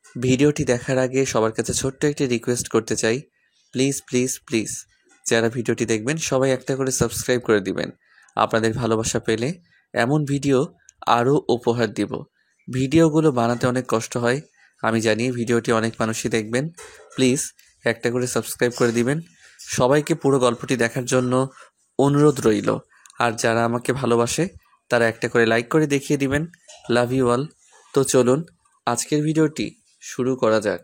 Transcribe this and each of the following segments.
ভিডিওটি দেখার আগে সবার কাছে ছোট্ট একটি রিকোয়েস্ট করতে চাই, প্লিজ প্লিজ প্লিজ যারা ভিডিওটি দেখবেন সবাই একটা করে সাবস্ক্রাইব করে দিবেন। আপনাদের ভালোবাসা পেলে এমন ভিডিও আরও উপহার দিব। ভিডিওগুলো বানাতে অনেক কষ্ট হয়, আমি জানি। ভিডিওটি অনেক মানুষই দেখবেন, প্লিজ একটা করে সাবস্ক্রাইব করে দিবেন। সবাইকে পুরো গল্পটি দেখার জন্য অনুরোধ রইল। আর যারা আমাকে ভালোবাসে তারা একটা করে লাইক করে দেখিয়ে দিবেন। Love you all. তো চলুন আজকের ভিডিওটি শুরু করা যাক।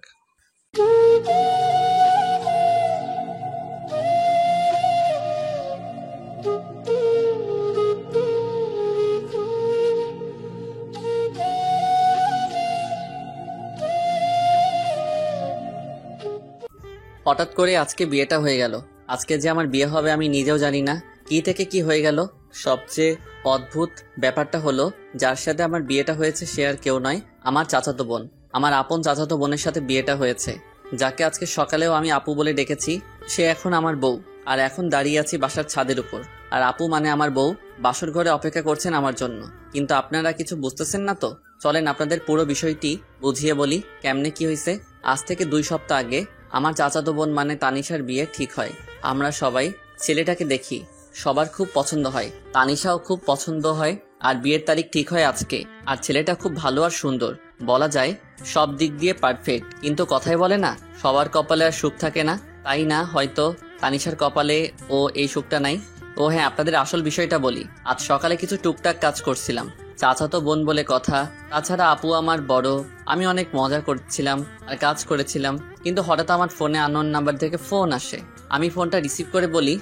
হঠাৎ করে আজকে বিয়েটা হয়ে গেল। আজকে যে আমার বিয়ে হবে আমি নিজেও জানি না কি থেকে কি হয়ে গেল। সবচেয়ে অদ্ভুত ব্যাপারটা হলো, যার সাথে আমার বিয়েটা হয়েছে সে আর কেউ নয়, আমার চাচাতো বোন। আমার আপন চাচাতো বোনের সাথে বিয়েটা হয়েছে, যাকে আজকে সকালেও আমি আপু বলে ডেকেছি। সে এখন আমার বউ, আর এখন দাঁড়িয়ে আছি বাসার ছাদের উপর। আর আপু মানে আমার বউ বাসর ঘরে অপেক্ষা করছেন আমার জন্য। কিন্তু আপনারা কিছু বুঝতেছেন না তো। চলেন আপনাদের পুরো বিষয়টি বুঝিয়ে বলি কেমনে কি হয়েছে। আজ থেকে 2 সপ্তাহ আগে আমার চাচাতো বোন মানে তানিশার বিয়ে ঠিক হয়। আমরা সবাই ছেলেটাকে দেখি, সবার খুব পছন্দ হয়, তানিশাও খুব পছন্দ হয়। আর বিয়ের তারিখ ঠিক হয় আজকে। আর ছেলেটা খুব ভালো আর সুন্দর, বলা যায় সব দিক দিয়ে পারফেক্ট। কিন্তু কথাই বলে না, সবার কপালে আর সুখ থাকে না। তাই না হয়তো তানিশার কপালে ও এই সুখটা নাই। ও হ্যাঁ, আপনাদের আসল বিষয়টা বলি। আজ সকালে কিছু টুকটাক কাজ করছিলাম, চাচাতো বোন বলে কথা। তাছাড়া আপু আমার বড়। আমি অনেক মজা করছিলাম আর কাজ করেছিলাম, কিন্তু হঠাৎ আমার ফোনে আননোন নাম্বার থেকে ফোন আসে। আমি ফোনটা রিসিভ করে বলি,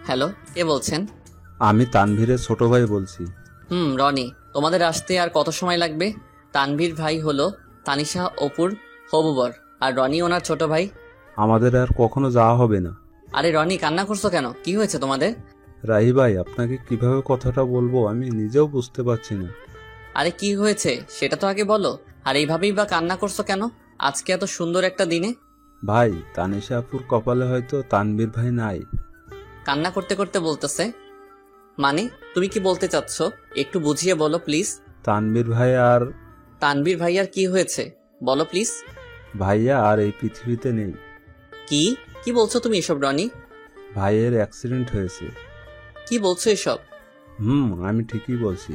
হ্যালো, কে বলছেন? আমি তানভীরের ছোট ভাই বলছি। রনি। তোমাদের আসতে আর কত সময় লাগবে? তানভীর ভাই হলো তানিশা অপুর হবুবর, আর রনি ওনার ছোট ভাই। আমাদের আর কখনো যাওয়া হবে না। আরে রনি, কান্না করছো কেন? কি হয়েছে তোমাদের? রাহি ভাই, আপনাকে কিভাবে কথাটা বলবো আমি নিজেও বুঝতে পারছি না। আরে কি হয়েছে সেটা তো আগে বলো। আর এইভাবেই বা কান্না করছো কেন আজকে এত সুন্দর একটা দিনে? ভাই, তানিশা আপুর কপালে হয়তো তানভীর ভাই নাই। কান্না করতে করতে বলতেছে মানে? তুমি কি বলতে চাচ্ছ একটু বুঝিয়ে বলো প্লিজ। তানভীর ভাই আর তানভীর ভাইয়ার কি হয়েছে বলো প্লিজ। ভাইয়া আর এই পৃথিবীতে নেই। কি কি বলছো তুমি এসব রনি? ভাইয়ের অ্যাক্সিডেন্ট হয়েছে। কি বলছো এসব? আমি ঠিকই বলছি।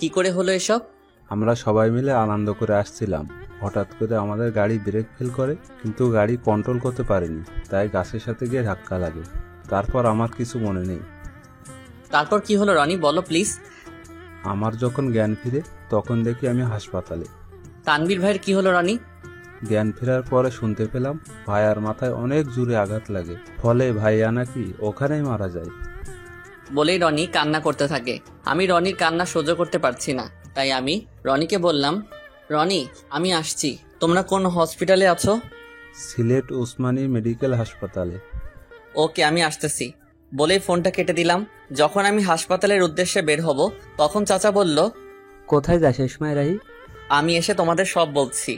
কি করে হলো এসব? আমরা সবাই মিলে আনন্দ করে আসছিলাম, হঠাৎ করে আমাদের গাড়ি ব্রেক ফেল করে, কিন্তু গাড়ি কন্ট্রোল করতে পারেনি, তাই গাছের সাথে গিয়ে ধাক্কা লাগে। তারপর আমার কিছু মনে নেই। তারপর কি হলো রনি, বলো প্লিজ। আমার যখন জ্ঞান ফিরে তখন দেখি আমি হাসপাতালে। তানভীর ভাইয়ের কি হলো রনি? জ্ঞান ফেরার পরে শুনতে পেলাম ভাইয়ার মাথায় অনেক জোরে আঘাত লাগে, ফলে ভাইয়া নাকি ওখানেই মারা যায়। বলেই রনি কান্না করতে থাকে। আমি রনির কান্না সহ্য করতে পারছি না, তাই আমি রনিকে বললাম, রনি আমি আসছি, তোমরা কোন হসপিটালে আছো? সিলেট ওসমানী মেডিকেল হাসপাতালে। ওকে, আমি আসতেছি বলেই ফোনটা কেটে দিলাম। যখন আমি হাসপাতালের উদ্দেশ্যে বের হব তখন চাচা বলল, কোথায় যাস এই সময় রাহি? আমি এসে তোমাদের সব বলছি।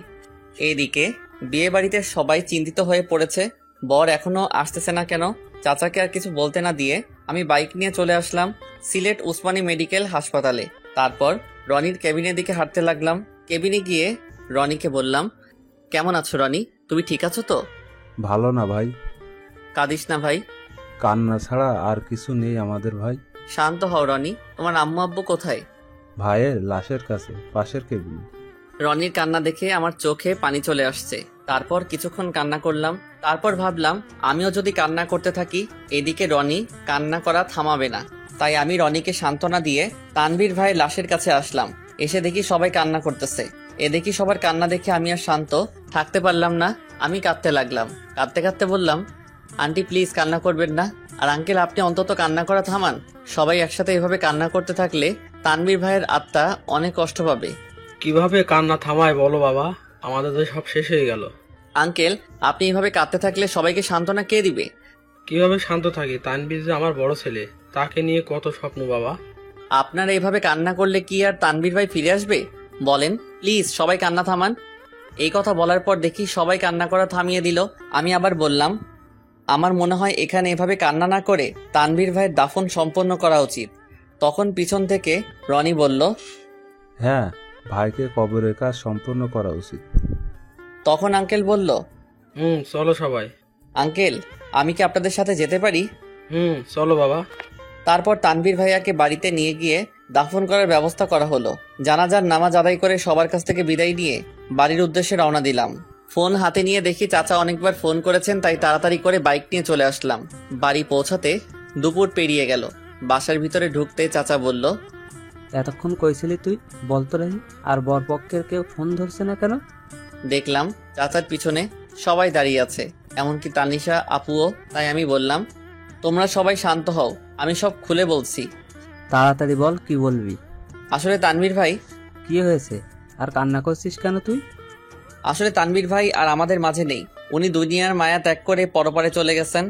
এইদিকে বিয়ে বাড়িতে সবাই চিন্তিত হয়ে পড়েছে, বর এখনো আসতেছে না কেন। চাচাকে আর কিছু বলতে না দিয়ে আমি বাইক নিয়ে চলে আসলাম সিলেট উসমানী মেডিকেল হাসপাতালে। তারপর রনির কেবিনের দিকে হাঁটতে লাগলাম। কেবিনে গিয়ে রনিকে বললাম, কেমন আছো রনি, তুমি ঠিক আছো তো? ভালো না ভাই। কাঁদিস না ভাই। কান্না ছাড়া আর কিছু নেই আমাদের ভাই। শান্ত হও রনি, তোমার আম্মু আব্বু কোথায়? ভাইয়ের লাশের কাছে, পাশের কেবিনে। রনির কান্না দেখে আমার চোখে পানি চলে আসছে। তারপর কিছুক্ষণ কান্না করলাম। তারপর ভাবলাম আমিও যদি কান্না করতে থাকি এদিকে রনি কান্না করা থামাবে না। তাই আমি রনিকে সান্ত্বনা দিয়ে তানভীর ভাইয়ের লাশের কাছে আসলাম। এসে দেখি সবাই কান্না করতেছে। দেখি সবার কান্না দেখে আমি আর শান্ত থাকতে পারলাম না। আমি কাঁদতে লাগলাম। কাঁদতে কাঁদতে বললাম, আন্টি প্লিজ কান্না করবেন না। আর আঙ্কেল আপনি অন্তত কান্না করা থামান। সবাই একসাথে এভাবে কান্না করতে থাকলে তানভীর ভাইয়ের আত্মা অনেক কষ্ট পাবে। কিভাবে কান্না থামায় বলো বাবা, আমাদের তো সব শেষ হয়ে গেল। আঙ্কেল আপনি এইভাবে কাঁদতে থাকলে সবাইকে সান্ত্বনা কে দিবে? কিভাবে শান্ত থাকি? তানভীর যে আমার বড় ছেলে, তাকে নিয়ে কত স্বপ্ন বাবা। আপনারা এইভাবে কান্না করলে কি আর তানভীর ভাই ফিরে আসবে? বলেন প্লিজ, সবাই কান্না থামান। এই কথা বলার পর দেখি সবাই কান্না করা থামিয়ে দিল। আমি আবার বললাম, আমার মনে হয় এখানে এভাবে কান্না না করে তানভীর ভাইয়ের দাফন সম্পন্ন করা উচিত। তখন পিছন থেকে রনি বলল, হ্যাঁ, ভাইকে কবরের কাজ সম্পূর্ণ করা উচিত। তখন আঙ্কেল বলল, চলো সবাই। আঙ্কেল আমি কি আপনাদের সাথে যেতে পারি? চলো বাবা। তারপর তানভীর ভাইয়াকে বাড়িতে নিয়ে গিয়ে দাফন করার ব্যবস্থা করা হলো। জানাজার নামাজ আদায় করে সবার কাছ থেকে বিদায় নিয়ে বাড়ির উদ্দেশ্যে রওনা দিলাম। ফোন হাতে নিয়ে দেখি চাচা অনেকবার ফোন করেছেন, তাই তাড়াতাড়ি করে বাইক নিয়ে চলে আসলাম। বাড়ি পৌঁছাতে দুপুর পেরিয়ে গেল। বাসার ভিতরে ঢুকতে চাচা বলল, এতক্ষণ কইছিলি তুই? বলতো রাহি, আর বরপক্ষের কেউ ফোন ধরছে না কেন? দেখলাম চাচার পিছনে সবাই দাঁড়িয়ে আছে, এমনকি তানিশা আপুও। তাই আমি বললাম, তোমরা সবাই শান্ত হও, আমি সব খুলে বলছি। তাড়াতাড়ি বল, কি বলবি? আসলে তানভীর ভাই কি হয়েছে? আর কান্না করছিস কেন তুই? আসলে তানভীর ভাই আর আমাদের মাঝে নেই। উনি দুনিয়ার মায়া ত্যাগ করে পরপারে চলে গেছেন।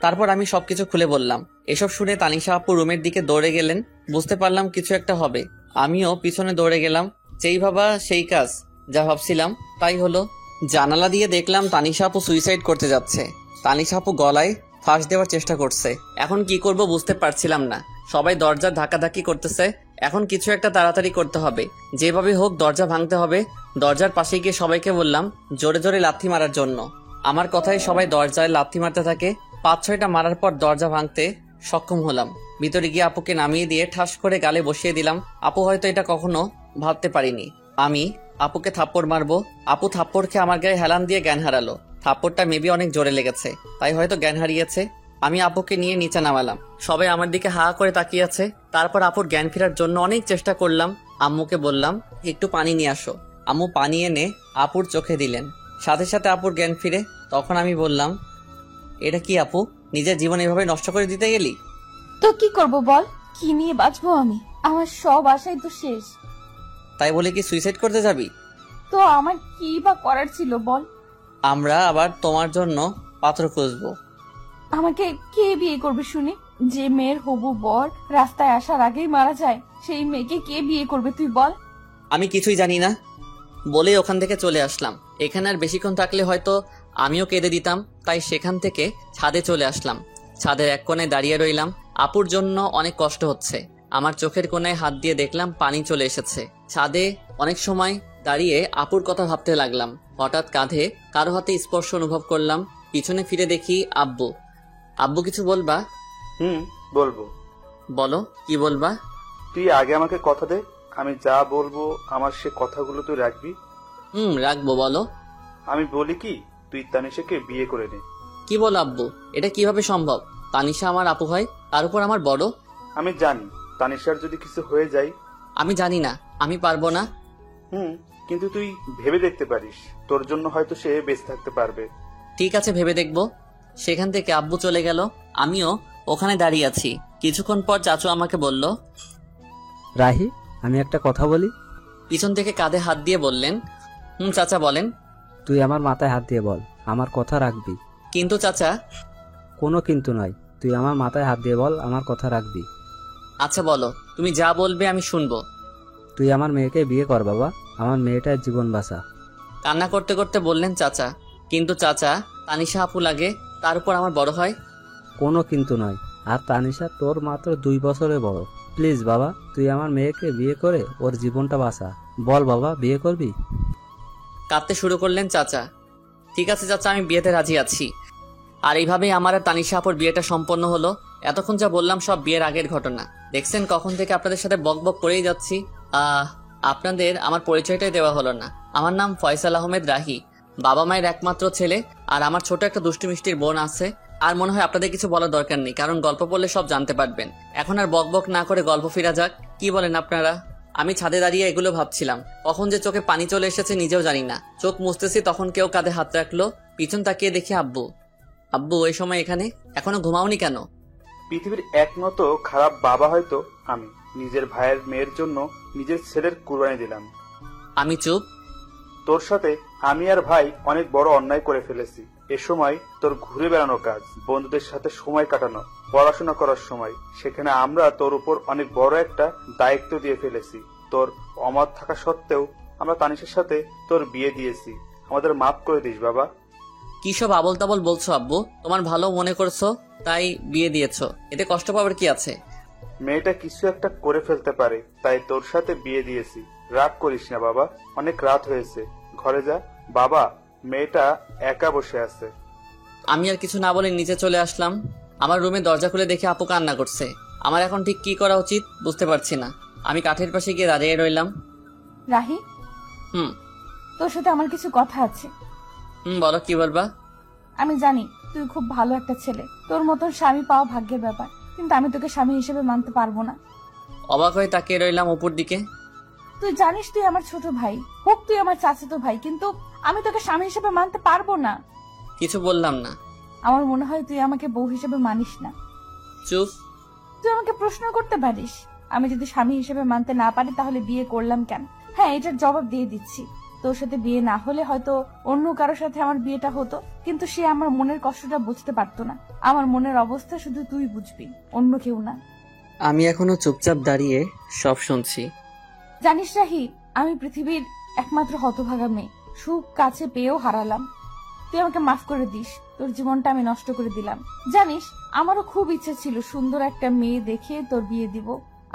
তারপর আমি সবকিছু খুলে বললাম। এসব শুনে তানিশা আপু রুমের দিকে দৌড়ে গেলেন। বুঝতে পারলাম কিছু একটা হবে। আমিও পিছনে দৌড়ে গেলাম। যেই ভাবা সেই কাজ, যা ভাবছিলাম তাই হলো। জানালা দিয়ে দেখলাম তানিশা আপু সুইসাইড করতে যাচ্ছে। তানিশা আপু গলায় ফাঁস দেওয়ার চেষ্টা করছে। এখন কি করব বুঝতে পারছিলাম না। সবাই দরজা ধাক্কাধাক্কি করতেছে। এখন কিছু একটা তাড়াতাড়ি করতে হবে, যেভাবে হোক দরজা ভাঙতে হবে। দরজার পাশে গিয়ে সবাইকে বললাম জোরে জোরে লাথি মারার জন্য। আমার কথায় সবাই দরজায় লাথি মারতে থাকে। 5-6টা মারার পর দরজা ভাঙতে সক্ষম হলাম। ভিতরে গিয়ে আপুকে নামিয়ে দিয়ে ঠাস করে গালে বসিয়ে দিলাম। আপু হয়তো এটা কখনো ভাবতে পারিনি আমি আপুকে থাপ্পড় মারবো। আপু থাপ্পড় খেয়ে আমার গায়ে হেলান দিয়ে জ্ঞান হারালো। থাপ্পড়টা মেবি অনেক জোরে লেগেছে, তাই হয়তো জ্ঞান হারিয়েছে। আমি আপুকে নিয়ে নিচে নামালাম। সবাই আমার দিকে হা করে তাকিয়ে আছে। তারপর আপুর জ্ঞান ফেরার জন্য অনেক চেষ্টা করলাম। আম্মুকে বললাম একটু পানি নিয়ে আসো। আম্মু পানি এনে আপুর চোখে দিলেন। সাথে সাথে আপুর জ্ঞান ফিরে। তখন আমি বললাম, এটা কি আপু, নিজের জীবন এভাবে নষ্ট করে দিতে গেলি? তো কি করব বল, কি নিয়ে বাঁচবো আমি? আমার সব আশাই তো শেষ। তাই বলে কি সুইসাইড করতে যাবি? তো আমার কি বা করার ছিল বল? আমরা আবার তোমার জন্য পাত্র খুঁজবো। আমাকে কে বিয়ে করবে শুনি? যে মেয়ের হবু বর রাস্তায় আসার আগেই মারা যায়, সেই মেয়েকে কে বিয়ে করবে তুই বল? আমি কিছুই জানি না বলে ওখান থেকে চলে আসলাম। এখানে আর বেশিক্ষণ থাকলে হয়তো আমিও কেঁদে দিতাম, তাই সেখান থেকে ছাদে চলে আসলাম। ছাদের এক কোণায় দাঁড়িয়ে রইলাম। আপুর জন্য অনেক কষ্ট হচ্ছে। আমার চোখের কোণায় হাত দিয়ে দেখলাম পানি চলে এসেছে। ছাদে অনেক সময় দাঁড়িয়ে আপুর কথা ভাবতে লাগলাম। হঠাৎ কাঁধে কারো হাতে স্পর্শ অনুভব করলাম। পিছনে ফিরে দেখি আব্বু। আব্বু কিছু বলবা? বলবো। বলো, কি বলবা? তুই আগে আমাকে কথা দে, আমি যা বলবো আমার সে কথাগুলো তুই রাখবি। রাখবো, বলো। আমি বলি কি, তুই তানিশাকে বিয়ে করে নে। কি বলো আব্বু, এটা কিভাবে সম্ভব? তানিশা আমার আপু হয়, তার উপর আমার বড়। আমি জানি তানিশার যদি কিছু হয়ে যায়। আমি জানি না, আমি পারবো না। কিন্তু তুই ভেবে দেখতে পারিস, তোর জন্য হয়তো সে বেঁচে থাকতে পারবে। ঠিক আছে, ভেবে দেখবো। সেখান থেকে আব্বু চলে গেল। আমিও ওখানে দাঁড়িয়ে আছি। কিছুক্ষণ পর চাচু আমাকে বলল, রাহি, আমি একটা কথা বলি। পিছন থেকে কাঁধে হাত দিয়ে বললেন, চাচা বলেন। তুই আমার মাথায় হাত দিয়ে বল, আমার কথা রাখবি। কিন্তু চাচা। কোনো কিন্তু নয়, তুই আমার মাথায় হাত দিয়ে বল, আমার কথা রাখবি। আচ্ছা বলো, তুমি যা বলবে আমি শুনবো। তুই আমার মেয়েকে বিয়ে কর বাবা, আমার মেয়েটার জীবন বাঁচা। কান্না করতে করতে বললেন চাচা। কিন্তু চাচা, তানিশা আপু লাগে, তার উপর আমার বড় হয়। কোনো কিন্তু নয়, আর তানিশা তোর মাত্র 2 বছরের বড়। প্লিজ বাবা, তুই আমার মেয়েকে বিয়ে করে ওর জীবনটা বাঁচা। বল বাবা, বিয়ে করবি? কাঁদতে শুরু করলেন চাচা। ঠিক আছে চাচা, আমি বিয়েতে রাজি আছি। আর এইভাবেই আমার আর তানিশা আপুর বিয়েটা সম্পন্ন হলো। এতক্ষণ যা বললাম সব বিয়ের আগের ঘটনা। দেখছেন কখন থেকে আপনাদের সাথে বক বক করেই যাচ্ছি। আপনাদের আমার পরিচয়টাই দেওয়া হলো না। আমার নাম ফয়সাল আহমেদ রাহি। বাবা মায়ের একমাত্র ছেলে, আর আমার ছোট একটা দুষ্টু মিষ্টির বোন আছে। আর মনে হয় আপনাদের কিছু বলার দরকার নেই, কারণ গল্প পড়লে সব জানতে পারবেন। এখন আর বক বক না করে গল্প ফিরা যাক। কি বলেন আপনারা? আমি ছাদে দাঁড়িয়ে এগুলো ভাবছিলাম। কখন যে চোখে পানি চলে এসেছে নিজেও জানি না। চোখ মুছতেছি, তখন কেউ কাঁধে হাত রাখলো। পিছন তাকিয়ে দেখি আব্বু। আব্বু এই সময় এখানে? এখনো ঘুমাওনি কেন? পৃথিবীর একমাত্র খারাপ বাবা হয়তো আমি। নিজের ভাইয়ের মেয়ের জন্য নিজের ছেলের কুরবানি দিলাম। আমি চুপ। তোর সাথে আমি আর ভাই অনেক বড় অন্যায় করে ফেলেছি। এ সময় তোর ঘুরে বেড়ানো কাজ, বন্ধুদের সাথে সময় কাটানো, পড়াশোনা করার সময়, সেখানে আমরা তোর উপর অনেক বড় একটা দায়িত্ব দিয়ে ফেলেছি। তোর অমত থাকা সত্ত্বেও আমরা তানিশের সাথে তোর বিয়ে দিয়েছি। আমাদের মাফ করে দিস বাবা। কি সব আবল তাবল বলছো আব্বু? তোমার ভালো মনে করছো তাই বিয়ে দিয়েছো, এতে কষ্ট পাবার কি আছে? মেয়েটা কিছু একটা করে ফেলতে পারে, তাই তোর সাথে বিয়ে দিয়েছি। রাগ করিস না বাবা, অনেক রাত হয়েছে, ঘরে যা। বাবা, মেয়েটা একা বসে আছে। আমি আর কিছু না বলে নিচে চলে আসলাম। আমার রুমে দরজা খুলে দেখে আপু কান্না করছে। আমার এখন ঠিক কি করা উচিত বুঝতে পারছি না। আমি কাঠের পাশে গিয়ে দাঁড়িয়ে রইলাম। রাহি, হুম তোর সাথে আমার কিছু কথা আছে। বলো, কি বলবা? আমি জানি তুই খুব ভালো একটা ছেলে, তোর মতন স্বামী পাওয়া ভাগ্যের ব্যাপার, কিন্তু আমি তোকে স্বামী হিসেবে মানতে পারবো না। অবাক হয়ে তাকিয়ে রইলাম অপুর দিকে। তুই জানিস তুই আমার ছোট ভাই, হোক তুই আমার চাচাতো ভাই, কিন্তু আমি তোকে স্বামী হিসেবে মানতে পারবো না। কিছু বললাম না। আমার মনে হয় তুই আমাকে বউ হিসেবে মানিস না। চুপ। তুই আমাকে প্রশ্ন করতে পারিস, আমি যদি স্বামী হিসেবে মানতে না পারি তাহলে বিয়ে করলাম কেন? হ্যাঁ, এটার জবাব দিয়ে দিচ্ছি। তোর সাথে বিয়ে না হলে হয়তো অন্য কারোর সাথে আমার বিয়েটা হতো, কিন্তু সে আমার মনের কষ্টটা বুঝতে পারতো না। আমার মনের অবস্থা শুধু তুই বুঝবি, অন্য কেউ না। আমি এখনো চুপচাপ দাঁড়িয়ে সব শুনছি। জানিস রাহি, আমি পৃথিবীর একমাত্র হতভাগা মেয়ে, সুখ কাছে পেয়েও হারালাম। তুই আমাকে মাফ করে দিস, তোর জীবনটা আমি নষ্ট করে দিলাম। জানিস, আমারও খুব ইচ্ছে ছিল সুন্দর একটা মেয়ে দেখে তোর বিয়ে দিব,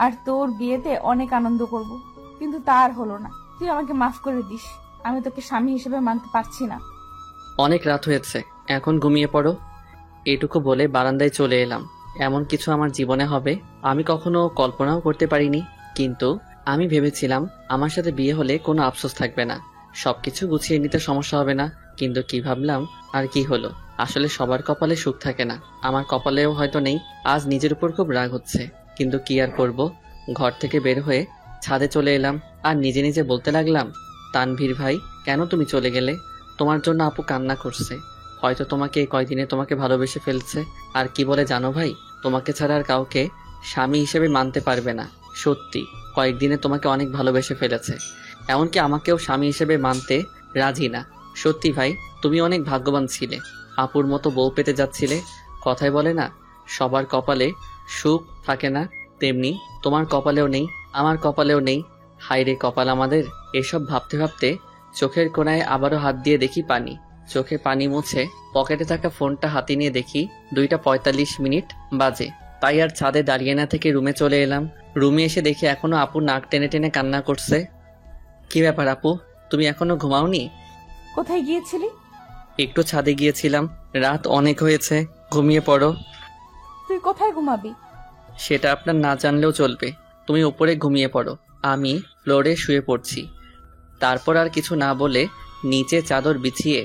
আর তোর বিয়েতে অনেক আনন্দ করব, কিন্তু তা আর হলো না। তুই আমাকে মাফ করে দিস, আমি তোকে স্বামী হিসেবে মানতে পারছি না। অনেক রাত হয়েছে, এখন ঘুমিয়ে পড়ো। এটুকু বলে বারান্দায় চলে এলাম। এমন কিছু আমার জীবনে হবে আমি কখনো কল্পনাও করতে পারিনি। কিন্তু আমি ভেবেছিলাম আমার সাথে বিয়ে হলে কোনো আফসোস থাকবে না, সবকিছু গুছিয়ে নিতে সমস্যা হবে না। কিন্তু কি ভাবলাম আর কি হলো। আসলে সবার কপালে সুখ থাকে না, আমার কপালেও হয়তো নেই। আজ নিজের উপর খুব রাগ হচ্ছে, কিন্তু কি আর করব। ঘর থেকে বের হয়ে ছাদে চলে এলাম আর নিজে নিজে বলতে লাগলাম, তানভীর ভাই, কেন তুমি চলে গেলে? তোমার জন্য আপু কান্না করছে, হয়তো তোমাকে এই কয়দিনে তোমাকে ভালোবেসে ফেলছে। আর কি বলে জানো ভাই, তোমাকে ছাড়া আর কাউকে স্বামী হিসেবে মানতে পারবে না। সত্যি কয়েকদিনে তোমাকে অনেক ভালোবেসে ফেলেছে, এমনকি আমাকেও স্বামী হিসেবে মানতে রাজি না। সত্যি ভাই, তুমি অনেক ভাগ্যবান ছিলে, আপুর মতো বউ পেতে যাচ্ছিলে। কথায় বলে না, সবার কপালে সুখ থাকে না, তেমনি তোমার কপালেও নেই, আমার কপালেও নেই। হায়রে কপাল আমাদের। এসব ভাবতে ভাবতে চোখের কোণায় আবারও হাত দিয়ে দেখি পানি। চোখে পানি মুছে পকেটে থাকা ফোনটা হাতে নিয়ে দেখি 2:45 বাজে। তাই আর ছাদে দাঁড়িয়ে না থেকে রুমে চলে এলাম। রুমে এসে দেখি এখনো আপু নাক টেনে টেনে কান্না করছে। কি ব্যাপার আপু, তুমি এখনো ঘুমাওনি? কোথায় গিয়েছিলি? একটু ছাদে গিয়েছিলাম, রাত অনেক হয়েছে, ঘুমিয়ে পড়ো। তুই কোথায় ঘুমাবি? সেটা আপনার না জানলেও চলবে, তুমি উপরে ঘুমিয়ে পড়ো, আমি ফ্লোরে শুয়ে পড়ছি। তারপর আর কিছু না বলে নিচে চাদর বিছিয়ে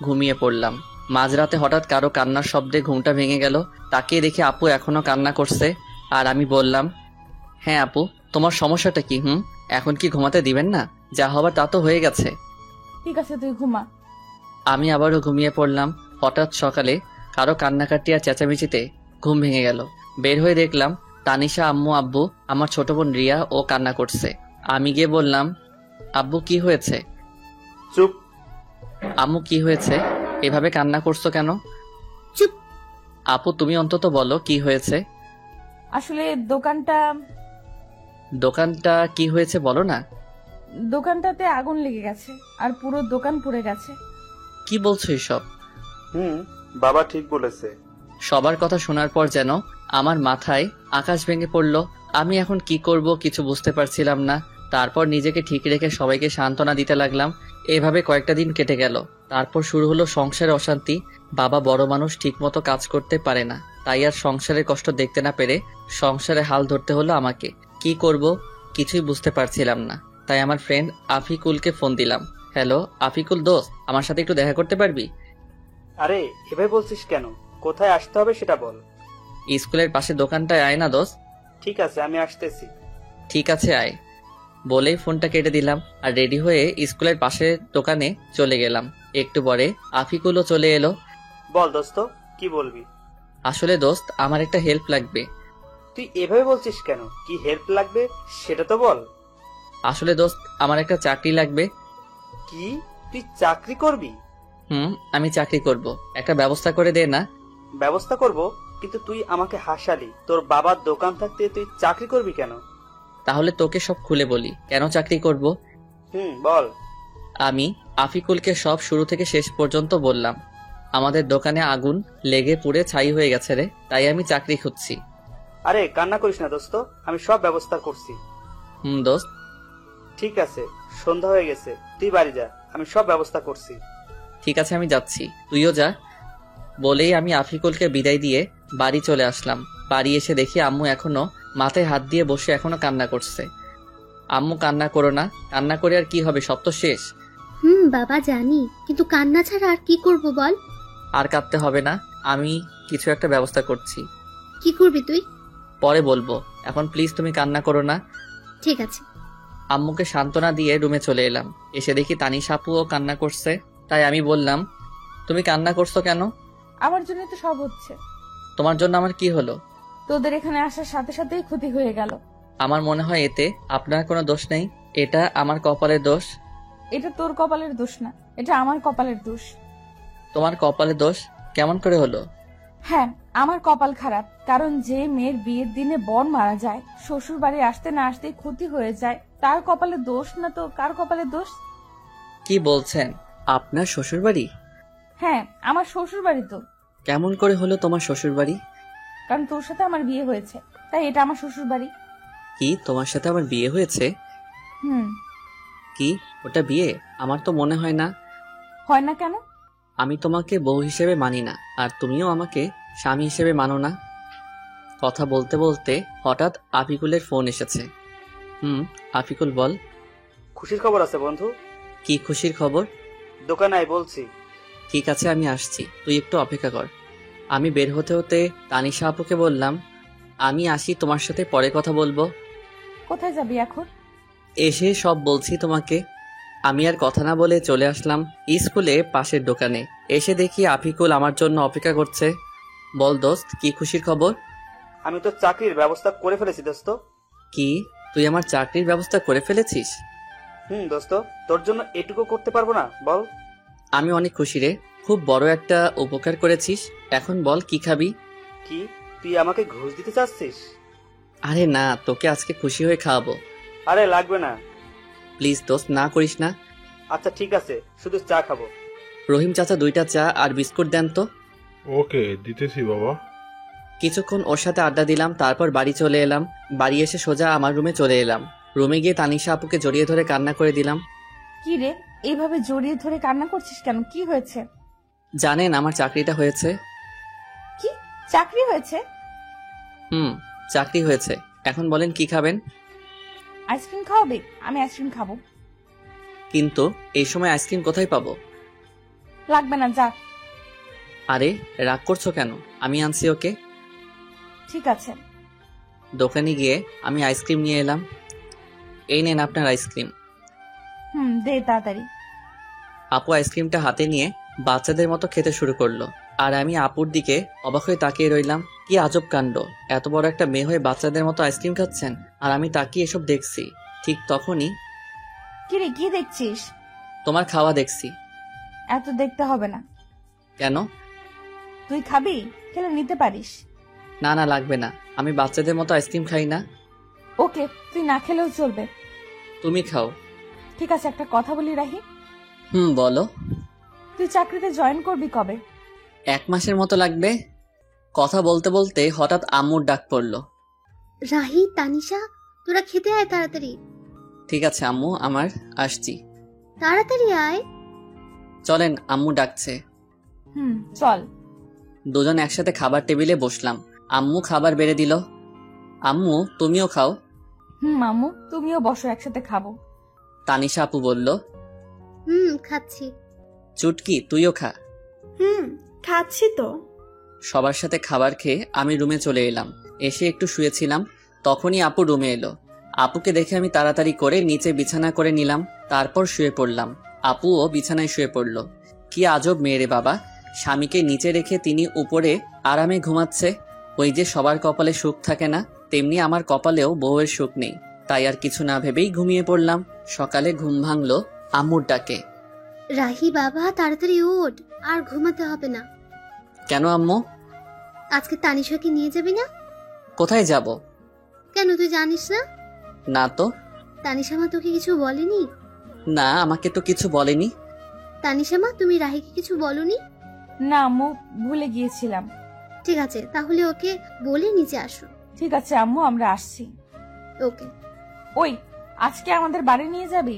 ঘুমিয়ে পড়লাম। মাঝরাতে হঠাৎ কারো কান্নার শব্দে ঘুমটা ভেঙে গেল। তাকিয়ে দেখি আপু এখনো কান্না করছে। আর আমি বললাম, হ্যাঁ আপু, তোমার সমস্যাটা কি? এখন কি ঘুমাতে দিবেন না? যা হবার তা তো হয়ে গেছে। ঠিক আছে, তুই ঘুমা। আমি আবারও ঘুমিয়ে পড়লাম। হঠাৎ সকালে কারো কান্নাকাটি আর চেঁচামেচিতে ঘুম ভেঙে গেল। বের হয়ে দেখলাম তানিশা, আম্মু, আব্বু, আমার ছোট বোন রিয়া ও কান্না করছে। আমি গিয়ে বললাম, আব্বু কি হয়েছে? চুপ। আম্মু কি হয়েছে, এভাবে কান্না করছো কেন? চুপ। আপু তুমি অন্তত বলো কি হয়েছে। আসলে দোকানটা কি হয়েছে বলো না। দোকানটাতে আগুন লেগে গেছে আর পুরো দোকান পুড়ে গেছে। কি বলছো এসব? বাবা ঠিক বলেছে। সবার কথা শোনার পর যেন আমার মাথায় আকাশ ভেঙে পড়ল। আমি এখন কি করব কিছু বুঝতে পারছিলাম না। তারপর নিজেকে ঠিক রেখে সবাইকে সান্ত্বনা দিতে লাগলাম। এভাবে কয়েকটা দিন কেটে গেল। তারপর শুরু হলো সংসারে অশান্তি। বাবা বড় মানুষ, ঠিক মতো কাজ করতে পারে না, তাই আর সংসারের কষ্ট দেখতে না পেরে সংসারে হাল ধরতে হলো আমাকে। কি করব কিছুই বুঝতে পারছিলাম না। তাই আমার ফ্রেন্ড আফিকুলকে ফোন দিলাম। হ্যালো আফিকুল দোস্ত, আমার সাথে একটু দেখা করতে পারবি? আরে এভাবে বলছিস কেন? কোথায় আসতে হবে সেটা বল। স্কুলের পাশে দোকানটায় আয় না দোস্ত। ঠিক আছে, আমি আসতেছি। ঠিক আছে আয় বলেই ফোনটা কেটে দিলাম আর রেডি হয়ে স্কুলের পাশে দোকানে চলে গেলাম। একটু পরে আফিকুলও চলে এলো। বল দোস্ত, কি বলবি? আসলে দোস্ত, আমার একটা হেল্প লাগবে। তুই এভাবে বলছিস কেন? কি হেল্প লাগবে সেটা তো বল। আসলে দোস্ত, আমার একটা চাকরি লাগবে। কি, তুই চাকরি করবি? আমি চাকরি করব, একটা ব্যবস্থা করে দে না। ব্যবস্থা করব, কিন্তু তুই আমাকে হাসালি। তোর বাবার দোকান থাকতে তুই চাকরি করবি কেন? তাহলে তোকে সব খুলে বলি কেন চাকরি করব। বল। আমি আফিকুলকে সব শুরু থেকে শেষ পর্যন্ত বললাম। আমাদের দোকানে আগুন লেগে পুড়ে ছাই হয়ে গেছে রে, তাই আমি চাকরি খুঁজছি। আরে কান্না করিস না দোস্ত, আমি সব ব্যবস্থা করছি। দোস্ত, ঠিক আছে, সন্ধ্যা হয়ে গেছে, তুই বাড়ি যা, আমি সব ব্যবস্থা করছি। ঠিক আছে, আমি যাচ্ছি, তুইও যা। বলেই আমি আফিকুলকে বিদায় দিয়ে বাড়ি চলে আসলাম। বাড়ি এসে দেখি আম্মু এখনো মাথায় হাত দিয়ে বসে এখনো কান্না করছে। আম্মু, কান্না করো না, কান্না করে আর কি হবে, সব তো শেষ। বাবা জানি, কিন্তু কান্না ছাড়া আর কি করব বল। আর কাঁদতে হবে না, আমি কিছু একটা ব্যবস্থা করছি। কি করবি তুই? পরে বলবো, এখন প্লিজ তুমি কান্না করো না। ঠিক আছে। আম্মুকে সান্ত্বনা দিয়ে রুমে চলে এলাম। এসে দেখি তানিশা আপুও কান্না করছে। তাই আমি বললাম, তুমি কান্না করছো কেন? আমার জন্য তো সব হচ্ছে। তোমার জন্য আমার কি হলো? তোদের এখানে আসার সাথে সাথেই ক্ষতি হয়ে গেল। আমার মনে হয় এতে আপনার কোনো দোষ নেই, এটা আমার কপালের দোষ। এটা তোর কপালের দোষ না, এটা আমার কপালের দোষ। তোমার কপালের দোষ কেমন করে হলো? হ্যাঁ, আমার কপাল খারাপ, কারণ যে মেয়ের বিয়ের দিনে বর মারা যায়, শ্বশুর বাড়ি আসতে না আসতেই ক্ষতি হয়ে যায়, তার কপালে দোষ না তো কার কপালে দোষ? কি বলছেন? আপনার শ্বশুর বাড়ি? হ্যাঁ, আমার শ্বশুর বাড়ি তো। কেমন করে হলো তোমার শ্বশুর বাড়ি? কারণ তোর সাথে আমার বিয়ে হয়েছে, তাই এটা আমার শ্বশুর বাড়ি। কি, তোমার সাথে আমার বিয়ে হয়েছে? হুম। কি, ওটা বিয়ে? আমার তো মনে হয় না। হয় না কেন? আমি তোমাকে বউ হিসেবে মানি না, আর তুমিও আমাকে স্বামী হিসেবে মানো না। কথা বলতে বলতে হঠাৎ আফিকুলের ফোন এসেছে। আফিকুল, বল। খুশির খবর আছে বন্ধু। কি খুশির খবর? দোকানে আয় বলছি। ঠিক আছে, আমি আসছি, তুই একটু অপেক্ষা কর। আমি বের হতে হতে তানিশা আপুকে বললাম, আমি আসি, তোমার সাথে পরে কথা বলবো। কোথায় যাবি এখন? এসে সব বলছি তোমাকে। আমি আর কথা না বলে চলে আসলাম স্কুলে পাশের দোকানে। এসে দেখি আফিকুল আমার জন্য অপেক্ষা করছে। বল দোস্ত, কি খুশির খবর? আমি তো চাকরির ব্যবস্থা করে ফেলেছি দোস্ত। কি, তুই আমার চাকরির ব্যবস্থা করে ফেলেছিস? দোস্ত, তোর জন্য এটুকু করতে পারবো না বল? আমি অনেক খুশি রে, খুব বড় একটা উপকার করেছিস। এখন বল, কি খাবি? কি, তুই আমাকে ঘুষ দিতে চাচ্ছিস? আরে না, তোকে আজকে খুশি হয়ে খাওয়াবো। আরে লাগবে না। প্লিজ দোস্ত, না করিস না। আচ্ছা ঠিক আছে, শুধু চা খাবো। রহিম চাচা 2টা চা আর বিস্কুট দেন তো। ওকে, দিতেছি বাবা। কিছুক্ষণ ওর সাথে আড্ডা দিলাম, তারপর বাড়ি চলে এলাম। বাড়ি এসে সোজা আমার রুমে চলে এলাম। রুমে গিয়ে তানিশা আপুকে জড়িয়ে ধরে কান্না করে দিলাম। কি রে, এইভাবে জড়িয়ে ধরে কান্না করছিস কেন? কি হয়েছে? জানেন, আমার চাকরিটা হয়েছে। কি, চাকরি হয়েছে? চাকরি হয়েছে। এখন বলেন কি খাবেন? আইসক্রিম খাওয়াবে? আমি আইসক্রিম খাবো। কিন্তু এই সময় আইসক্রিম কোথায় পাবো? লাগবে না, যা। আরে রাগ করছো কেন? আমি আনছি ওকে। ঠিক আছে। দোকানে গিয়ে আমি আইসক্রিম নিয়ে এলাম। এই নেন আপনার আইসক্রিম। দে তাড়াতাড়ি। আপু আইসক্রিমটা হাতে নিয়ে বাচ্চাদের মতো খেতে শুরু করলো, আর আমি আপুর দিকে অবাক হয়ে তাকিয়ে রইলাম। কি আজব কাণ্ড, এত বড় একটা মেয়ে হয়ে বাচ্চাদের মতো আইসক্রিম খাচ্ছেন, আর আমি তাকিয়ে এসব দেখছি। ঠিক তখনই, কি রে, কি দেখছিস? তোমার খাওয়া দেখছি। এত দেখতে হবে না। কেন? তুই খাবি? খেলে নিতে পারিস। না না, লাগবে না, আমি বাচ্চাদের মতো আইসক্রিম খাই না। ওকে, তুই না খেলেও চলবে। তুমি খাও। ঠিক আছে, একটা কথা বলি রাহি। বলো। তুই চাকরিতে জয়েন করবি কবে? 1 মাসের মতো লাগবে। কথা বলতে বলতে হঠাৎ আম্মুর ডাক পড়লো। রাহি, তানিশা, তোরা খেতে আয় তাড়াতাড়ি। ঠিক আছে আম্মু, আমার আসছি। তাড়াতাড়ি আয়। চলেন, আম্মু ডাকছে। চল। দুজন একসাথে খাবার টেবিলে বসলাম। আম্মু খাবার বেড়ে দিল। আম্মু, তুমিও খাও। মামু, তুমিও বসো, একসাথে খাবো। তানিশা আপু বলল। খাচ্ছি। চুটকি, তুইও খা। খাচ্ছি তো। সবার সাথে খাবার খেয়ে আমি রুমে চলে এলাম। এসে একটু শুয়েছিলাম, তখনই আপু রুমে এলো। আপুকে দেখে আমি তাড়াতাড়ি করে নিচে বিছানা করে নিলাম, তারপর শুয়ে পড়লাম। আপুও বিছানায় শুয়ে পড়ল। কি আজব মেয়েরে বাবা, স্বামীকে নিচে রেখে তিনি উপরে আরামে ঘুমাচ্ছে। ওই যে সবার কপালে সুখ থাকে না, তেমনি আমার কপালেও বউয়ের সুখ নেই। তাই আর কিছু না ভেবেই ঘুমিয়ে পড়লাম। সকালে ঘুম ভাঙলো আম্মুর ডাকে। রাহি বাবা, তাড়াতাড়ি ওঠ, আর ঘুমাতে হবে না। কেন আম্মু? আজকে তানিশাকে নিয়ে যাবি না? কোথায় যাব? কেন, তুই জানিস না? না তো। তানিশা মা তোকে কিছু বলেনি? না, আমাকে তো কিছু বলেনি। তানিশা মা, তুমি রাহিকে কিছু বলনি? না আম্মু, ভুলে গিয়েছিলাম। ঠিক আছে, তাহলে ওকে বলে নিচে আসো। ঠিক আছে আম্মু, আমরা আসছি। ওকে। ওই, আজকে আমাদের বাড়ি নিয়ে যাবি?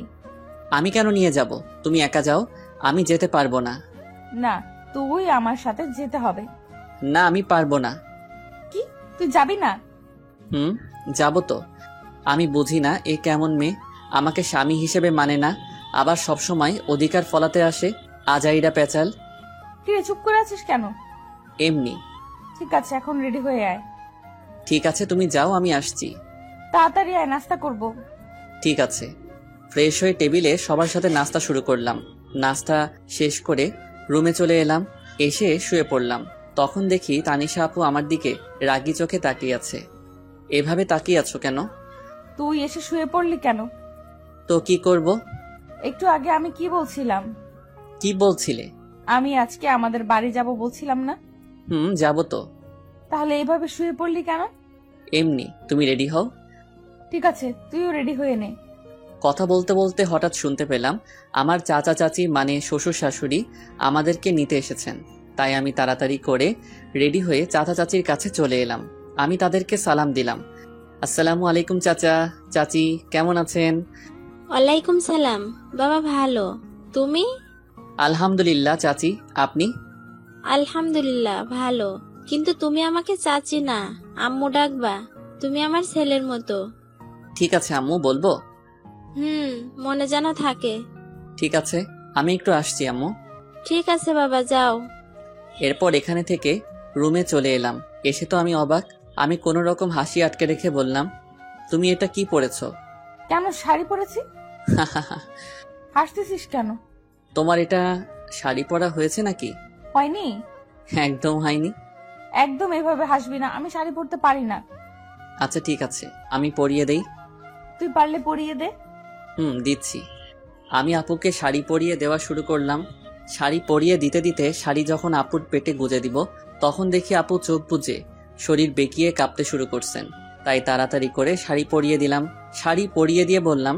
আমি কেন নিয়ে যাব? তুমি একা যাও, আমি যেতে পারবো না। না, তুই আমার সাথে যেতে হবে। না, আমি পারবো না। কি, তুই যাবি না? যাব তো। আমি বুঝি না এ কেমন মেয়ে, আমাকে স্বামী হিসেবে মানে না, আবার সবসময় অধিকার ফলাতে আসে। আজাইরা পেঁচাল। কিরে, চুপ করে আছিস কেন? এমনি। ঠিক আছে, এখন রেডি হয়ে আয়। ঠিক আছে, তুমি যাও, আমি আসছি। তাড়াতাড়ি আয়, নাস্তা করব। ঠিক আছে। ফ্রেশ হয়ে টেবিলে সবার সাথে নাস্তা শুরু করলাম। নাস্তা শেষ করে রুমে চলে এলাম। এসে শুয়ে পড়লাম। তখন দেখি তানিশা আপু আমার দিকে রাগী চোখে তাকিয়ে আছে। এভাবে তাকিয়ে আছো কেন? তুই এসে শুয়ে পড়লি কেন? তো কি করব? একটু আগে আমি কি বলছিলাম? কি বলছিলে? আমি আজকে আমাদের বাড়ি যাব বলছিলাম না? যাব তো। তাহলে এইভাবে শুয়ে পড়লি কেন? এমনি। তুমি রেডি হও। ঠিক আছে, তুইও রেডি হয়ে নে। কথা বলতে বলতে হঠাৎ শুনতে পেলাম আমার চাচা চাচি মানে শ্বশুর শাশুড়ি আমাদেরকে নিতে এসেছেন। তাই আমি তাড়াতাড়ি করে রেডি হয়ে চাচা চাচির কাছে চলে এলাম। আমি তাদেরকে সালাম দিলাম। আসসালামু আলাইকুম চাচা চাচি, কেমন আছেন? ওয়ালাইকুম সালাম। বাবা ভালো, তুমি? আলহামদুলিল্লাহ চাচি, আপনি? আলহামদুলিল্লাহ ভালো, কিন্তু তুমি আমাকে চাচি না, আম্মু ডাকবা। তুমি আমার ছেলের মতো। ঠিক আছে আম্মু, বলবো। মনে যেন থাকে। ঠিক আছে, আমি একটু আসছি আম্মু। ঠিক আছে বাবা, যাও। এরপর এখানে থেকে রুমে চলে এলাম। এসে তো আমি অবাক। আমি কোনো রকম হাসি আটকে রেখে বললাম, তুমি এটা কি পরেছো? কেন, শাড়ি পরেছি। হাসতেছিস কেন? তোমার এটা শাড়ি পরা হয়েছে নাকি? হয়নি। একদম হয়নি। একদম এভাবে হাসবি না, আমি শাড়ি পরতে পারি না। আচ্ছা ঠিক আছে, আমি পরিয়ে দেই। তুই পারলে পরিয়ে দে। দিচ্ছি। আমি আপুকে শাড়ি পরিয়ে দেওয়া শুরু করলাম। শাড়ি পরিয়ে দিতে দিতে শাড়ি যখন আপুর পেটে গুজে দিব, তখন দেখি আপু চোখ বুজে শরীর বেঁকিয়ে কাঁপতে শুরু করছেন। তাই তাড়াতাড়ি করে শাড়ি পরিয়ে দিলাম। শাড়ি পরিয়ে দিয়ে বললাম,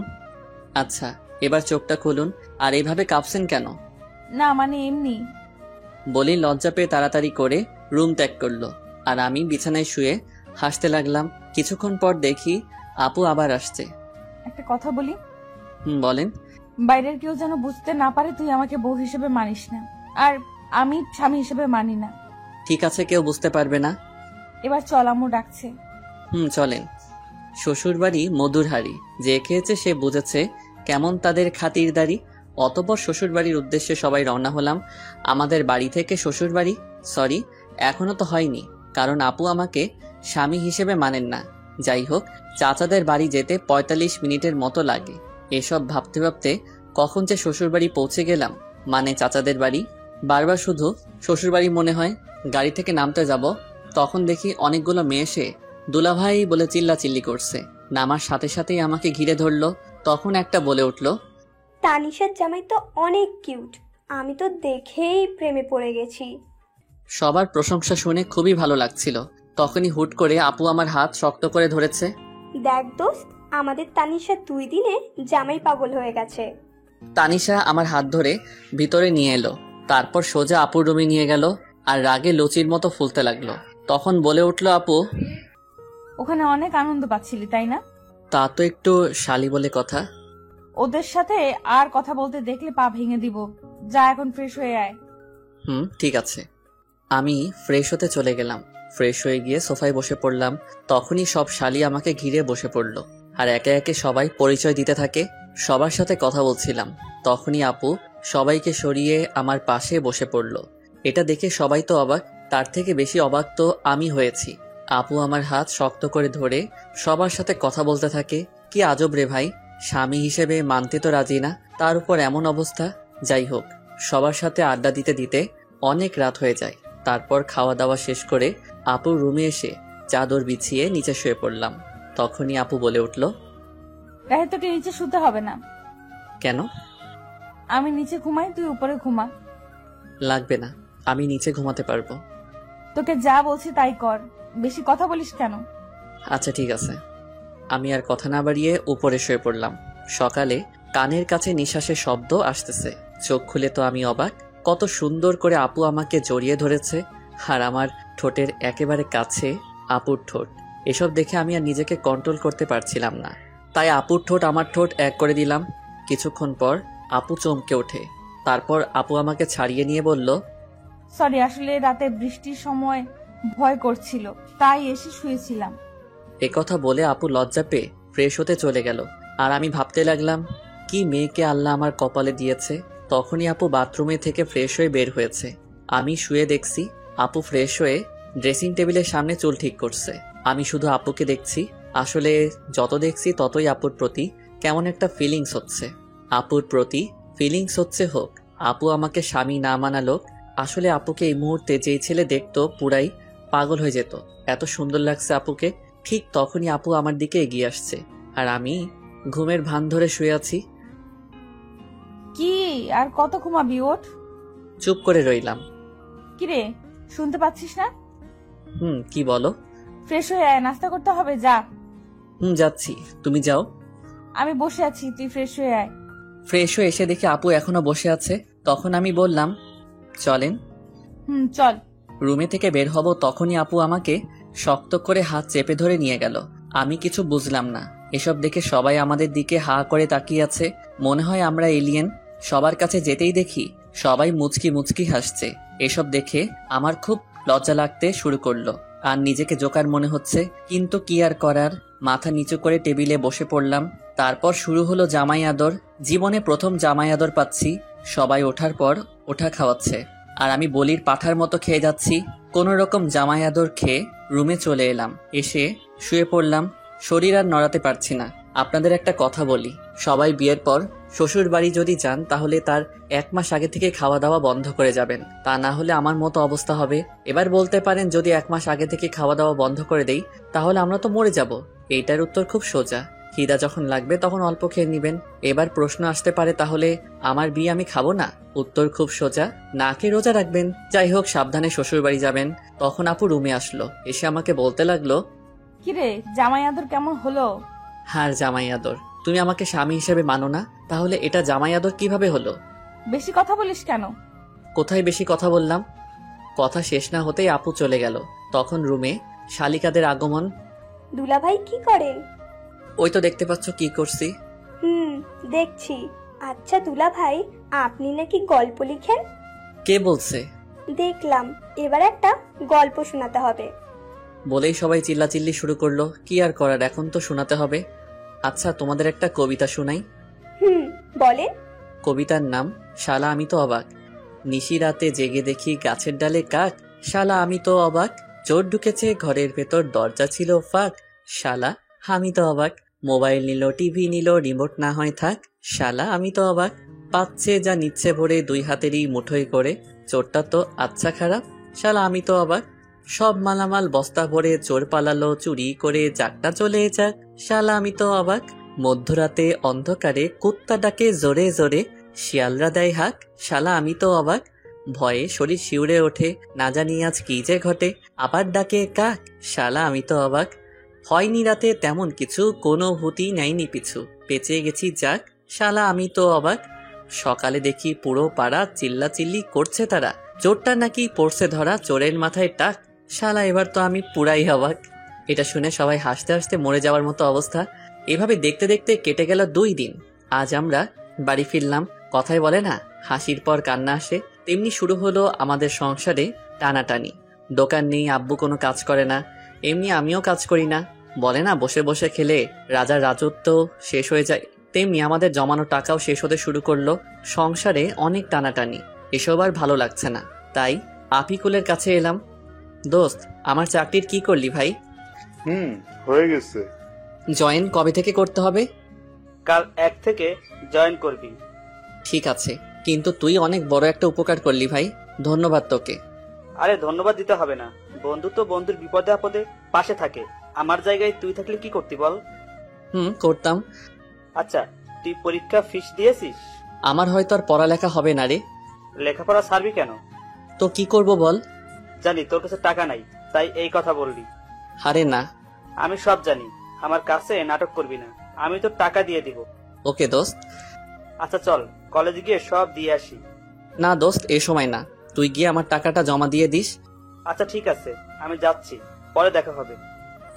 আচ্ছা এবার চোখটা খুলুন। আর এভাবে কাঁপছেন কেন? না মানে এমনি। বলি লজ্জা পেয়ে তাড়াতাড়ি করে রুম ত্যাগ করলো। আর আমি বিছানায় শুয়ে হাসতে লাগলাম। কিছুক্ষণ পর দেখি আপু আবার আসছে। একটা কথা বলি। বলেন। বাইরের কেউ যেন বুঝতে না পারে তুই আমাকে বউ হিসেবে মানিস না, আর আমি স্বামী হিসেবে মানি না। ঠিক আছে, কেউ বুঝতে পারবে না। এবার চল, আম্মু ডাকছে। চলেন। শ্বশুর বাড়ি মধুর হাড়ি, যে খেয়েছে সে বুঝেছে কেমন তাদের খাতিরদারি। অতঃপর শ্বশুর বাড়ির উদ্দেশ্যে সবাই রওনা হলাম। আমাদের বাড়ি থেকে শ্বশুর বাড়ি, সরি এখনো তো হয়নি, কারণ আপু আমাকে স্বামী হিসেবে মানেন না। যাই হোক, চাচাদের বাড়ি যেতে ৪৫ মিনিটের মতো লাগে। এসব ভাবতে ভাবতে কখন যে শ্বশুর বাড়ি পৌঁছে গেলাম, মানে চাচাদের বাড়ি। বারবার শুধু শ্বশুর বাড়ি মনে হয়। গাড়ি থেকে নামতে যাব, তখন দেখি অনেকগুলো মেয়ে এসে দুলাভাই বলে চিল্লাচিল্লি করছে। নামার সাথে সাথেই আমাকে ঘিরে ধরলো। তখন একটা বলে উঠল, তানিশার জামাই তো অনেক কিউট, আমি তো দেখেই প্রেমে পড়ে গেছি। সবার প্রশংসা শুনে খুবই ভালো লাগছিল। তখনই হুট করে আপু আমার হাত শক্ত করে ধরেছে। দেখ দোস্ত, আমাদের তানিশা 2 দিনে জামাই পাগল হয়ে গেছে। তানিশা আমার হাত ধরে ভিতরে নিয়ে এলো, তারপর সোজা আপুর রুমে নিয়ে গেল আর রাগে লুচির মতো ফুলতে লাগলো। তখন বলে উঠল, আপু ওখানে অনেক আনন্দ পাচ্ছিলি তাই না? তা তো একটু শালি বলে কথা। ওদের সাথে আর কথা বলতে দেখলে পা ভেঙে দিব। যা এখন ফ্রেশ হয়ে আয়। ঠিক আছে। আমি ফ্রেশ হতে চলে গেলাম। ফ্রেশ হয়ে গিয়ে সোফায় বসে পড়লাম। তখনই সব শালি আমাকে ঘিরে বসে পড়লো আর একে একে সবাই পরিচয় দিতে থাকে। সবার সাথে কথা বলছিলাম, তখনই আপু সবাইকে সরিয়ে আমার পাশে বসে পড়লো। এটা দেখে সবাই তো অবাক, তার থেকে বেশি অবাক তো আমি হয়েছি। আপু আমার হাত শক্ত করে ধরে সবার সাথে কথা বলতে থাকে। কি আজব রে ভাই, স্বামী হিসেবে মানতে তো রাজি না, তার উপর এমন অবস্থা। যাই হোক, সবার সাথে আড্ডা দিতে দিতে অনেক রাত হয়ে যায়। তারপর খাওয়া দাওয়া শেষ করে আপুর রুমে এসে চাদর বিছিয়ে নিচে শুয়ে পড়লাম। তখনই আপু বলে উঠল, রাহে তোকে নিচে শুতে হবে না। কেন? আমি নিচে ঘুমাই, তুই উপরে ঘুমা। লাগবে না, আমি নিচে ঘুমাতে পারবো। তোকে যা বলছি তাই কর, বেশি কথা বলিস কেন? আচ্ছা ঠিক আছে। আমি আর কথা না বাড়িয়ে উপরে শুয়ে পড়লাম। সকালে কানের কাছে নিঃশ্বাসের শব্দ আসতেছে। চোখ খুলে তো আমি অবাক, কত সুন্দর করে আপু আমাকে জড়িয়ে ধরেছে আর আমার ঠোঁটের একেবারে কাছে আপুর ঠোঁট। এসব দেখে আমি আর নিজেকে কন্ট্রোল করতে পারছিলাম না। তাই আপুর ঠোঁট আমার ঠোঁট এক করে দিলাম। কিছুক্ষণ পর আপু চমকে ওঠে। তারপর আপু আমাকে ছাড়িয়ে নিয়ে বলল, সরি, আসলে রাতে বৃষ্টির সময় ভয় করছিল, তাই এসে শুয়েছিলাম। একথা বলে আপু লজ্জা পেয়ে ফ্রেশ হতে চলে গেল। আর আমি ভাবতে লাগলাম, কি মেয়েকে আল্লাহ আমার কপালে দিয়েছে। তখনই আপু বাথরুমে থেকে ফ্রেশ হয়ে বের হয়েছে। আমি শুয়ে দেখছি আপু ফ্রেশ হয়ে ড্রেসিং টেবিলের সামনে চুল ঠিক করছে। আমি শুধু আপুকে দেখছি। আসলে যত দেখছি ততই আপুর প্রতি কেমন একটা ফিলিংস হচ্ছে। আপুর প্রতি ফিলিংস হচ্ছে হোক, আপু আমাকে স্বামী না মানালো। আসলে আপুকে এই মুহূর্তে যেই ছেলে দেখতো পুরাই পাগল হয়ে যেত। এত সুন্দর লাগছে আপুকে। ঠিক তখনই আপু আমার দিকে এগিয়ে আসছে, আর আমি ঘুমের ভান ধরে শুয়ে আছি। কি আর কত ঘুমাবি? ওঠ। চুপ করে রইলাম। কিরে, শুনতে পাচ্ছিস না? কি বলো? ফ্রেশ হয়ে আয়, নাস্তা করতে হবে, যা। যাচ্ছি, তুমি যাও। আমি বসে আছি, তুই ফ্রেশ হয়ে আয়। ফ্রেশ হয়ে এসে দেখি আপু এখনো বসে আছে। তখন আমি বললাম, চলেন। চল। রুমে থেকে বের হব তখনই আপু আমাকে শক্ত করে হাত চেপে ধরে নিয়ে গেল। আমি কিছু বুঝলাম না। এসব দেখে সবাই আমাদের দিকে হা করে তাকিয়ে আছে। মনে হয় আমরা এলিয়েন। সবার কাছে যেতেই দেখি সবাই মুচকি মুচকি হাসছে। এসব দেখে আমার খুব লজ্জা লাগতে শুরু করলো, আর নিজেকে জোকার মনে হচ্ছে। কিন্তু কি আর করার, মাথা নিচু করে টেবিলে বসে পড়লাম। তারপর শুরু হলো জামাই আদর। জীবনে প্রথম জামাই আদর পাচ্ছি। সবাই ওঠার পর ওঠা খাওয়াচ্ছে, আর আমি বলির পাঠার মতো খেয়ে যাচ্ছি। কোনো রকম জামাই আদর খেয়ে রুমে চলে এলাম। এসে শুয়ে পড়লাম। শরীর আর নড়াতে পারছি না। আপনাদের একটা কথা বলি, সবাই বিয়ের পর শ্বশুর বাড়ি যদি যান তাহলে তার 1 মাস আগে থেকে খাওয়া দাওয়া বন্ধ করে যাবেন, তা না হলে আমার মতো অবস্থা হবে। এবার বলতে পারেন, যদি 1 মাস আগে থেকে খাওয়া দাওয়া বন্ধ করে দেই তাহলে আমরা তো মরে যাব। এইটার উত্তর খুব সোজা, খিদা যখন লাগবে তখন অল্প খেয়ে নিবেন। এবার প্রশ্ন আসতে পারে, তাহলে আমার বিয়ে আমি খাবো না? উত্তর খুব সোজা, না খেয়ে রোজা রাখবেন। যাই হোক, সাবধানে শ্বশুর বাড়ি যাবেন। তখন আপু রুমে আসলো, এসে আমাকে বলতে লাগলো, কিরে, জামাই আদর কেমন হলো? হার জামাই আদর, তুমি আমাকে স্বামী হিসেবে মানো না, তাহলে এটা জামাই আদর কিভাবে হলো? বেশি কথা বলিস কেন? কোথায় বেশি কথা বললাম? কথা শেষ না হতেই আপু চলে গেল। তখন রুমে শালিকাদের আগমন। দুলাভাই কি করেন? ওই তো দেখতে পাচ্ছ কি করছি। দেখছি। আচ্ছা দুলাভাই, আপনি নাকি গল্প লিখেন? কে বলছে? দেখলাম। এবার একটা গল্প শোনাতে হবে। বলেই সবাই চিল্লাচিল্লি শুরু করলো। কি আর করার, এখন তো শোনাতে হবে। আচ্ছা, তোমাদের একটা কবিতা শোনাই। বলেন। কবিতার নাম শালা আমি তো অবাক। নিশি রাতে জেগে দেখি গাছের ডালে কাক। শালা আমি তো অবাক, চোর ঢুকেছে ঘরের ভেতর, দরজা ছিল ফাঁক। শালা আমি তো অবাক, মোবাইল নিল, টিভি নিল, রিমোট না হয় থাক। শালা আমি তো অবাক, পাচ্ছে যা নিচ্ছে ভরে, 2 হাতেরই মুঠোয় করে। চোরটা তো আচ্ছা খারাপ। শালা আমি তো অবাক, সব মালামাল বস্তা ভরে, চোর পালালো চুরি করে, যাকটা চলে যাক। শালা আমি তো অবাক, মধ্যরাতে অন্ধকারে কুত্তা ডাকে জোরে জোরে, শিয়ালরা দেয় হাক। শালা আমি তো অবাক, ভয়ে শরীর শিউরে ওঠে, না জানি আজ কি যে ঘটে, আবার ডাকে কাক। শালা আমি তো অবাক, হয়নি রাতে তেমন কিছু, কোনো ভূতি নেয়নি পিছু, বেঁচে গেছি যাক। শালা আমি তো অবাক, সকালে দেখি পুরো পাড়া চিল্লাচিল্লি করছে তারা, চোরটা নাকি পড়ছে ধরা, চোরের মাথায় টাক। শালা এবার তো আমি পুরাই অবাক। এটা শুনে সবাই হাসতে হাসতে মরে যাওয়ার মতো অবস্থা। এভাবে দেখতে দেখতে কেটে গেল 2 দিন। আজ আমরা বাড়ি ফিরলাম। কথায় বলে না, হাসির পর কান্না আসে, তেমনি শুরু হলো আমাদের সংসারে টানাটানি। দোকান নেই, আব্বু কোনো কাজ করে না, এমনি আমিও কাজ করি না। বলে না, বসে বসে খেলে রাজার রাজত্ব শেষ হয়ে যায়, তেমনি আমাদের জমানো টাকাও শেষ হতে শুরু করলো। সংসারে অনেক টানাটানি, এসব আর ভালো লাগছে না। তাই আপিকুলের কাছে এলাম। দোস্ত, আমার চাকরির কি করলি ভাই? হয়ে গেছে। জয়েন কবে থেকে করতে হবে? কাল 1 থেকে জয়েন করবি। ঠিক আছে, কিন্তু তুই অনেক বড় একটা উপকার করলি ভাই, ধন্যবাদ তোকে। আরে ধন্যবাদ দিতে হবে না, বন্ধু তো বন্ধুর বিপদে আপদে পাশে থাকে। আমার জায়গায় তুই থাকলে কি করতি বল? করতাম। আচ্ছা, তুই পরীক্ষা ফিস দিয়েছিস? আমার হয়তো আর পড়ালেখা হবে না রে। লেখাপড়া ছাড়বি কেন? তো কি করব বল? জানি তোর কাছে টাকা নাই, তাই এই কথা বললি। আরে না, আমি সব জানি, আমার কাছে নাটক করবি না, আমি তো টাকা দিয়ে দিব। ওকে দোস্ত। আচ্ছা চল, কলেজে গিয়ে সব দিয়ে আসি। না দোস্ত, এ সময় না, তুই গিয়ে আমার টাকাটা জমা দিয়ে দিস। আচ্ছা ঠিক আছে, আমি যাচ্ছি, পরে দেখা হবে।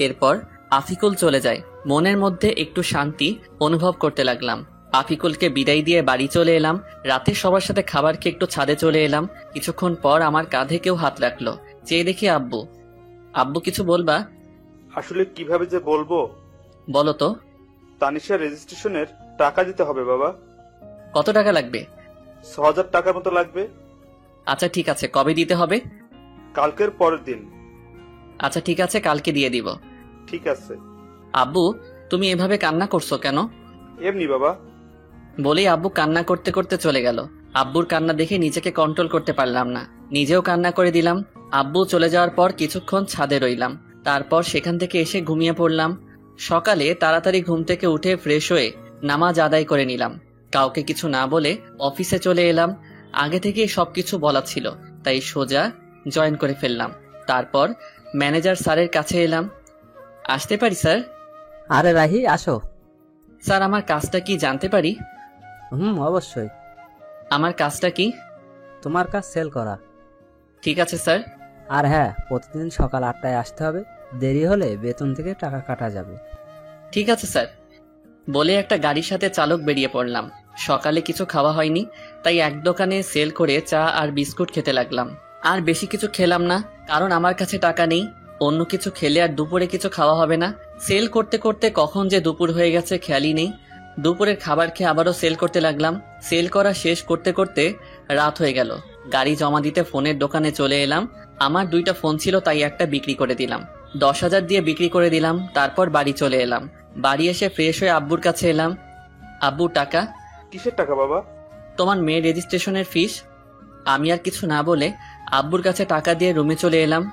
এরপর আফিকুল চলে যায়। মনের মধ্যে একটু শান্তি অনুভব করতে লাগলাম। আফিকুলকে বিদায় দিয়ে বাড়ি চলে এলাম। রাতে সবার সাথে খাবার খেয়ে একটু ছাদে চলে এলাম। কিছুক্ষণ পর আমার কাঁধে কেউ হাত রাখলো। চেয়ে দেখি আব্বু। আব্বু কিছু বলবা? আসলে কিভাবে যে বলবো। বলো তো। তানিশার রেজিস্ট্রেশনের টাকা দিতে হবে বাবা। কত টাকা লাগবে? ৬,০০০ টাকার মতো লাগবে। আচ্ছা ঠিক আছে, কবে দিতে হবে? কালকের পরের দিন। আচ্ছা ঠিক আছে, কালকে দিয়ে দিব। ঠিক আছে। আব্বু, তুমি এভাবে কান্না করছো কেন? এমনি বাবা। বলেই আব্বু কান্না করতে করতে চলে গেল। আব্বুর কান্না দেখে নিজেকে কন্ট্রোল করতে পারলাম না, নিজেও কান্না করে দিলাম। আব্বু চলে যাওয়ার পর কিছুক্ষণ ছাদে রইলাম। তারপর সেখান থেকে এসে ঘুমিয়ে পড়লাম। সকালে তাড়াতাড়ি ঘুম থেকে উঠে ফ্রেশ হয়ে নামাজ আদায় করে নিলাম। কাউকে কিছু না বলে অফিসে চলে এলাম। আগে থেকে সবকিছু বলা ছিল, তাই সোজা জয়েন করে ফেললাম। তারপর ম্যানেজার স্যারের কাছে এলাম। আসতে পারি স্যার? আরে রাহি, আসো। স্যার, আমার কাজটা কি জানতে পারি? অবশ্যই। আমার কাজটা কি? তোমার কাজ সেল করা। ঠিক আছে স্যার। আর হ্যাঁ, প্রতিদিন সকাল 8টায় আসতে হবে। দেরি হলে বেতন থেকে টাকা কাটা যাবে। ঠিক আছে স্যার। বলে একটা গাড়ির সাথে চালক বেরিয়ে পড়লাম। সকালে কিছু খাওয়া হয়নি, তাই এক দোকানে সেল করে চা আর বিস্কুট খেতে লাগলাম। আর বেশি কিছু খেলাম না, কারণ আমার কাছে টাকা নেই। অন্য কিছু খেলে আর দুপুরে কিছু খাওয়া হবে না। সেল করতে করতে কখন যে দুপুর হয়ে গেছে খেয়ালই নেই। দুপুরের খাবার খেয়ে আবারও সেল করতে লাগলাম। সেল করা শেষ করতে করতে রাত হয়ে গেল। গাড়ি জমা দিতে ফোনের দোকানে চলে এলাম। আমার 2টা ফোন ছিল, তাই একটা বিক্রি করে দিলাম। 10,000 দিয়ে বিক্রি করে দিলাম। তারপর বাড়ি চলে এলাম। বাড়ি এসে ফ্রেশ হয়ে আব্বুর কাছে এলাম। আব্বু, টাকা। কিসের টাকা বাবা? তোমার মেয়ের রেজিস্ট্রেশনের ফিস। আমি আর কিছু না বলে আব্বুর কাছে টাকা দিয়ে রুমে চলে এলাম।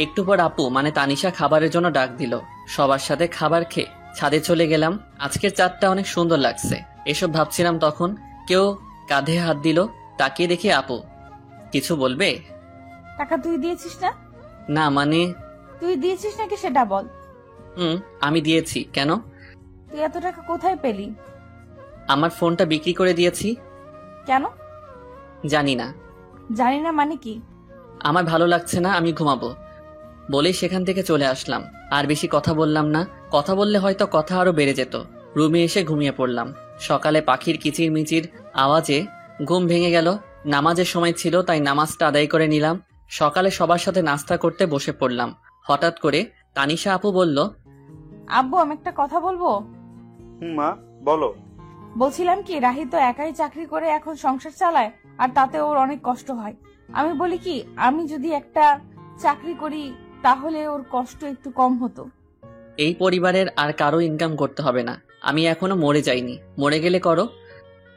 একটু পর আপু মানে তানিশা খাবারের জন্য ডাক দিল। সবার সাথে খাবার খেয়ে ছাদে চলে গেলাম। আজকের চাঁদটা অনেক সুন্দর লাগছে, এসব ভাবছিলাম তখন কেউ কাঁধে হাত দিল। তাকিয়ে দেখি আপু। কিছু বলবে? টাকা তুই দিয়েছিস না? না মানে। তুই দিয়েছিস নাকি সেটা বল। আমি দিয়েছি। কেন? তুই এত টাকা কোথায় পেলি? আমার ফোনটা বিক্রি করে দিয়েছি। কেন? জানি না। জানি না মানে কি? আমার ভালো লাগছে না, আমি ঘুমাবো। বলেই সেখান থেকে চলে আসলাম। আর বেশি কথা বললাম না, কথা বললে হয়তো কথা আরো বেড়ে যেত। রুমে এসে ঘুমিয়ে পড়লাম। সকালে পাখির কিচির মিচির আওয়াজে ঘুম ভেঙে গেল। নামাজের সময় ছিল, তাই নামাজটা আদায় করে নিলাম। সকালে সবার সাথে নাস্তা করতে বসে পড়লাম। হঠাৎ করে তানিশা আপু বলল, আব্বু, আমি একটা কথা বলবো। মা বলো। বলছিলাম কি, রাহি তো একাই চাকরি করে এখন সংসার চালায়, আর তাতে ওর অনেক কষ্ট হয়। আমি বলি কি, আমি যদি একটা চাকরি করি তাহলে ওর কষ্ট একটু কম হতো। এই পরিবারের আর কারো ইনকাম করতে হবে না, আমি এখনো মরে যাইনি, মরে গেলে করো।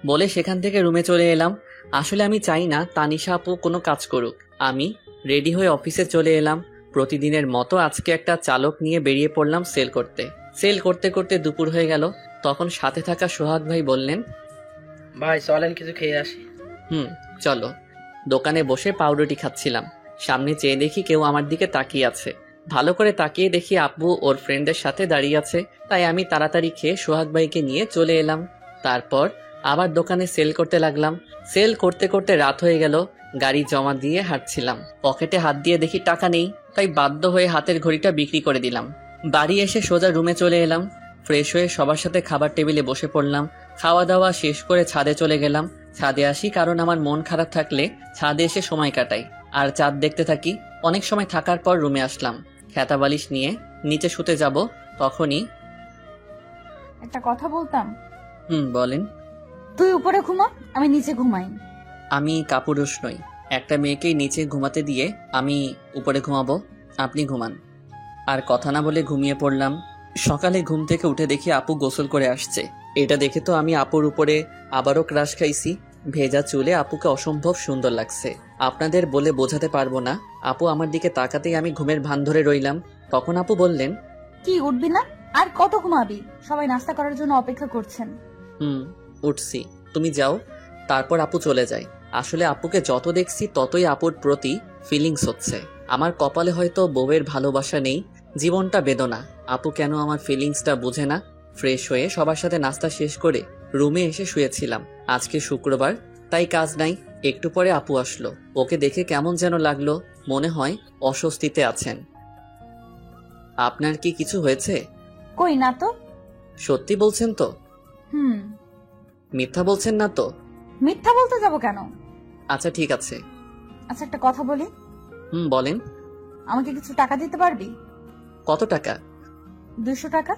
বলে সেখান থেকে রুমে চলে এলাম। আসলে আমি চাই না তানিশা আপু কোনো কাজ করুক। আমি রেডি হয়ে অফিসে চলে এলাম। প্রতিদিনের মতো আজকে একটা চালক নিয়ে বেরিয়ে পড়লাম সেল করতে। সেল করতে করতে দুপুর হয়ে গেল। তখন সাথে থাকা সোহাগ ভাই বললেন, ভাই চলেন কিছু খেয়ে আসি। চলো। দোকানে বসে পাউরুটি খাচ্ছিলাম। সামনে চেয়ে দেখি কেউ আমার দিকে তাকিয়ে আছে। ভালো করে তাকিয়ে দেখি আব্বু ওর ফ্রেন্ডের সাথে দাঁড়িয়ে আছে। তাই আমি তাড়াতাড়ি খেয়ে সোহাগ ভাইকে নিয়ে চলে এলাম। তারপর আবার দোকানে সেল করতে লাগলাম। সেল করতে করতে রাত হয়ে গেল। গাড়ি জমা দিয়ে হাঁটছিলাম। পকেটে হাত দিয়ে দেখি টাকা নেই, তাই বাধ্য হয়ে হাতের ঘড়িটা বিক্রি করে দিলাম। বাড়ি এসে সোজা রুমে চলে এলাম। ফ্রেশ হয়ে সবার সাথে খাবার টেবিলে বসে পড়লাম। খাওয়া দাওয়া শেষ করে ছাদে চলে গেলাম। ছাদে আসি কারণ আমার মন খারাপ থাকলে ছাদে এসে সময় কাটাই আর চাঁদ দেখতে থাকি। অনেক সময় থাকার পর রুমে আসলাম। খেতা বালিশ নিয়ে নিচে শুতে যাব, তখনই একটা কথা বলতাম। বলেন। তুই উপরে ঘুমা, আমি নিচে ঘুমাই। আমি কাপুরুষ নই, একটা মেয়েকেই নিচে ঘুমাতে দিয়ে আমি উপরে ঘুমাবো, আপনি ঘুমান। আর কথা না বলে ঘুমিয়ে পড়লাম। সকালে ঘুম থেকে উঠে দেখি আপু গোসল করে আসছে। এটা দেখে তো আমি আপুর উপরে আবারও ক্রাশ খাইছি। ভেজা চুলে আপুকে অসম্ভব সুন্দর লাগছে, আপনাদের বলে বোঝাতে পারবো না। আপু আমার দিকে তাকাতেই আমি ঘুমের ভান ধরে রইলাম। তখন আপু বললেন, কি উঠবি না? আর কত ঘুমাবি? সবাই নাস্তা করার জন্য অপেক্ষা করছেন। উঠছি, তুমি যাও। তারপর আপু চলে যায়। আসলে আপুকে যত দেখছি ততই আপুর প্রতি ফিলিংস হচ্ছে। আমার কপালে হয়তো বউয়ের ভালোবাসা নেই, জীবনটা বেদনা। আপু কেন আমার ফিলিংসটা বুঝে না। ফ্রেশ হয়ে সবার সাথে নাস্তা শেষ করে রুমে এসে শুয়েছিলাম। আজকে শুক্রবার, তাই কাজ নাই। একটু পরে আপু আসলো। ওকে দেখে কেমন যেন লাগলো, মনে হয় অস্বস্তিতে আছেন। আপনার কি কিছু হয়েছে? কই না তো। সত্যি বলছেন তো? হুম। মিথ্যা বলছেন না তো? মিথ্যা বলতে যাব কেন? আচ্ছা ঠিক আছে। আচ্ছা একটা কথা বলি। বলেন। আমাকে কিছু টাকা দিতে পারবি? কত টাকা? 200 টাকা।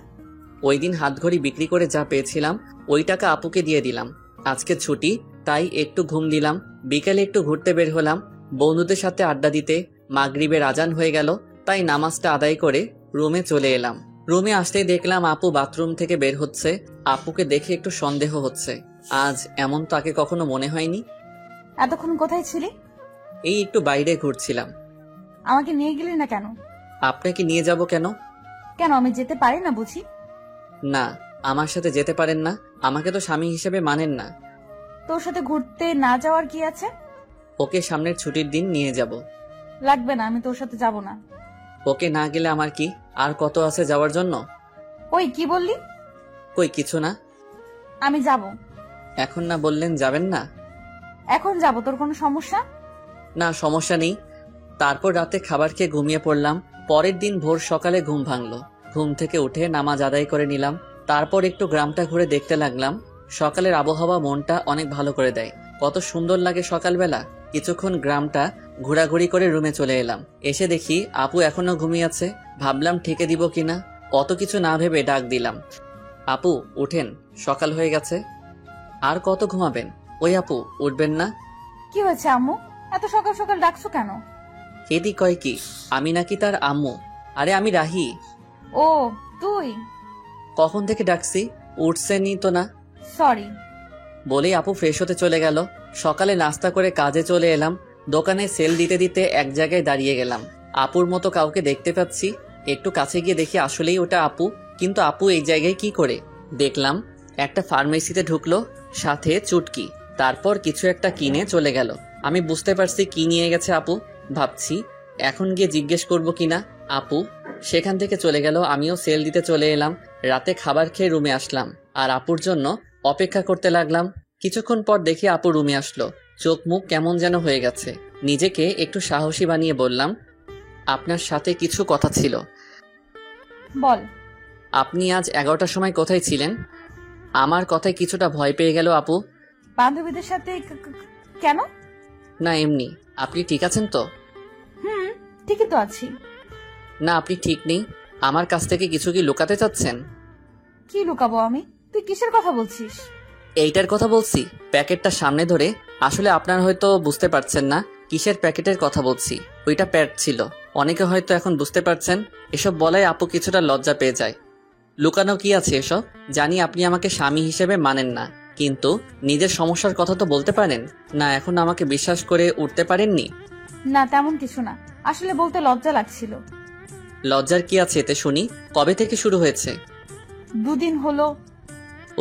ওই দিন হাতঘড়ি বিক্রি করে যা পেয়েছিলাম ওই টাকা আপুকে দিয়ে দিলাম। আজকে ছুটি, তাই একটু ঘুম দিলাম। বিকেলে একটু ঘুরতে বের হলাম বন্ধুদের সাথে আড্ডা দিতে। মাগরিবের আজান হয়ে গেল, তাই নামাজটা আদায় করে রুমে চলে এলাম। রুমে আসতেই দেখলাম আপু বাথরুম থেকে বের হচ্ছে। আপুকে দেখে একটু সন্দেহ হচ্ছে। আজ এমন তাকে কখনো মনে হয়নি। এতক্ষণ কোথায় ছিলি? এই একটু বাইরে ঘুরছিলাম। আমাকে নিয়ে গেলি না কেন? আপনাকে নিয়ে যাব কেন? কেন আমি যেতে পারি না বুঝি? না, আমার সাথে যেতে পারেন না। আমাকে তো স্বামী হিসেবে মানেন না। তোর সাথে ঘুরতে না যাওয়ার কি আছে? ওকে সামনের ছুটির দিন নিয়ে যাব। লাগবে না, আমি তোর সাথে যাব না। ওকে না গেলে আমার কি আর কত আছে যাওয়ার জন্য? ওই কি বললি? কই কিছু না। আমি যাব। এখন না বললেন যাবেন না? এখন যাব, তোর কোনো সমস্যা? না সমস্যা নেই। তারপর রাতে খাবার খেয়ে ঘুমিয়ে পড়লাম। পরের দিন ভোর সকালে ঘুম ভাঙলো। ঘুম থেকে উঠে নামাজ আদায় করে নিলাম। তারপর একটু গ্রামটা ঘুরে দেখতে লাগলাম। সকালের আবহাওয়া মনটা অনেক ভালো করে দেয়। কত সুন্দর লাগে সকালবেলা। কিছুক্ষণ গ্রামটা ঘোরাঘুরি করে রুমে চলে এলাম। এসে দেখি আপু এখনো ঘুমিয়ে আছে। ভাবলাম ঠেকে দিব কিনা, অত কিছু না ভেবে ডাক দিলাম, আপু উঠেন, সকাল হয়ে গেছে। আর কত ঘুমাবেন? ওই আপু উঠবেন না? কি হয়েছে আম্মু, এত সকাল সকাল ডাকছো কেন? এদি কয় কি আমি নাকি তার আম্মু? আরে আমি রাহি। ও তুই? কখন থেকে ডাকছি, উঠছেনই তো না। সরি। বলেই আপু ফ্রেশ হতে চলে গেল। সকালে নাস্তা করে কাজে চলে এলাম। দোকানে সেল দিতে দিতে এক জায়গায় দাঁড়িয়ে গেলাম। আপুর মতো কাউকে দেখতে পাচ্ছি। একটু কাছে গিয়ে দেখি আসলেই ওটা আপু। কিন্তু আপু এই জায়গায় কি করে? দেখলাম একটা ফার্মেসিতে ঢুকলো, সাথে চুটকি। তারপর কিছু একটা কিনে চলে গেল। আমি বুঝতে পারছি কি নিয়ে গেছে আপু। ভাবছি এখন গিয়ে জিজ্ঞেস করবো কিনা। আপু সেখান থেকে চলে গেল। আমিও সেল দিতে চলে এলাম। রাতে খাবার খেয়ে রুমে আসলাম আর আপুর জন্য অপেক্ষা করতে লাগলাম। কিছুক্ষণ পর দেখি আপু রুমে আসলো। চোখ মুখ কেমন যেন হয়ে গেছে। নিজেকে একটু সাহসী বানিয়ে বললাম, আপনার সাথে কিছু কথা ছিল। বল। আপনি আজ 11টার সময় কোথায় ছিলেন? আমার কথায় কিছুটা ভয় পেয়ে গেল আপু। বান্ধবীদের সাথে কেন? না এমনি। আপনি ঠিক আছেন তো? হুম, ঠিকই তো আছি। না আপনি ঠিক নেই। আমার কাছ থেকে কিছু কি লুকাতে চাচ্ছেন? কি লুকাবো আমি? তুই কিসের কথা বলছিস? এইটার কথা বলছি, প্যাকেটটা সামনে ধরে। আসলে আপনার হয়তো বুঝতে পারছেন না কিসের প্যাকেটের কথা বলছি। ওইটা প্যাড ছিল। অনেকে হয়তো এখন বুঝতে পারছেন। এসব বলায় আপু কিছুটা লজ্জা পেয়ে যায়। লুকানো কি আছে এসব? জানি আপনি আমাকে স্বামী হিসেবে মানেন না, কিন্তু নিজের সমস্যার কথা তো বলতে পারেন না। এখন আমাকে বিশ্বাস করে উঠতে পারেননি? না তেমন কিছু না, আসলে বলতে লজ্জা লাগছিল। লজ্জার কি আছে এতে শুনি? কবে থেকে শুরু হয়েছে? 2 দিন হলো।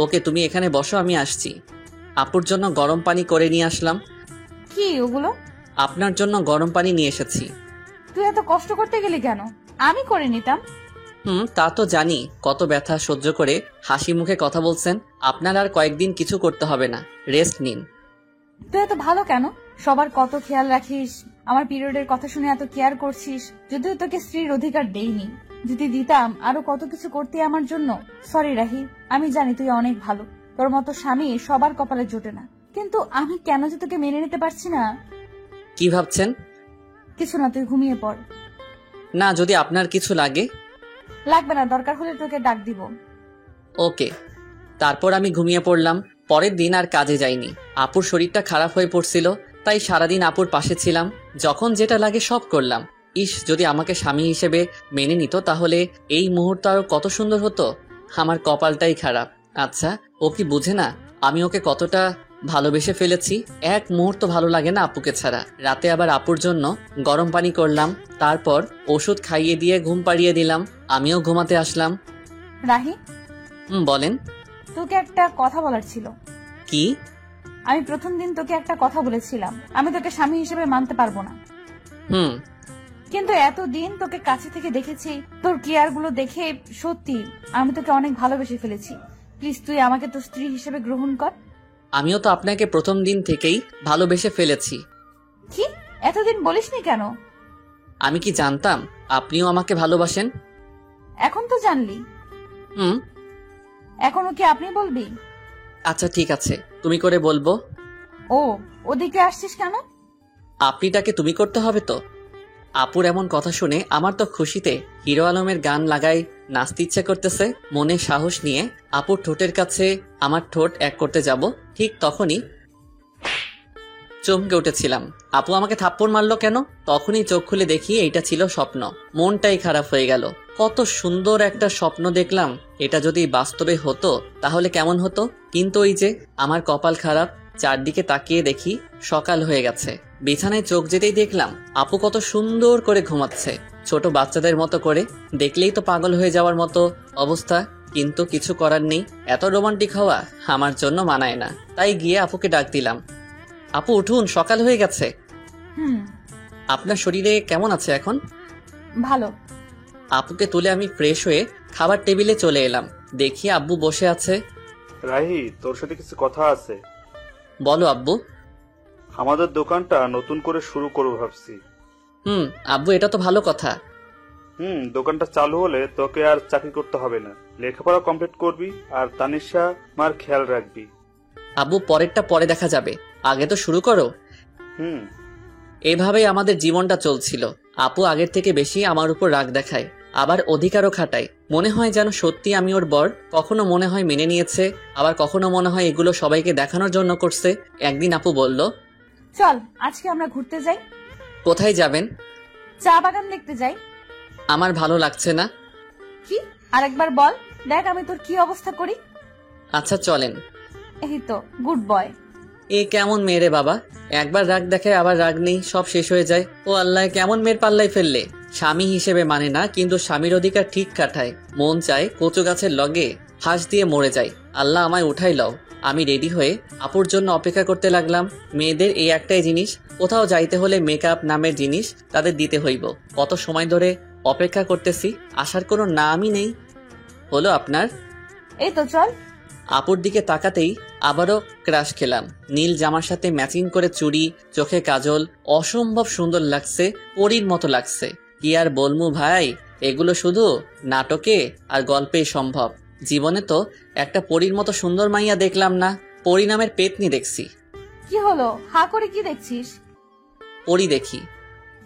ওকে তুমি এখানে বসো, আমি আসছি। আপুর জন্য গরম পানি করে নিয়ে আসলাম। কি ওগুলো? আপনার জন্য গরম পানি নিয়ে এসেছি। তুই এত কষ্ট করতে গেলি কেন? আমি করে নিতাম। তা তো জানি। কত ব্যথা সহ্য করে হাসি মুখে কথা বলছেন। আপনার আর কয়েকদিন কিছু করতে হবে না, রেস্ট নিন। তুই এত ভালো কেন? সবার কত খেয়াল রাখিস, আমার পিরিয়ডের কথা শুনে এত কেয়ার করছিস। যদিও তোকে স্ত্রীর অধিকার দেইনি, যদি দিতাম আরো কত কিছু করতে আমার জন্য। সরি রাহি, আমি জানি তুই অনেক ভালো। তোর মতো স্বামী সবার কপালে জোটে না, কিন্তু আমি কেন যে তোকে মেনে নিতে পারছি না। কি ভাবছেন? কিছু না, তুই ঘুমিয়ে পড়। না যদি আপনার কিছু লাগে। লাগবে না, দরকার হলে তোকে ডাক দিব। ওকে। তারপর আমি ঘুমিয়ে পড়লাম। পরের দিন আর কাজে যাইনি। আপুর শরীরটা খারাপ হয়ে পড়ছিল, তাই সারাদিন আপুর পাশে ছিলাম। যখন যেটা লাগে সব করলাম। ইস, যদি আমাকে স্বামী হিসেবে মেনে নিত তাহলে এই মুহূর্ত আরো কত সুন্দর হতো। আমার কপালটাই খারাপ। আচ্ছা ও কি বুঝে না আমি ওকে কতটা ভালোবেসে ফেলেছি? এক মুহূর্ত ভালো লাগে না আপুকে ছাড়া। রাতে আবার আপুর জন্য গরম পানি করলাম। তারপর ওষুধ খাইয়ে দিয়ে ঘুম পাড়িয়ে দিলাম। আমিও ঘুমাতে আসলাম। রাহি, বলেন। তোকে একটা কথা বলার ছিল। কি? আমি প্রথম দিন তোকে একটা কথা বলেছিলাম, আমি তোকে স্বামী হিসেবে মানতে পারবো না। কিন্তু এতদিন তোকে কাছে থেকে দেখেছি, তোর কেয়ার গুলো দেখে সত্যি আমি তোকে অনেক ভালোবেসে ফেলেছি। প্লিজ তুই আমাকে তোর স্ত্রী হিসেবে গ্রহণ কর। আমিও তো আপনাকে প্রথম দিন থেকেই ভালোবেসে ফেলেছি। কি এতদিন বলিসনি কেন? আমি কি জানতাম আপনিও আমাকে ভালোবাসেন? এখন তো জানলি। হুম। এখনো কি আপনি বলবি? আচ্ছা ঠিক আছে, তুমি করে বলবো। ও, ওদিকে আসছিস কেন? আপনিটাকে তুমি করতে হবে তো। আপুর এমন কথা শুনে আমার তো খুশিতে হিরো আলমের গান লাগাই নাচতে ইচ্ছে করতেছে। মনে সাহস নিয়ে আপুর ঠোঁটের কাছে আমার ঠোঁট এক করতে যাব, ঠিক তখনই চমকে উঠেছিলাম। আপু আমাকে থাপ্পড় মারলো কেন? তখনই চোখ খুলে দেখি এইটা ছিল স্বপ্ন। মনটাই খারাপ হয়ে গেল। কত সুন্দর একটা স্বপ্ন দেখলাম, এটা যদি বাস্তবে হতো তাহলে কেমন হতো। কিন্তু ওই যে আমার কপাল খারাপ, চারদিকে তাকিয়ে দেখি সকাল হয়ে গেছে। বিছানায় চোখ যেতেই দেখলাম আপু কত সুন্দর করে ঘুমাচ্ছে, ছোট বাচ্চাদের মতো করে। দেখলেই তো পাগল হয়ে যাওয়ার মতো অবস্থা, কিন্তু কিছু করার নেই। এত রোমান্টিক হওয়া আমার জন্য মানায় না। তাই গিয়ে আপুকে ডাক দিলাম, আপু উঠুন, সকাল হয়ে গেছে। হুম। আপনার শরীরে কেমন আছে এখন? ভালো। আপুকে তুলে আমি ফ্রেশ হয়ে খাবার টেবিলে চলে এলাম। দেখি আব্বু বসে আছে। রাহি, তোর সাথে কিছু কথা আছে। বলো আব্বু। আমাদের দোকানটা নতুন করে শুরু করবো ভাবছি। আব্বু এটা তো ভালো কথা। দোকানটা চালু হলে তোকে আর চাকরি করতে হবে না, লেখাপড়া কমপ্লিট করবি আর তানিশা মার খেয়াল রাখবি। আব্বু পরেরটা পরে দেখা যাবে, আগে তো শুরু করো। এভাবেই আমাদের জীবনটা চলছিল। আপু আগের থেকে বেশি আমার উপর রাগ দেখায়, আবার অধিকারও খাটায়। মনে হয় যেন সত্যি আমি ওর বর। কখনো মনে হয় মেনে নিয়েছে, আবার কখনো মনে হয় এগুলো সবাইকে দেখানোর জন্য করছে। একদিন আপু বলল, চল আজকে আমরা ঘুরতে যাই। কোথায় যাবেন? চা বাগান দেখতে যাই। আমার ভালো লাগছে না। কি? আরেকবার বল, দেখ আমি তোর কি অবস্থা করি। আচ্ছা চলেন। এই তো গুড বয়। এ কেমন মেয়ে রে বাবা, একবার রাগ দেখায় আবার রাগ নেই, সব শেষ হয়ে যায়। ও আল্লাহ, কেমন মেয়ের পাল্লাই ফেললে। স্বামী হিসেবে মানে না, কিন্তু স্বামীর অধিকার ঠিক কাটায়। মন চায় কচু গাছের লগে ফাঁস দিয়ে মরে যায়। আল্লাহ আমায় উঠাই লও। আমি রেডি হয়ে আপুর জন্য অপেক্ষা করতে লাগলাম। মেয়েদের এই একটাই জিনিস, কোথাও যাইতে হলে মেকআপ নামের জিনিস তাদের দিতে হইব। কত সময় ধরে অপেক্ষা করতেছি, আসার কোনো নামই নেই। হলো আপনার? এই তো চল। আপুর দিকে তাকাতেই আবারও ক্রাশ খেলাম। নীল জামার সাথে ম্যাচিং করে চুড়ি, চোখে কাজল, অসম্ভব সুন্দর লাগছে, পরীর মতো লাগছে। কি আর বলমু ভাই, এগুলো শুধু নাটকে আর গল্পেই সম্ভব। জীবনে তো একটা পরীর মতো সুন্দর মাইয়া দেখলাম না, পরী নামের পেতনি দেখছি। কি হলো, হা করে কি দেখছিস? পরী দেখি।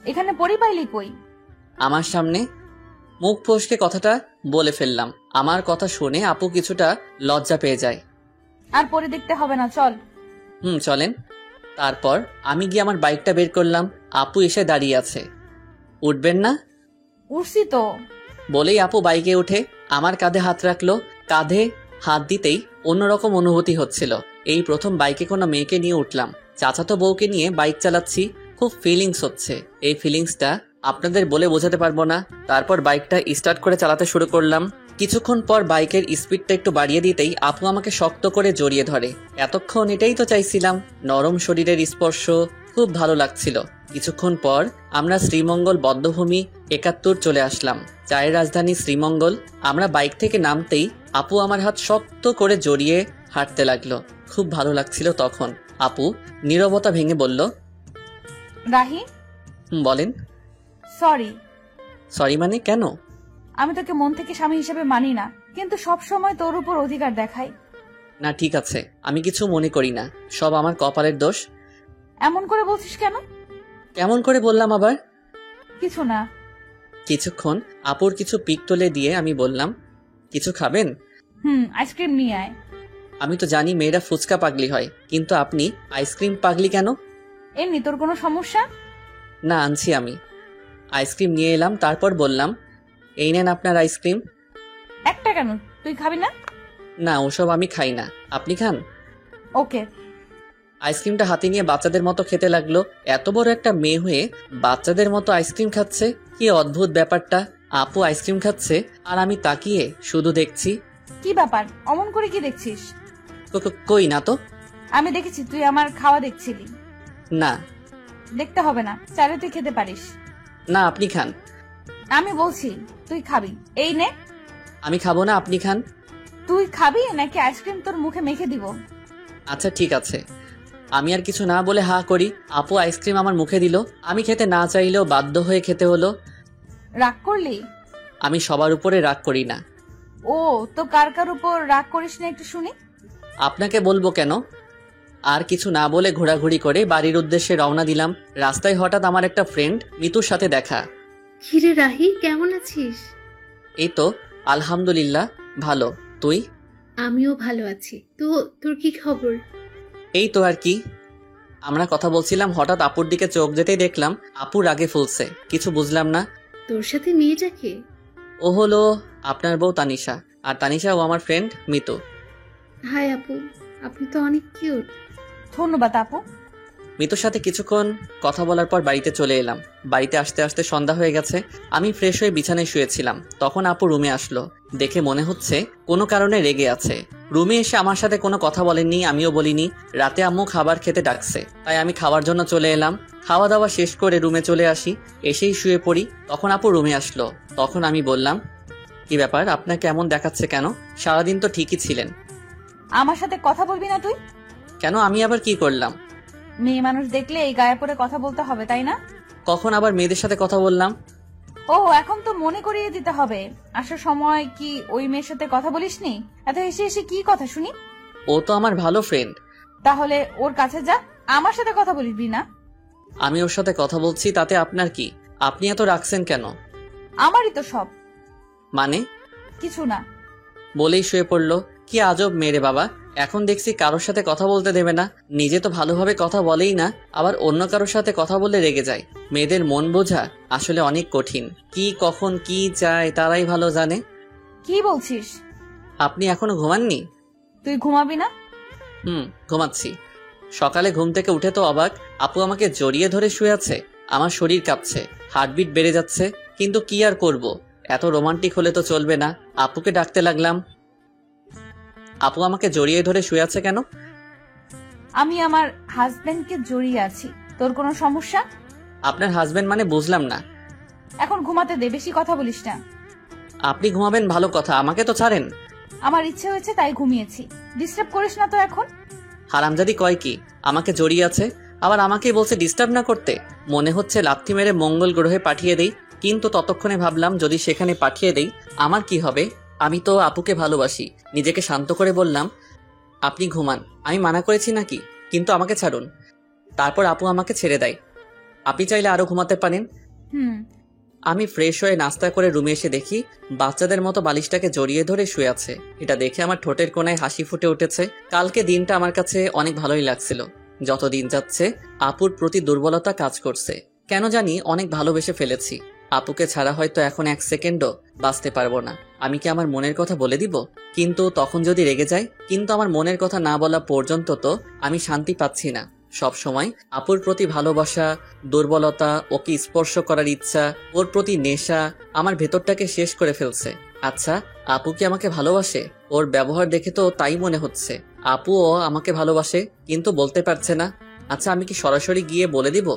এখানে পরী পাইলি কই? আমার সামনে। মুখ ফসকে কথাটা বলে ফেললাম। আমার কথা শুনে আপু কিছুটা লজ্জা পেয়ে যায়। আর পরে দেখতে হবে না, চল। চলেন। তারপর আমি গিয়ে আমার বাইকটা বের করলাম। আপু এসে দাঁড়িয়ে আছে। উঠবেন না? উঠছি তো। বলেই আপু বাইকে উঠে আমার কাঁধে হাত রাখলো। কাঁধে হাত দিতেই অন্যরকম অনুভূতি হচ্ছিল। এই প্রথম বাইকে কোনো মেয়েকে নিয়ে উঠলাম। চাচাতো বউকে নিয়ে বাইক চালাচ্ছি, খুব ফিলিংস হচ্ছে। এই ফিলিংসটা আপনাদের বলে বোঝাতে পারবো না। তারপর বাইকটা স্টার্ট করে চালাতে শুরু করলাম। কিছুক্ষণ পর বাইকের স্পিডটা একটু বাড়িয়ে দিতেই আপু আমাকে শক্ত করে জড়িয়ে ধরে। এতক্ষণ এটাই তো চাইছিলাম, নরম শরীরের স্পর্শ, খুব ভালো লাগছিল। কিছুক্ষণ পর আমরা শ্রীমঙ্গল বদ্ধভূমি 71 চলে আসলাম, চায়ের রাজধানী শ্রীমঙ্গল। আমরা বাইক থেকে নামতেই আপু আমার হাত শক্ত করে জড়িয়ে হাঁটতে লাগলো। খুব ভালো লাগছিল তখন। আপু নীরবতা ভেঙে বলল, রাহি। বলেন। সরি। সরি মানে কেন? আমি তোকে মন থেকে স্বামী হিসেবে মানি না, কিন্তু সব সময় তোর উপর অধিকার দেখাই। না ঠিক আছে, আমি কিছু মনে করি না, সব আমার কপালের দোষ। এমন করে বলছিস কেন? কেমন করে বললাম আবার? কিছু না। কিছুক্ষণ আপুর কিছু পিক তুলে দিয়ে আমি বললাম, কিছু খাবেন? আইসক্রিম নিয়ে আয়। আমি তো জানি মেয়েরা ফুচকা পাগলি হয়, কিন্তু আপনি আইসক্রিম পাগলি কেন? এমনি। তোর কোনো সমস্যা? না, আনছি আমি। আইসক্রিম নিয়ে এলাম, তারপর বললাম, এই নেন আপনার আইসক্রিম। একটা কেন, তুই খাবি না? না, ওসব আমি খাই না, আপনি খান। ওকে। আইসক্রিমটা হাতে নিয়ে বাচ্চাদের মতো খেতে লাগলো। এত বড় একটা মেয়ে হয়ে বাচ্চাদের মতো আইসক্রিম খাচ্ছে, কি অদ্ভুত ব্যাপারটা। আপু আইসক্রিম খাচ্ছে আর আমি তাকিয়ে শুধু দেখছি। কি ব্যাপার, অমন করে কি দেখছিস? কই না তো। আমি দেখেছি তুই আমার খাওয়া দেখছিলি। না, দেখতে হবে না, চাইলে তুই খেতে পারিস। না, আপনি খান। আমি বলছি তুই খাবি, এই নে। আমি খাবো না, আপনি খান। তুই খাবি নাকি আইসক্রিম তোর মুখে মেখে দিব? আচ্ছা ঠিক আছে। আমি আর কিছু না বলে হা করি। আপু আইসক্রিম আমার মুখে দিল। আমি খেতে না চাইলেও বাধ্য হয়ে খেতে হলো। রাগ করলি? আমি সবার উপরে রাগ করি না। ও তো কার কার উপর রাগ করিস না একটু শুনি। আপনাকে বলবো কেন? আর কিছু না বলে ঘোরাঘুরি করে বাড়ির উদ্দেশ্যে রওনা দিলাম। রাস্তায় হঠাৎ আমার একটা ফ্রেন্ড মিতুর সাথে দেখা। কিরে রাহি, কেমন আছিস? এই তো আলহামদুলিল্লাহ ভালো, তুই? আমিও ভালো আছি। তো তোর কি খবর? এই তো আর কি। আমরা কথা বলছিলাম, হঠাৎ আপুর দিকে চোখ যেতেই দেখলাম আপু রাগে ফুলছে। কিছু বুঝলাম না। তোর সাথে মেয়েটাকে? ও হলো আপনার বউ তানিশা, আর তানিশা ও আমার ফ্রেন্ড মিতু। হাই আপু, আপনি তো অনেক কিউট। ধন্যবাদ আপু। মিতুর সাথে কিছুক্ষণ কথা বলার পর বাড়িতে চলে এলাম। বাড়িতে আসতে আসতে সন্ধ্যা হয়ে গেছে। আমি ফ্রেশ হয়ে বিছানায় শুয়েছিলাম, তখন আপু রুমে আসলো। দেখে মনে হচ্ছে কোনো কারণে রেগে আছে। রুমে এসে আমার সাথে কোনো কথা বলেননি, আমিও বলিনি। রাতে আম্মু খাবার খেতে ডাকছে, তাই আমি খাওয়ার জন্য চলে এলাম। খাওয়া দাওয়া শেষ করে রুমে চলে আসি, এসেই শুয়ে পড়ি। তখন আপু রুমে আসলো। তখন আমি বললাম, কি ব্যাপার, আপনাকে এমন দেখাচ্ছে কেন? সারাদিন তো ঠিকই ছিলেন। আমার সাথে কথা বলবি না তুই? কেন, আমি আবার কি করলাম? মেয়ে মানুষ দেখলে এই গায়ে পড়ে কথা বলতে হবে, তাই না? কখন আবার মেয়েদের সাথে কথা বললাম? ও এখন তো মনে করিয়ে দিতে হবে। আসার সময় কি ওই মেয়ের সাথে কথা বলিসনি? এত এসে এসে কি কথা শুনি? ও তো আমার ভালো ফ্রেন্ড। তাহলে ওর কাছে যা, আমার সাথে কথা বলিবি না। আমি ওর সাথে কথা বলছি, তাতে আপনার কি? আপনি এত রাখছেন কেন? আমারই তো সব। মানে? কিছু না। বলেই শুয়ে পড়লো। কি আজব মেরে বাবা, এখন দেখছি কারোর সাথে কথা বলতে দেবে না। নিজে তো ভালোভাবে কথা বলেই না, আবার অন্য কারোর সাথে কথা বললে রেগে যায়। মেয়েদের মন বোঝা আসলে অনেক কঠিন। কি কখন কি চায় তারাই ভালো জানে। কি বলছিস? আপনি এখনো ঘুমাননি? তুই ঘুমাবি না? ঘুমাচ্ছি। সকালে ঘুম থেকে উঠে তো অবাক, আপু আমাকে জড়িয়ে ধরে শুয়ে আছে। আমার শরীর কাঁপছে, হার্টবিট বেড়ে যাচ্ছে। কিন্তু কি আর করব, এত রোমান্টিক হলে তো চলবে না। আপুকে ডাকতে লাগলাম। আপু আমাকে জড়িয়ে ধরে শুয়ে আছে কেন? আমি আমার হাজবেন্ডকে জড়িয়ে আছি। তোর কোনো সমস্যা? আপনার হাজবেন্ড মানে বুঝলাম না। এখন ঘুমাতে দে, বেশি কথা বলিস না। আপনি ঘুমাবেন ভালো কথা, আমাকে তো ছাড়েন। আমার ইচ্ছে হয়েছে তাই ঘুমিয়েছি, ডিস্টার্ব করিস না তো এখন। হারামজাদি কয় কি, আমাকে জড়িয়ে আছে, আবার আমাকেই বলছে ডিস্টার্ব না করতে। মনে হচ্ছে লাথি মেরে মঙ্গল গ্রহে পাঠিয়ে দেই। কিন্তু ততক্ষণে ভাবলাম, যদি সেখানে পাঠিয়ে দেই আমার কি হবে? আমি তো আপুকে ভালোবাসি। নিজেকে শান্ত করে বললাম, আপনি ঘুমান, আমি মানা করেছি নাকি? কিন্তু আমাকে ছাড়ুন। তারপর আপু আমাকে ছেড়ে দেয়। আপনি চাইলে আরো ঘুমাতে পারেন। আমি ফ্রেশ হয়ে নাস্তা করে রুমে এসে দেখি বাচ্চাদের মতো বালিশটাকে জড়িয়ে ধরে শুয়ে আছে। এটা দেখে আমার ঠোঁটের কোণায় হাসি ফুটে উঠেছে। কালকে দিনটা আমার কাছে অনেক ভালোই লাগছিল। যত দিন যাচ্ছে আপুর প্রতি দুর্বলতা কাজ করছে। কেন জানি অনেক ভালোবেসে ফেলেছি। আপুকে ছাড়া হয়তো এখন 1 সেকেন্ডও বাঁচতে পারবো না। আমি কি আমার মনের কথা বলে দিব? কিন্তু তখন যদি রেগে যায়? কিন্তু আমার মনের কথা না বলা পর্যন্ত তো আমি শান্তি পাচ্ছি না। সব সময় আপুর প্রতি ভালোবাসা, দুর্বলতা, ওকে স্পর্শ করার ইচ্ছা, ওর প্রতি নেশা আমার ভেতরটাকে শেষ করে ফেলছে। আচ্ছা, আপু কি আমাকে ভালোবাসে? ওর ব্যবহার দেখে তো তাই মনে হচ্ছে। আপুও আমাকে ভালোবাসে, কিন্তু বলতে পারছে না। আচ্ছা, আমি কি সরাসরি গিয়ে বলে দিব?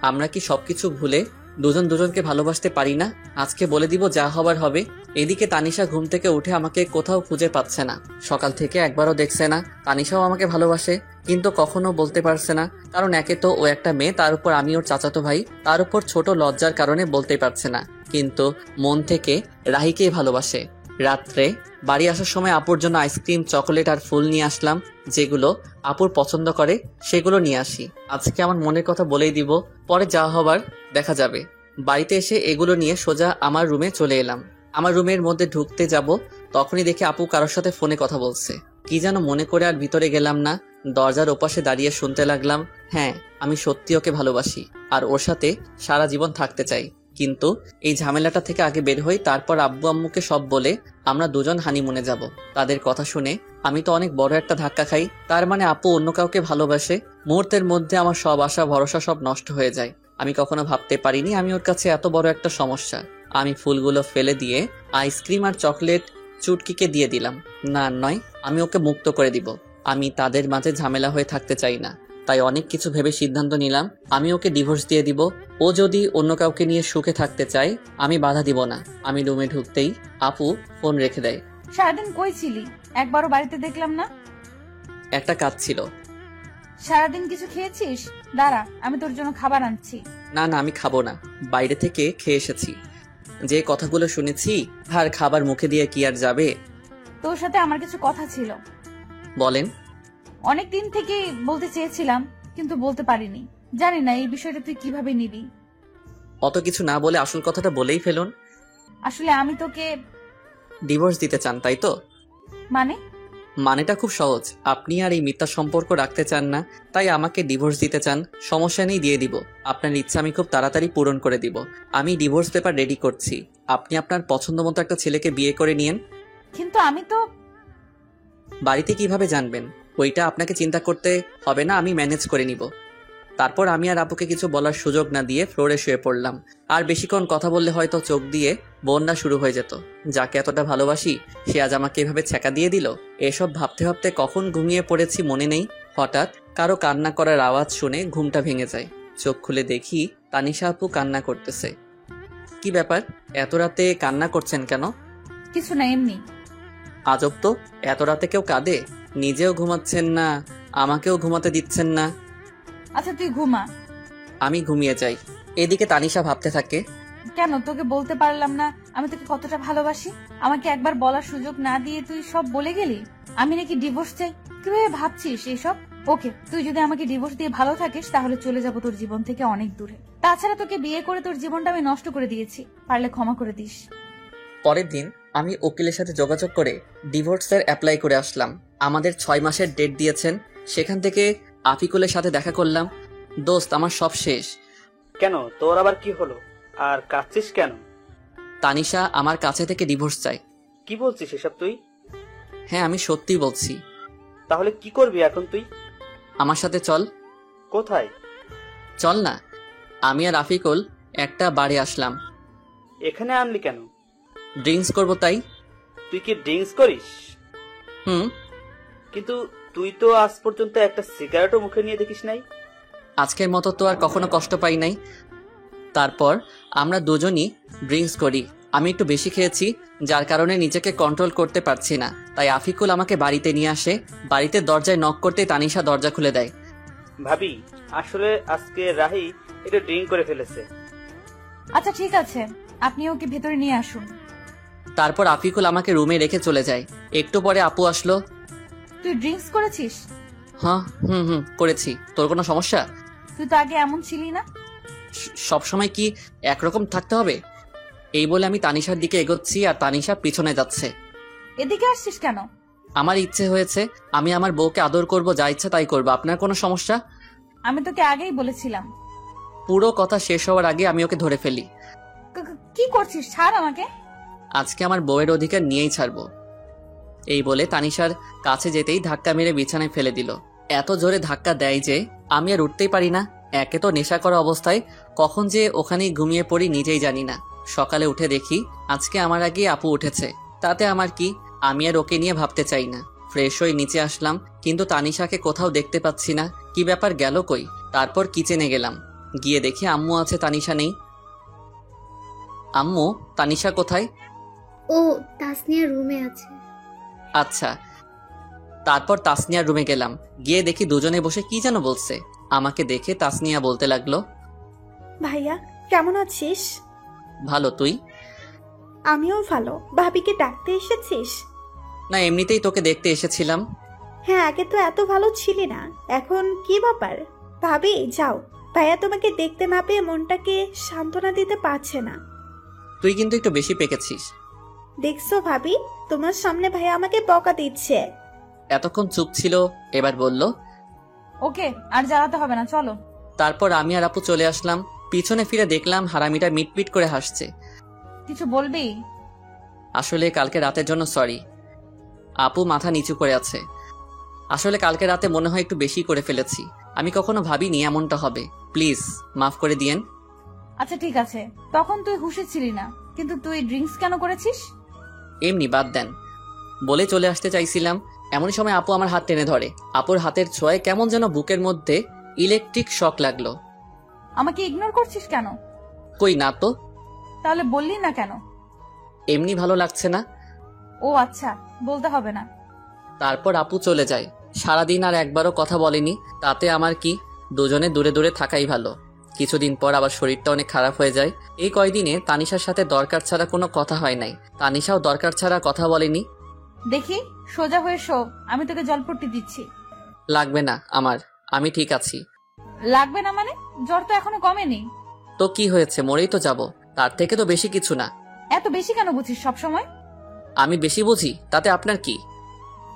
আমরা কি সবকিছু ভুলে দুজন দুজনকে ভালোবাসতে পারি না? আজকে বলে দিব, যা হবার হবে। এদিকে তানিশা ঘুম থেকে উঠে আমাকে কোথাও খুঁজে পাচ্ছে না। সকাল থেকে একবারও দেখছে না। তানিশাও আমাকে ভালোবাসে, কিন্তু কখনো বলতে পারছে না। কারণ একে তো ও একটা মেয়ে, তার উপর আমি ওর চাচাতো ভাই, তার উপর ছোট লজ্জার কারণে বলতে পারছে না। কিন্তু মন থেকে রাহিকেই ভালোবাসে। রাত্রে বাড়ি আসার সময় আপুর জন্য আইসক্রিম, চকোলেট আর ফুল নিয়ে আসলাম। যেগুলো আপুর পছন্দ করে সেগুলো নিয়ে আসি। আজকে আমার মনের কথা বলেই দিব, পরে যা হবার দেখা যাবে। বাড়িতে এসে এগুলো নিয়ে সোজা আমার রুমে চলে এলাম। আমার রুমের মধ্যে ঢুকতে যাব, তখনই দেখি আপু কারোর সাথে ফোনে কথা বলছে। কি যেন মনে করে আর ভিতরে গেলাম না। দরজার ওপাশে দাঁড়িয়ে শুনতে লাগলাম, হ্যাঁ আমি সত্যি ওকে ভালোবাসি আর ওর সাথে সারা জীবন থাকতে চাই। কিন্তু এই ঝামেলাটা থেকে আগে বের হই, তারপর আব্বু আম্মুকে সব বলে আমরা দুজন হানিমুনে যাব। তাদের কথা শুনে আমি তো অনেক বড় একটা ধাক্কা খাই। তার মানে আপু অন্য কাউকে ভালোবাসে। মুহূর্তের মধ্যে আমার সব আশা ভরসা সব নষ্ট হয়ে যায়। আমি কখনো ভাবতে পারিনি আমি ওর কাছে এত বড় একটা সমস্যা। আমি ফুলগুলো ফেলে দিয়ে আইসক্রিম আর চকলেট চুটকিকে দিয়ে দিলাম। না নয়, আমি ওকে মুক্ত করে দিব। আমি তাদের মাঝে ঝামেলা হয়ে থাকতে চাই না। তাই অনেক কিছু ভেবে সিদ্ধান্ত নিলাম, আমি ওকে ডিভোর্স দিয়ে দিব। ও যদি অন্য কাউকে নিয়ে সুখে থাকতে চায় আমি বাধা দিব না। আমি রুমে ঢুকতেই আপু ফোন রেখে দেয়। সারাদিন কই ছিলি? একবারও বাড়িতে দেখলাম না। একটা কাজ ছিল। সারাদিন কিছু খেয়েছিস? দাঁড়া, আমি তোর জন্য খাবার আনছি। না না, আমি খাবো না, বাইরে থেকে খেয়ে এসেছি। যে কথাগুলো শুনেছি আর খাবার মুখে দিয়ে কি আর যাবে। তোর সাথে আমার কিছু কথা ছিল। বলেন। অনেক দিন থেকে বলতে চেয়েছিলাম, কিন্তু বলতে পারিনি। জানি না এই বিষয়টা তুই কিভাবে নিবি। অত কিছু না বলে আসল কথাটা বলেই ফেলুন। আসলে আমি তোকে ডিভোর্স দিতে চান, তাই তো? মানেটা খুব সহজ। আপনি আর এই মিথ্যা সম্পর্ক রাখতে চান না, তাই আমাকে ডিভোর্স দিতে চান। সমস্যা নেই, দিয়ে দিব। আপনার ইচ্ছা আমি খুব তাড়াতাড়ি পূরণ করে দিব। আমি ডিভোর্স পেপার রেডি করছি। আপনি আপনার পছন্দ মতো একটা ছেলেকে বিয়ে করে নিয়েন। কিন্তু আমি তো বাড়িতে কিভাবে জানবেন? ওইটা আপনাকে চিন্তা করতে হবে না, আমি ম্যানেজ করে নিব। তারপর আমি আর আপুকে কিছু বলার সুযোগ না দিয়ে ফ্লোরে শুয়ে পড়লাম। আর বেশিক্ষণ কথা বললে হয়তো চোখ দিয়ে বন্যা শুরু হয়ে যেত। যাকে এতটা ভালোবাসি সে আজ আমাকে এভাবে ছ্যাঁকা দিয়ে দিল। এসব ভাবতে ভাবতে কখন ঘুমিয়ে পড়েছি মনে নেই। হঠাৎ কারো কান্না করার আওয়াজ শুনে ঘুমটা ভেঙে যায়। চোখ খুলে দেখি তানিশা আপু কান্না করতেছে। কি ব্যাপার, এত রাতে কান্না করছেন কেন? কিছু না, এমনি। আজব তো, এত রাতে কেউ কাঁদে? নিজেও ঘুমাচ্ছেন না, আমাকেও ঘুমাতে দিচ্ছেন না। আচ্ছা তুই ঘুমা। আমি ঘুমিয়ে যাই। এদিকে তানিশা ভাবতে থাকে, কেন তোকে বলতে পারলাম না আমি তোকে কতটা ভালোবাসি? আমাকে একবার বলার সুযোগ না দিয়ে তুই সব বলে গেলি। আমি নাকি ডিভোর্স চাই? কিভাবে ভাবছিস এইসব? ওকে, তুই যদি আমাকে ডিভোর্স দিয়ে ভালো থাকিস তাহলে চলে যাব তোর জীবন থেকে অনেক দূরে। তাছাড়া তোকে বিয়ে করে তোর জীবনটা আমি নষ্ট করে দিয়েছি, পারলে ক্ষমা করে দিস। পরের দিন আমি উকিলের সাথে যোগাযোগ করে ডিভোর্সের অ্যাপ্লাই করে আসলাম। আমাদের 6 মাসের ডেট দিয়েছেন। সেখান থেকে আফিকুলের সাথে দেখা করলাম। দোস্ত, আমার সব শেষ। কেন, তোর আবার কি হলো? আর কাঁদছিস কেন? তানিশা আমার কাছে থেকে ডিভোর্স চাই। কি বলছিস এসব তুই? হ্যাঁ, আমি সত্যি বলছি। তাহলে কি করবি এখন তুই? আমার সাথে চল। কোথায়? চল না। আমি আর আফিকুল একটা বারে আসলাম। এখানে আনলি কেন? ড্রিঙ্কস করবো তাই। তুই কি ড্রিঙ্কস করিস? হুম। কিন্তু তুই তো আজ পর্যন্ত একটা সিগারেটও মুখে নিয়ে দেখিস নাই। আজকের মতো তো আর কখনো কষ্ট পাই নাই। তারপর আমরা দুজনই ড্রিঙ্কস করি। আমি একটু বেশি খেয়েছি, যার কারণে নিজেকে কন্ট্রোল করতে পারছি না। তাই আফিকুল আমাকে বাড়িতে নিয়ে আসে। বাড়িতে দরজায় নক করতে তানিশা দরজা খুলে দেয়। ভাবি, আসলে আজকে রাহি একটু ড্রিঙ্ক করে ফেলেছে। আচ্ছা ঠিক আছে, আপনি ওকে ভেতরে নিয়ে আসুন। তারপর আফিকুল আমাকে রুমে রেখে চলে যায়। একটু পরে আপু আসলো। তুই ড্রিঙ্কস করেছিস? হ্যাঁ, করেছি। তোর কোনো সমস্যা? তুই তো আগে এমন ছিলি না। সবসময় কি একরকম থাকতে হবে? এই বলে আমি তানিশার দিকে এগোচ্ছি আর তানিশা পিছনে যাচ্ছে। এদিকে আসছিস কেন? আমার ইচ্ছে হয়েছে, আমি আমার বউকে আদর করব, যা ইচ্ছা তাই করবো। আপনার কোনো সমস্যা? আমি তোকে আগেই বলেছিলাম। পুরো কথা শেষ হওয়ার আগে আমি ওকে ধরে ফেলি। কি করছিস? ছাড় আমাকে। আজকে আমার বউয়ের অধিকার নিয়েই ছাড়বো। এই বলে তানিশার কাছে যেতেই ধাক্কা মেরে বিছানায় ফেলে দিল। এত জোরে ধাক্কা দেয় যে আমি আর উঠতেই পারি না। একে তো নেশা করা অবস্থায় কখন যে ওখানেই ঘুমিয়ে পড়ি নিজেই জানি না। সকালে উঠে দেখি আজকে আমার আগে আপু উঠেছে। তাতে আমার কি, আমি আর ওকে নিয়ে ভাবতে চাই না। ফ্রেশ হয়ে নিচে আসলাম, কিন্তু তানিশাকে কোথাও দেখতে পাচ্ছি না। কি ব্যাপার, গেল কই? তারপর কিচেনে গেলাম। গিয়ে দেখি আম্মু আছে, তানিশা নেই। আম্মু, তানিশা কোথায়? ও তাসনিয়া রুমে আছে। আচ্ছা। তারপর তাসনিয়ার রুমে গেলাম। গিয়ে দেখি দুজনে বসে কি যেন বলছে। আমাকে দেখে তাসনিয়া বলতে লাগলো, ভাইয়া কেমন আছিস? ভালো, তুই? আমিও ভালো। ভাবিকে ডাকতে এসেছিস? না, এমনিতেই তোকে দেখতে এসেছিলাম। হ্যাঁ, আগে তো এত ভালো ছিলি না, এখন কি ব্যাপার? ভাবি যাও, ভাইয়া তোমাকে দেখতে না পেয়ে মনটাকে সান্ত্বনা দিতে পারছে না। তুই কিন্তু একটু বেশি পেকেছিস। দেখছো ভাবি, তোমার সামনে ভাইয়া আমাকে বকা দিচ্ছে। এতক্ষণ চুপ ছিল, এবার বলল, ওকে আর জ্বালাতে হবে না, চলো। তারপর আমি আর আপু চলে আসলাম। পিছনে ফিরে দেখলাম হারামিটা মিটমিট করে হাসছে। কিছু বলবি? আসলে কালকে রাতের জন্য সরি। আপু মাথা নিচু করে আছে। আসলে কালকে রাতে মনে হয় একটু বেশি করে ফেলেছি। আমি কখনো ভাবিনি এমনটা হবে। প্লিজ মাফ করে দিয়েন। আচ্ছা ঠিক আছে, তখন তুই হুঁশে ছিলি না, কিন্তু তুই ড্রিঙ্কস কেন করেছিস? এমনি, বাদ দেন। বলে চলে আসতে চাইছিলাম, এমন সময় আপু আমার হাত টেনে ধরে। আপুর হাতের ছোঁয়ায় কেমন যেন বুকের মধ্যে ইলেকট্রিক শক লাগলো। আমাকে ইগনোর করছিস কেন? কই না তো। তাহলে বললি না কেন? এমনি ভালো লাগছে না। ও আচ্ছা, বলতে হবে না। তারপর আপু চলে যায়। সারাদিন আর একবারও কথা বলেনি। তাতে আমার কি, দুজনে দূরে দূরে থাকাই ভালো। কিছুদিন পর আবার শরীরটা অনেক খারাপ হয়ে যায়। এই কয়দিনে তানিশার সাথে দরকার ছাড়া কোনো কথা হয় নাই। তানিশাও দরকার ছাড়া কথা বলেনি। দেখি, সোজা হয়ে শো, আমি তোকে জলপট্টি দিচ্ছি। লাগবে না আমার, আমি ঠিক আছি। লাগবে না মানে? জ্বর তো এখনো কমেনি। তো কি হয়েছে, মরেই তো যাব, তার থেকে তো বেশি কিছু না। এত বেশি কেন বুঝিস সবসময়? আমি বেশি বুঝি তাতে আপনার কি?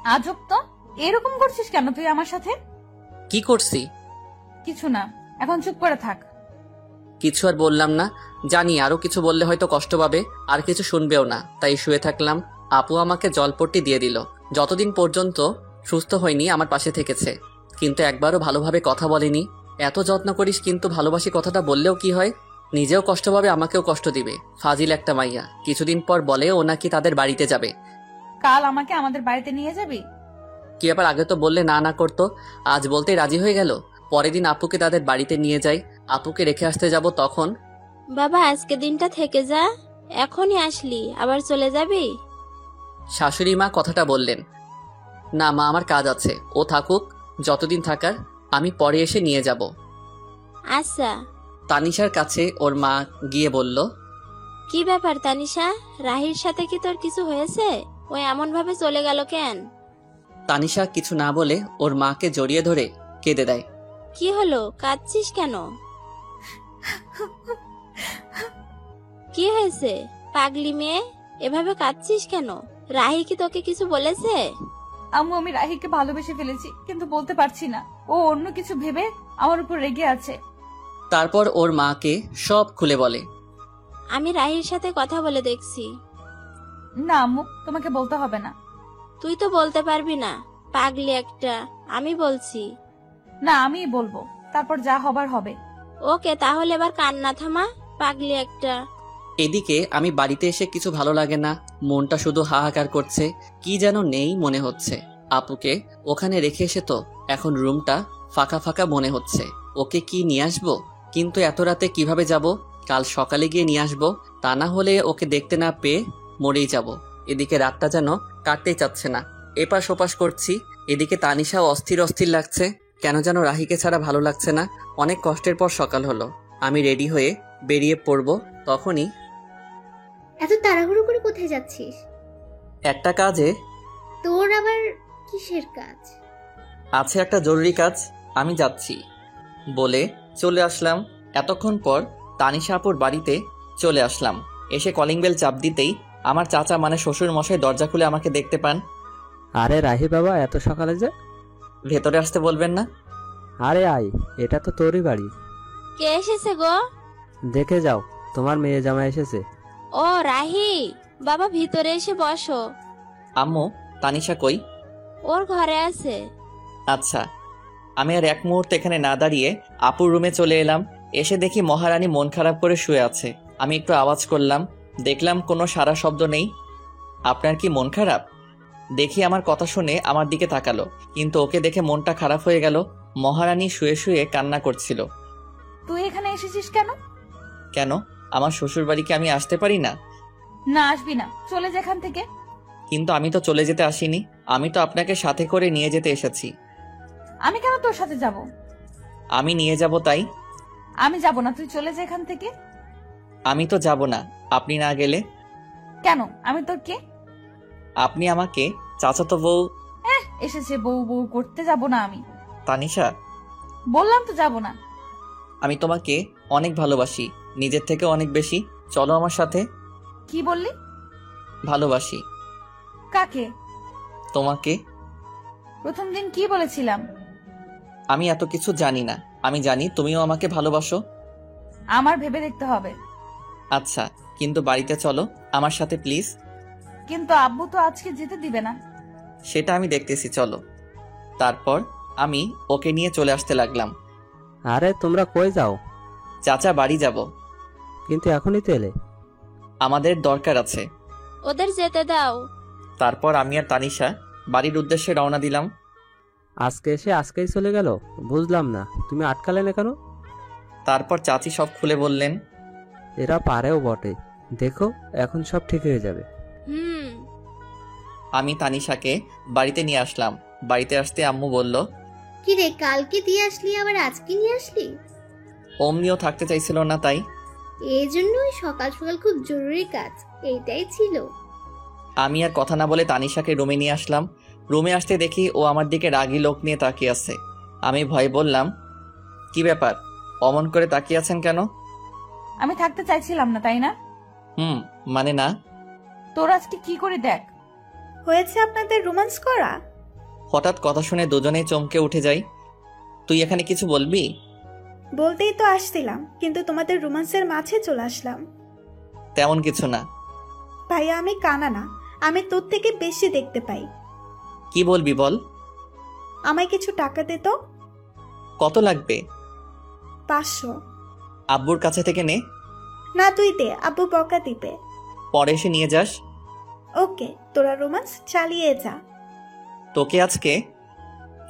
আজব তো, এরকম করছিস কেন তুই আমার সাথে? কি করছি? কিছু না, এখন চুপ করে থাক। কিছু আর বললাম না, জানি আরো কিছু বললে হয়তো কষ্ট পাবে, আর কিছু শুনবেও না, তাই শুয়ে থাকলাম। আপু আমাকে জলপট্টি দিয়ে দিল। যতদিন পর্যন্ত সুস্থ হয়নি আমার পাশে থেকেছে, কিন্তু একবারও ভালোভাবে কথা বলেনি। এত যত্ন করিস কিন্তু ভালোবাসি কথাটা বললেও কি হয়? নিজেও কষ্ট পাবে, আমাকেও কষ্ট দিবে। ফাজিল একটা মাইয়া। কিছুদিন পর বলে ও নাকি তাদের বাড়িতে যাবে। কাল আমাকে আমাদের বাড়িতে নিয়ে যাবি? কি ব্যাপার, আগে তো বললে না না করতো, আজ বলতেই রাজি হয়ে গেল। পরের দিন আপুকে তাদের বাড়িতে নিয়ে যাই, আপুকে রেখে আসতে যাব তখন। বাবা আজকে দিনটা থেকে যা, এখনই আসলি আবার চলে যাবি? শাশুড়ি মা কথাটা বললেন। না মা, আমার কাজ আছে, ও থাকুক যতদিন থাকার, আমি পরে এসে নিয়ে যাব। আচ্ছা। তানিশার কাছে ওর মা গিয়ে বলল, কি ব্যাপার তানিশা, রাহির সাথে কি তোর কিছু হয়েছে? ও এমন ভাবে চলে গেল কেন? তানিশা কিছু না বলে ওর মাকে জড়িয়ে ধরে কেঁদে দেয়। কি হলো, কাঁদছিস কেন? কি হয়েছে পাগলি মেয়ে, এভাবে কাঁদছিস কেন? রাহি কি তোকে কিছু বলেছে? আম্মু, আমি রাহিকে ভালোবেসে ফেলেছি, কিন্তু বলতে পারছি না। ও অন্য কিছু ভেবে আমার উপর রেগে আছে। তারপর ওর মাকে সব খুলে বলে। আমি রাহির সাথে কথা বলে দেখছি। না আম্মু, তোমাকে বলতে হবে না। তুই তো বলতে পারবি না, পাগলি একটা। আমি বলছি। না, আমিই বলবো, তারপর যা হবার হবে। ওকে, তাহলে এবার কান্না থামা, পাগলি একটা। এদিকে আমি বাড়িতে এসে কিছু ভালো লাগে না, মনটা শুধু হাহাকার করছে, কি যেন নেই মনে হচ্ছে। আপুকে ওখানে রেখে এসে তো এখন রুমটা ফাঁকা ফাঁকা মনে হচ্ছে। ওকে কি নিয়ে আসবো? কিন্তু এত রাতে কিভাবে যাব? কাল সকালে গিয়ে নিয়ে আসবো, তা না হলে ওকে দেখতে না পেয়ে মরেই যাব। এদিকে রাতটা যেন কাটতেই চাচ্ছে না, এপাশ ওপাশ করছি। এদিকে তানিশাও অস্থির অস্থির লাগছে, কেন যেন রাহিকে ছাড়া ভালো লাগছে না। অনেক কষ্টের পর সকাল হলো, আমি রেডি হয়ে বেরিয়ে পড়বো, তখনই এত তাড়াহুড়ো করে কোথায় যাচ্ছিস? একটা কাজে। তোর আবার কিসের কাজ? আছে একটা জরুরি কাজ, আমি যাচ্ছি বলে চলে আসলাম। এতক্ষণ পর তানিশা আপুর বাড়িতে চলে আসলাম। এসে কলিং বেল চাপ দিতেই আমার চাচা মানে শ্বশুর মশাই দরজা খুলে আমাকে দেখতে পান। আরে রাহি বাবা, এত সকালে যে? ভেতরে আসতে বলবেন না? আরে আয়, এটা তো তোরই বাড়ি। কে এসেছে গো? দেখে যাও, তোমার মেয়ে জামাই এসেছে। ও রাহি, বাবা ভিতরে এসে বসো। আম্মু, তানিশা কই? ওর ঘরে আছে। আচ্ছা। আমি আর এক মুহূর্তে এখানে না দাঁড়িয়ে আপুর রুমে চলে এলাম। এসে দেখি মহারানী মন খারাপ করে শুয়ে আছে। আমি একটু আওয়াজ করলাম, দেখলাম কোনো সারা শব্দ নেই। আপনার কি মন খারাপ? দেখি আমার কথা শুনে আমার দিকে তাকালো, কিন্তু ওকে দেখে মনটা খারাপ হয়ে গেল। মহারানী শুয়ে শুয়ে কান্না করছিল। তুই এখানে এসেছিস কেন? কেন, আমার শ্বশুর বাড়িকে আমি আসতে পারি না? না, আসবি না, চলে যা এখান থেকে। কিন্তু আমি তো চলে যেতে আসিনি, আমি তো আপনাকে সাথে করে নিয়ে যেতে এসেছি। আমি কেন তোর সাথে যাব? আমি নিয়ে যাব তাই? আমি যাব না, তুই চলে যা এখান থেকে। আমি তো যাব না আপনি না গেলে। কেন, আমি তোর কে? আপনি আমাকে চাচাতো বউ। এসেছে বউ বউ করতে, যাব না আমি। তানিশা, বললাম তো যাব না। আমি তোমাকে অনেক ভালোবাসি, নিজের থেকে অনেক বেশি। চলো আমার সাথে। কি বললি? ভালোবাসি। কাকে? তোমাকে। প্রথম দিন কি বলেছিলাম? আমি এত কিছু জানি না, আমি জানি তুমিও আমাকে ভালোবাসো। আমার ভেবে দেখতে হবে। আচ্ছা, কিন্তু বাড়িতে চলো আমার সাথে প্লিজ। কিন্তু আব্বু তো আজকে যেতে দিবে না। সেটা আমি দেখতেছি, চলো। তারপর আমি ওকে নিয়ে চলে আসতে লাগলাম। আরে তোমরা কই যাও? চাচা, বাড়ি যাব। কিন্তু এখনই তো এলে। আমাদের দরকার আছে। ওদের যেতে দাও। তারপর আমি আর তানিশা বাড়ির উদ্দেশ্যে রওনা দিলাম। আজকে এসে আজকেই চলে গেল, বুঝলাম না, তুমি আটকালে না কেন? তারপর চাচি সব খুলে বললেন। এরা পারেও বটে, দেখো এখন সব ঠিক হয়ে যাবে। আমি তানিশাকে বাড়িতে নিয়ে আসলাম। বাড়িতে আসতে আম্মু বলল, কি রে, কালকে দিয়ে আসলি আবার আজকে নিয়ে আসলি? অমনিও থাকতে চাইছিল না, তাই। এই জন্যই সকাল সকাল খুব জরুরি কাজ এইটাই ছিল। আমি আর কথা না বলে তানিশাকে রুমে নিয়ে আসলাম। রুমে আসতে দেখি ও আমার দিকে রাগী লোক নিয়ে তাকিয়ে আছে। আমি ভয়ে বললাম, কি ব্যাপার, অমন করে তাকিয়ে আছেন কেন? আমি থাকতে চাইছিলাম না, তাই না? মানে না। তোর আজকে কি করে দেখ। হয়েছে আপনাদের রোমান্স করা? হঠাৎ কথা শুনে দুজনেই চমকে উঠে যাই। তুই এখানে কিছু বলবি? বলতেই তো আসছিলাম, কিন্তু তোমাদের রোমান্সের মাঝে চলে আসলাম। তেমন কিছু না। ভাইয়া আমি কানা না, আমি তোর থেকে বেশি দেখতে পাই। কি বলবি বল। আমায় কিছু টাকা দে তো। কত লাগবে? 500। আব্বুর কাছে থেকে নে। না তুই দে, আব্বু বকা দিবে। পরে এসে নিয়ে যাস। ওকে, তোরা রোমান্স চালিয়ে যা। তোকে আজকে।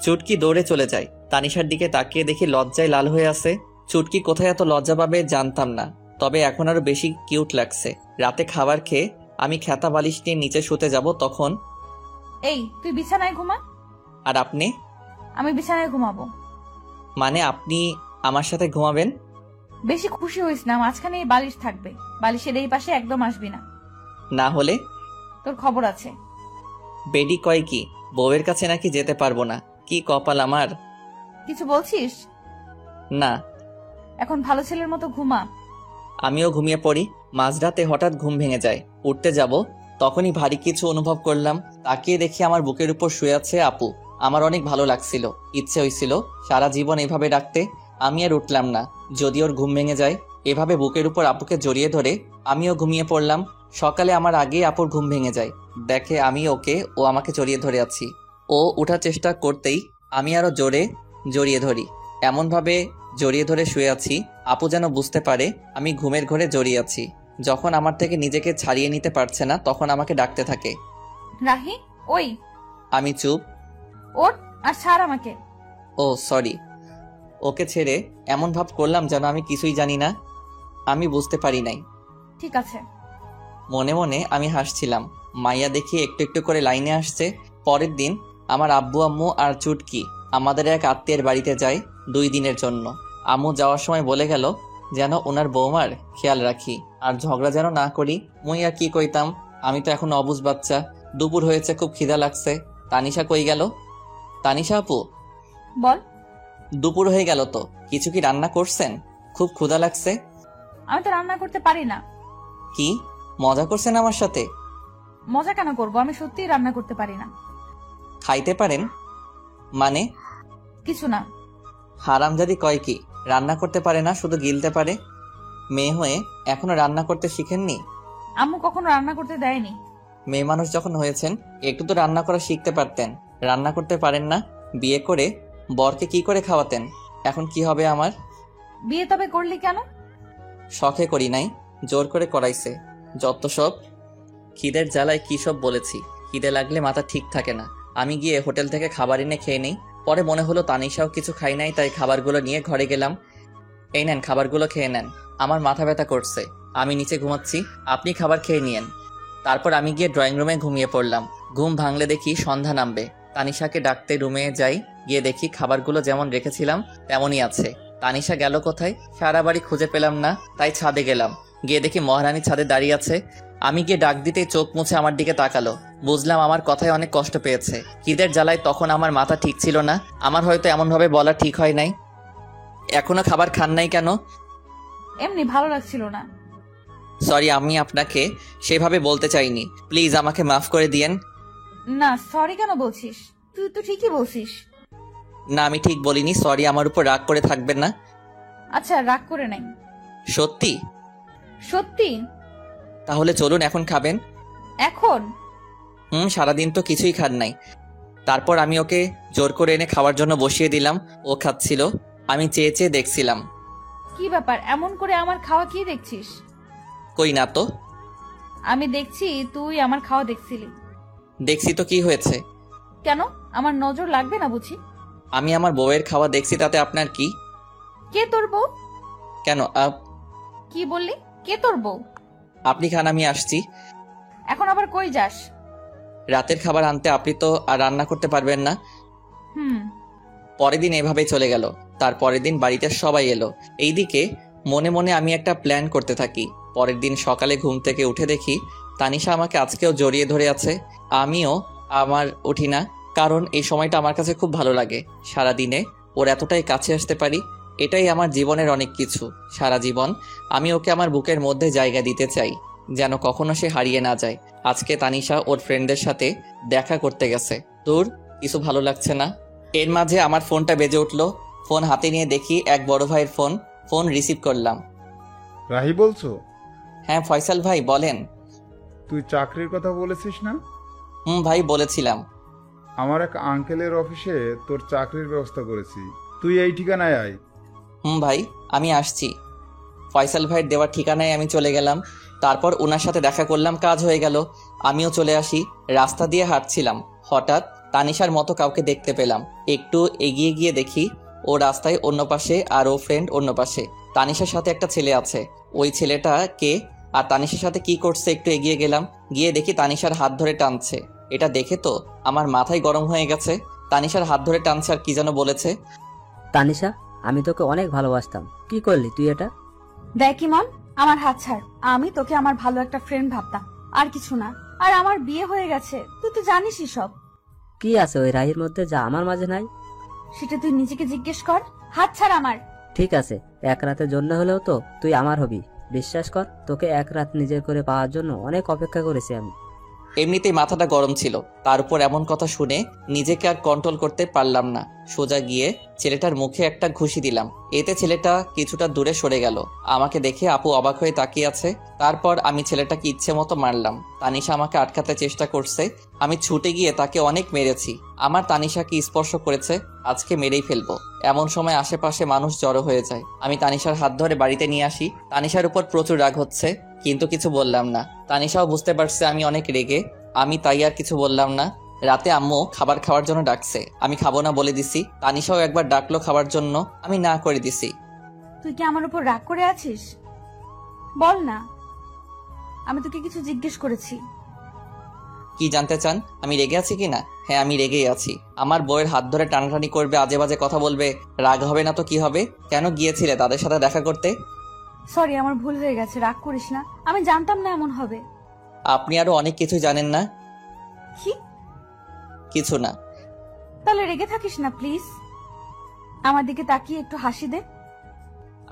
চুটকি দৌড়ে চলে যায়। তানিশার দিকে তাকিয়ে দেখি লজ্জায় লাল হয়ে আছে। চুটকি কোথায় এত লজ্জা পাবে জানতাম না, তবে এখন আরো বেশি কিউট লাগছে। রাতে খাবার খেয়ে আমি খেতা বালিশ নিয়ে নিচে শুতে যাব, তখন এই তুই বিছানায় ঘুমা। আর আপনি? আমি বিছানায় ঘুমাবো। মানে আপনি আমার সাথে ঘুমাবেন? বেশি খুশি হইস না, মাঝখানে এই বালিশ থাকবে, বালিশের এই পাশে একদম আসবি না। না হলে? তোর খবর আছে। বেডি কয় কি বউয়ের কাছে নাকি যেতে পারবো না? কি কপাল আমার। কিছু বলছিস? না। এখন ভালো ছেলের মতো ঘুমা। আমিও ঘুমিয়ে পড়ি। মাঝরাতে হঠাৎ ঘুম ভেঙে যায়। উঠতে যাব, তখনই ভারী কিছু অনুভব করলাম। তাকিয়ে দেখি আমার বুকের উপর শুয়ে আছে আপু। আমার অনেক ভালো লাগছিল, ইচ্ছে হয়েছিল সারা জীবন এভাবে ডাকতে। আমি আর উঠলাম না, যদি ওর ঘুম ভেঙে যায়। এভাবে বুকের উপর আপুকে জড়িয়ে ধরে আমিও ঘুমিয়ে পড়লাম। সকালে আমার আগেই আপুর ঘুম ভেঙে যায়, দেখে আমি ওকে, ও আমাকে জড়িয়ে ধরে আছি। ও উঠার চেষ্টা করতেই আমি আরো জোরে জড়িয়ে ধরি। এমনভাবে জড়িয়ে ধরে শুয়ে আছি আপু যেন বুঝতে পারে আমি ঘুমের ঘরে জড়িয়ে আছি। যখন আমার থেকে নিজেকে ছাড়িয়ে নিতে পারছে না, তখন আমাকে ডাকতে থাকে। রাহি, ওই। আমি চুপ। ওঠ আর ছাড় আমাকে। ও সরি। ওকে ছেড়ে এমন ভাব করলাম যেন আমি কিছুই জানি না, আমি বুঝতে পারি নাই। ঠিক আছে। মনে মনে আমি হাসছিলাম। মাইয়া দেখি একটু একটু করে লাইনে আসছে। পরের দিন আমার আব্বু আম্মু আর চুটকি আমাদের এক আত্মীয়ের বাড়িতে যায় 2 দিনের জন্য। আম্মু যাওয়ার সময় বলে গেল যেন ওনার বৌমার খেয়াল রাখি আর ঝগড়া যেন না করি। মুই আর কি কইতাম, আমি তো এখন অবুঝ বাচ্চা। দুপুর হয়েছে, খুব খিদা লাগছে। তানিশা কই গেল? তানিশা আপু বল। দুপুর হয়ে গেল তো, কিছু কি রান্না করছেন? খুব ক্ষুধা লাগছে। আমি তো রান্না করতে পারি না। কি মজা করছেন আমার সাথে? মজা কেন করবো, আমি সত্যিই রান্না করতে পারি না। খাইতে পারেন? মানে? কিছু না। হারামজাদি কয় কি রান্না করতে পারে না, শুধু গিলতে পারে? মেয়ে হয়ে এখনো রান্না করতে শিখেননি? আম্মু কখনো রান্না করতে দেয়নি। মেয়ে মানুষ যখন হয়েছেন একটু তো রান্না করা শিখতে পারতেন। রান্না করতে পারেন না? বিয়ে করে বরকে কি করে খাওয়াতেন? এখন কি হবে আমার? বিয়ে তবে করলি কেন? শখে করি নাই, জোর করে করাইছে। যত সব। খিদের জ্বালায় কি সব বলেছি। খিদে লাগলে মাথা ঠিক থাকে না। আমি গিয়ে হোটেল থেকে খাবার এনে খেয়ে নেই। পরে মনে হলো তানিশাও কিছু খাই নাই, তাই খাবারগুলো নিয়ে ঘরে গেলাম। এই নেন, খাবারগুলো খেয়ে নেন, আমার মাথা ব্যথা করছে। আমি নিচে ঘুমাচ্ছি, আপনি খাবার খেয়ে নিয়েন। তারপর আমি গিয়ে ড্রয়িং রুমে ঘুমিয়ে পড়লাম। ঘুম ভাঙলে দেখি সন্ধ্যা নামবে। তানিশাকে ডাকতে রুমে যাই, গিয়ে দেখি খাবারগুলো যেমন রেখেছিলাম তেমনই আছে। তানিশা গেল কোথায়? সারা বাড়ি খুঁজে পেলাম না, তাই ছাদে গেলাম। গিয়ে দেখি মহারানী ছাদে দাঁড়িয়ে আছে। আমি গিয়ে ডাক দিতেই চোখ মুছে আমার দিকে তাকালো। বুঝলাম আমার কথায় অনেক কষ্ট পেয়েছে। খিদের জ্বালায় তখন আমার মাথা ঠিক ছিল না। আমার হয়তো এমনভাবে বলা ঠিক হয় নাই। এখনো খাবার খান নাই কেন? এমনি ভালো লাগছিল না। সরি, আমি আপনাকে সেভাবে বলতে চাইনি, প্লিজ আমাকে মাফ করে দিয়েন। না, সরি কেন বলছিস? তুই তো ঠিকই বলছিস। না, আমি ঠিক বলিনি। সরি, আমার উপর রাগ করে থাকবেন না। আচ্ছা, রাগ করে নাই। সত্যি? সত্যি। তাহলে চলুন, এখন খাবেন। এখন? সারাদিন তো কিছুই খান নাই। তারপর আমি ওকে জোর করে এনে খাওয়ার জন্য বসিয়ে দিলাম। ও খাচ্ছিল, আমি চেয়ে চেয়ে দেখছিলাম। কি ব্যাপার, এমন করে আমার খাওয়া কি দেখছিস? কই না তো। আমি দেখছি তুই আমার খাওয়া দেখছিলি। দেখছি তো কি হয়েছে? কেন, আমার নজর লাগবে না বুঝি? আমি আমার বউয়ের খাওয়া দেখছি, তাতে আপনার কি? কে তোর বউ? কেন কি বললি? কে তোর বউ? আপনি খান, আমি আসছি। এখন আবার কই যাস? রাতের খাবার আনতে। আপনি তো আর রান্না করতে পারবেন না। পরের দিন এভাবেই চলে গেল। তার পরের দিন বাড়িতে সবাই এলো। এইদিকে মনে মনে আমি একটা প্ল্যান করতে থাকি। পরের দিন সকালে ঘুম থেকে উঠে দেখি তানিশা আমাকে আজকেও জড়িয়ে ধরে আছে, আমিও আমার উঠি না, কারণ এই সময়টা আমার কাছে খুব ভালো লাগে। সারাদিনে ওর এতটাই কাছে আসতে পারি, এটাই আমার জীবনের অনেক কিছু। সারা জীবন আমি ওকে আমার বুকের মধ্যে জায়গা দিতে চাই, যেন কখনো সে হারিয়ে না যায়। আজকে তানিশা ওর ফ্রেন্ডদের সাথে দেখা করতে গেছে। তোর কিছু ভালো লাগছে না। এর মাঝে আমার ফোনটা বেজে উঠলো। ফোন হাতে নিয়ে দেখি এক বড় ভাইয়ের ফোন। ফোন রিসিভ করলাম। রাহি বলছো? হ্যাঁ ফয়সাল ভাই বলেন। তুই চাকরির কথা বলেছিস না? ভাই বলেছিলাম। আমার এক আঙ্কেলের অফিসে তোর চাকরির ব্যবস্থা করেছি, তুই এই ঠিকানায় আয়। ভাই আমি আসছি। ফয়সাল ভাইয়ের দেওয়ার ঠিকানায় আমি চলে গেলাম। তারপর ওনার সাথে দেখা করলাম, কাজ হয়ে গেল। আমিও চলে আসি। রাস্তা দিয়ে হাঁটছিলাম, হঠাৎ তানিশার মতো কাউকে দেখতে পেলাম। একটু এগিয়ে গিয়ে দেখি ও রাস্তায় অন্য পাশে আর ও ফ্রেন্ড অন্য পাশে। তানিশার সাথে একটা ছেলে আছে। ওই ছেলেটা কে আর তানিশার সাথে কি করছে একটু এগিয়ে গেলাম, গিয়ে দেখি তানিশার হাত ধরে টানছে। এটা দেখে তো আমার মাথায় গরম হয়ে গেছে। তানিশার হাত ধরে টানছে আর কি যেন বলেছে। তানিশা, আমি তোকে অনেক ভালোবাসতাম, কি করলি তুই এটা? দেখ ইমন, আমার হাত ছাড়। আমি তোকে আমার ভালো একটা ফ্রেন্ড ভাবতাম, আর কিছু না। আর আমার বিয়ে হয়ে গেছে, তুই তো জানিসই সব। কি আছে ওই রাহির মধ্যে যা আমার মাঝে নাই? সেটা তুই নিজেকে জিজ্ঞেস কর। হাত ছাড় আমার। ঠিক আছে, এক রাতের জন্য হলেও তো তুই আমার হবি। বিশ্বাস কর, তোকে এক রাত নিজের করে পাওয়ার জন্য অনেক অপেক্ষা করেছি আমি। এমনিতেই মাথাটা গরম ছিল, তার উপর এমন কথা শুনে নিজেকে আর কন্ট্রোল করতে পারলাম না। সোজা গিয়ে ছেলেটার মুখে একটা ঘুষি দিলাম। এতে ছেলেটা কিছুটা দূরে সরে গেল। আমাকে দেখে আপু অবাক হয়ে তাকিয়ে আছে। তারপর আমি ছেলেটাকে ইচ্ছে মতো মারলাম। তানিশা আমাকে আটকাতে চেষ্টা করছে। আমি ছুটে গিয়ে তাকে অনেক মেরেছি। আমার তানিশাকে স্পর্শ করেছে, আজকে মেরেই ফেলবো। এমন সময় আশেপাশে মানুষ জড়ো হয়ে যায়। আমি তানিশার হাত ধরে বাড়িতে নিয়ে আসি। তানিশার উপর প্রচুর রাগ হচ্ছে, কিন্তু কিছু বললাম না। তানিশাও বুঝতে পারছে আমি অনেক রেগে, আমি তাই আর কিছু বললাম না। রাতে আম্মু খাবার খাওয়ার জন্য ডাকছে, আমি খাবো না বলে দিছি। তানিশাও একবার ডাকলো খাবার জন্য, আমি না করে দিছি। তুই কি আমার উপর রাগ করে আছিস? বল না, আমি তোকে কিছু জিজ্ঞেস করেছি। কি জানতে চান? আমি রেগে আছি কি না? হ্যাঁ আমি রেগেই আছি। আমার বউয়ের হাত ধরে টানাটানি করবে, আজে বাজে কথা বলবে, রাগ হবে না তো কি হবে? কেন গিয়েছিলে তাদের সাথে দেখা করতে? সরি, আমার ভুল হয়ে গেছে, রাগ করিস না। আমি জানতাম না এমন হবে। আপনি আরো অনেক কিছু জানেন না। কি? কিছু না। তাহলে রেগে থাকিস না প্লিজ। আমার দিকে তাকিয়ে একটু হাসি দে।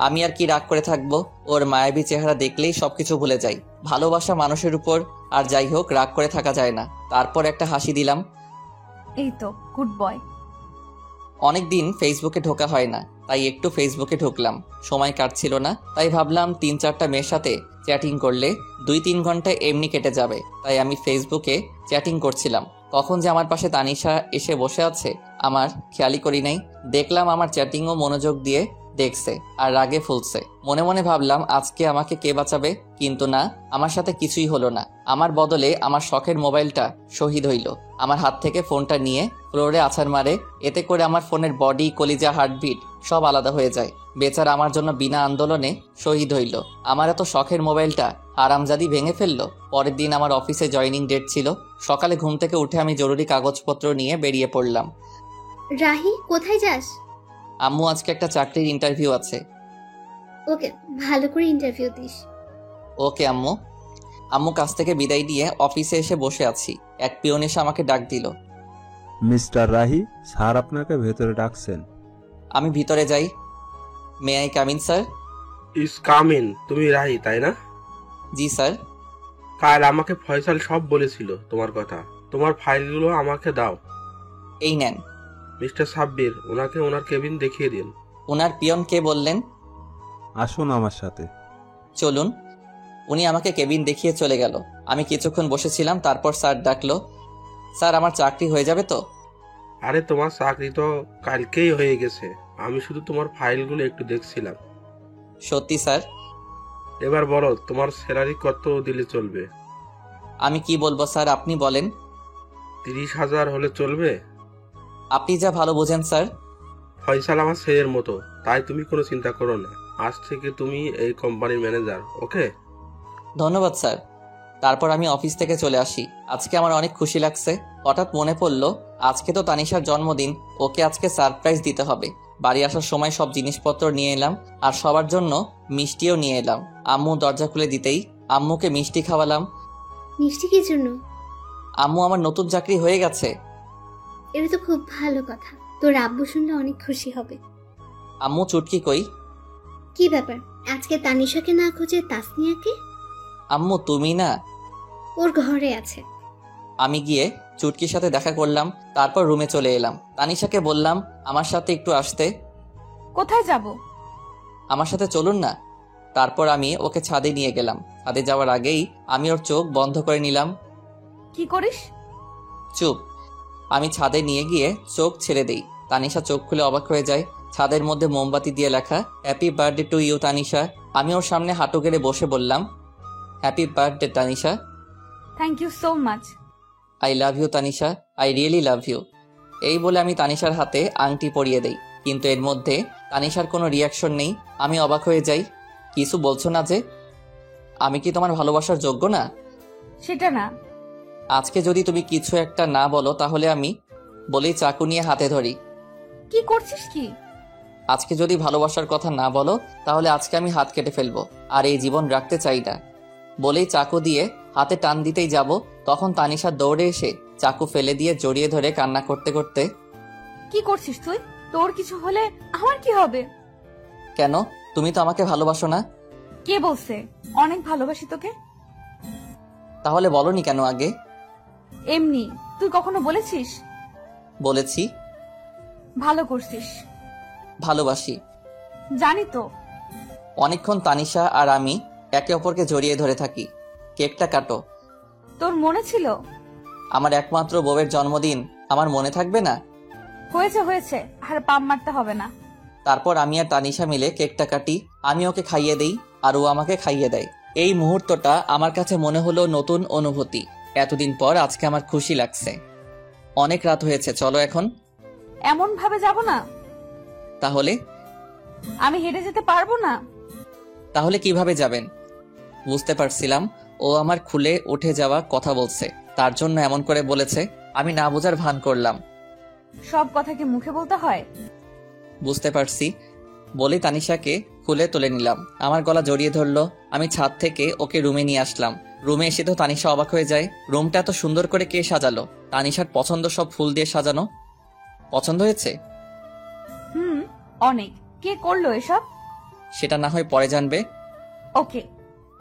আমি আর কি রাগ করে থাকবো? ওর মায়াবী চেহারা দেখলেই সবকিছু ভুলে যাই। ভালোবাসা মানুষের উপর, আর যাই হোক রাগ করে থাকা যায় না। তারপর একটা হাসি দিলাম। এই তো গুড বয়। অনেকদিন ফেসবুকে ঢোকা হয় না, তাই একটু ফেসবুকে ঢুকলাম। সময় কাটছিল না, তাই ভাবলাম 3-4টা মেয়ের সাথে চ্যাটিং করলে 2-3 ঘন্টা এমনি কেটে যাবে। তাই আমি ফেসবুকে চ্যাটিং করছিলাম। কখন যে আমার পাশে তানিশা এসে বসে আছে আমার খেয়ালই করি নাই। দেখলাম আমার চ্যাটিংও মনোযোগ দিয়ে দেখছে আর রাগে ফুলছে। মনে মনে ভাবলাম আজকে আমাকে কে বাঁচাবে, কিন্তু না, আমার সাথে কিছুই হলো না। আমার বদলে আমার শখের মোবাইলটা শহীদ হইল। আমার হাত থেকে ফোনটা নিয়ে ফ্লোরে আছাড় মারে। এতে করে আমার ফোনের বডি, কলিজা, হার্টবিট সব আলাদা হয়ে যায়। বেচারা আমার জন্য বিনা আন্দোলনে শহীদ হইল। আমার এত শখের মোবাইলটা আরামজাদি ভেঙে ফেললো। পরের দিন আমার অফিসে জয়েনিং ডেট ছিল। সকালে ঘুম থেকে উঠে আমি জরুরি কাগজপত্র নিয়ে বেরিয়ে পড়লাম। রাহি, কোথায় যাস? আম্মু আজকে একটা চাকরির ইন্টারভিউ আছে। ওকে, ভালো করে ইন্টারভিউ দিস। ওকে আম্মু। আম্মু কাছ থেকে বিদায় নিয়ে অফিসে এসে বসে আছি। এক পিয়ন এসে আমাকে ডাক দিল। মিস্টার রাহি, স্যার আপনাকে ভেতরে ডাকছেন। আমি ভিতরে যাই। May I come in sir? Yes come in. তুমি রাহি তাই না? জি স্যার। কাল আমাকে ফয়সাল সব বলেছিল তোমার কথা। তোমার ফাইলগুলো আমাকে দাও। এই নেন। মিস্টার সাব্বির, ওনাকে ওনার কেবিন দেখিয়ে দিন। ওনার পিয়ন কে বললেন? আসুন আমার সাথে। চলুন। উনি আমাকে কেবিন দেখিয়ে চলে গেল। আমি কিছুক্ষণ বসেছিলাম, তারপর স্যার ডাকলো। স্যার আমার চাকরি হয়ে যাবে তো? আরে তোমার চাকরি তো কালকেই হয়ে গেছে, আমি শুধু তোমার ফাইলগুলো একটু দেখছিলাম। সত্যি স্যার? এবার বলো তোমার স্যালারি কত দিলে চলবে? আমি কি বলবো স্যার, আপনি বলেন। 30,000 হলে চলবে? আপনি যা ভালো বোঝেন স্যার। ফয়সাল আমার ছেলের মতো, তাই তুমি কোনো চিন্তা করো না। আজ থেকে তুমি এই কোম্পানির ম্যানেজার। ওকে? ধন্যবাদ স্যার। তারপর আমি অফিস থেকে চলে আসি। আজকে আমার অনেক খুশি লাগছে। হঠাৎ মনে পড়লো আজকে তো তানিশার জন্মদিন, ওকে আজকে সারপ্রাইজ দিতে হবে। বাড়ি আসার সময় সব জিনিসপত্র নিয়ে এলাম, আর সবার জন্য মিষ্টিও নিয়ে এলাম। আম্মু দরজা খুলে দিতেই আম্মুকে মিষ্টি খাওয়ালাম। মিষ্টি কি জন্য? আম্মু, আমার নতুন চাকরি হয়ে গেছে। এটা তো খুব ভালো কথা, তোর আব্বু শুনলে অনেক খুশি হবে। আম্মু, চুটকি কই? কি ব্যাপার, আজকে তানিশাকে না খুঁজে তাসনিয়াকে? আম্মু, তুমি না? ওর ঘরে আছে। আমি গিয়ে চুটকির সাথে দেখা করলাম, তারপর রুমে চলে এলাম। তানিশাকে বললাম আমার সাথে একটু আসতে। কোথায় যাব? আমার সাথে চলুন না। তারপর আমি ওকে ছাদে নিয়ে গেলাম। ছাদে যাওয়ার আগেই আমি ওর চোখ বন্ধ করে নিলাম। কি করিস? চুপ। আমি ছাদে নিয়ে গিয়ে চোখ ছেড়ে দেই। তানিশা চোখ খুলে অবাক হয়ে যায়। ছাদের মধ্যে মোমবাতি দিয়ে লেখা happy birthday to you Tanisha. আমি ওর সামনে হাঁটু গেড়ে বসে বললাম, happy birthday Tanisha. Thank you so much. I love you Tanisha, I really love you. এই বলে আমি তানিশার হাতে আংটি পরিয়ে দেই, কিন্তু এর মধ্যে তানিশার কোনো রিয়াকশন নেই। আমি অবাক হয়ে যাই। কিছু বলছো না যে? আমি কি তোমার ভালোবাসার যোগ্য না? সেটা না। আজকে যদি তুমি কিছু একটা না বলো তাহলে আমি বলেই চাকু নিয়ে হাতে ধরি। কি করছিস কি? আজকে যদি ভালোবাসার কথা না বলো তাহলে আজকে আমি হাত কেটে ফেলবো, আর এই জীবন রাখতে চাই না। বলেই চাকু দিয়ে হাতে টান দিতেই যাব, তখন তানিশা দৌড়ে এসে চাকু ফেলে দিয়ে জড়িয়ে ধরে কান্না করতে করতে, কি করছিস তুই? তোর কিছু হলে আমার কি হবে? কেন? তুমি তো আমাকে ভালোবাসো না? কে বলছে? অনেক ভালোবাসি তোকে। তাহলে বলনি কেন আগে? এমনি। তুই কখনো বলেছিস? বলেছি। ভালো করছিস। ভালোবাসি। জানি তো। অনেকক্ষণ তানিশা আর আমি একে অপরকে জড়িয়ে ধরে থাকি। কেকটা কাটো। তোর মনে ছিল? আমার একমাত্র বউয়ের জন্মদিন আমার মনে থাকবে না? হয়েছে হয়েছে, আর পাম মারতে হবে না। তারপর আমি আর তানিশা মিলে কেকটা কাটি। আমি ওকে খাইয়ে দেই আর ও আমাকে খাইয়ে দেয়। এই মুহূর্তটা আমার কাছে মনে হলো নতুন অনুভূতি। এতদিন পর আজকে আমার খুশি লাগছে। অনেক রাত হয়েছে, চলো এখন। এমন ভাবে যাব না। তাহলে? আমি হেঁটে যেতে পারবো না। তাহলে কিভাবে যাবেন? বুঝতে পারছিলাম ও আমার খুলে উঠে যাওয়া কথা বলছে, তার জন্য এমন করে বলেছে। আমি না বোঝার ভান করলাম। সব কথা কি মুখে বলতে হয়? বুঝতে পারছি। বলে তানিশাকে খুলে তুলে নিলাম। আমার গলা জড়িয়ে ধরলো। আমি ছাদ থেকে ওকে রুমে নিয়ে আসলাম। রুমে এসে তো তানিশা অবাক হয়ে যায়। রুমটা এত সুন্দর করে কে সাজালো? তানিশার পছন্দ সব ফুল দিয়ে সাজানো। পছন্দ হয়েছে? অনেক। কে করলো এসব? সেটা না হয় পরে জানবে। ওকে।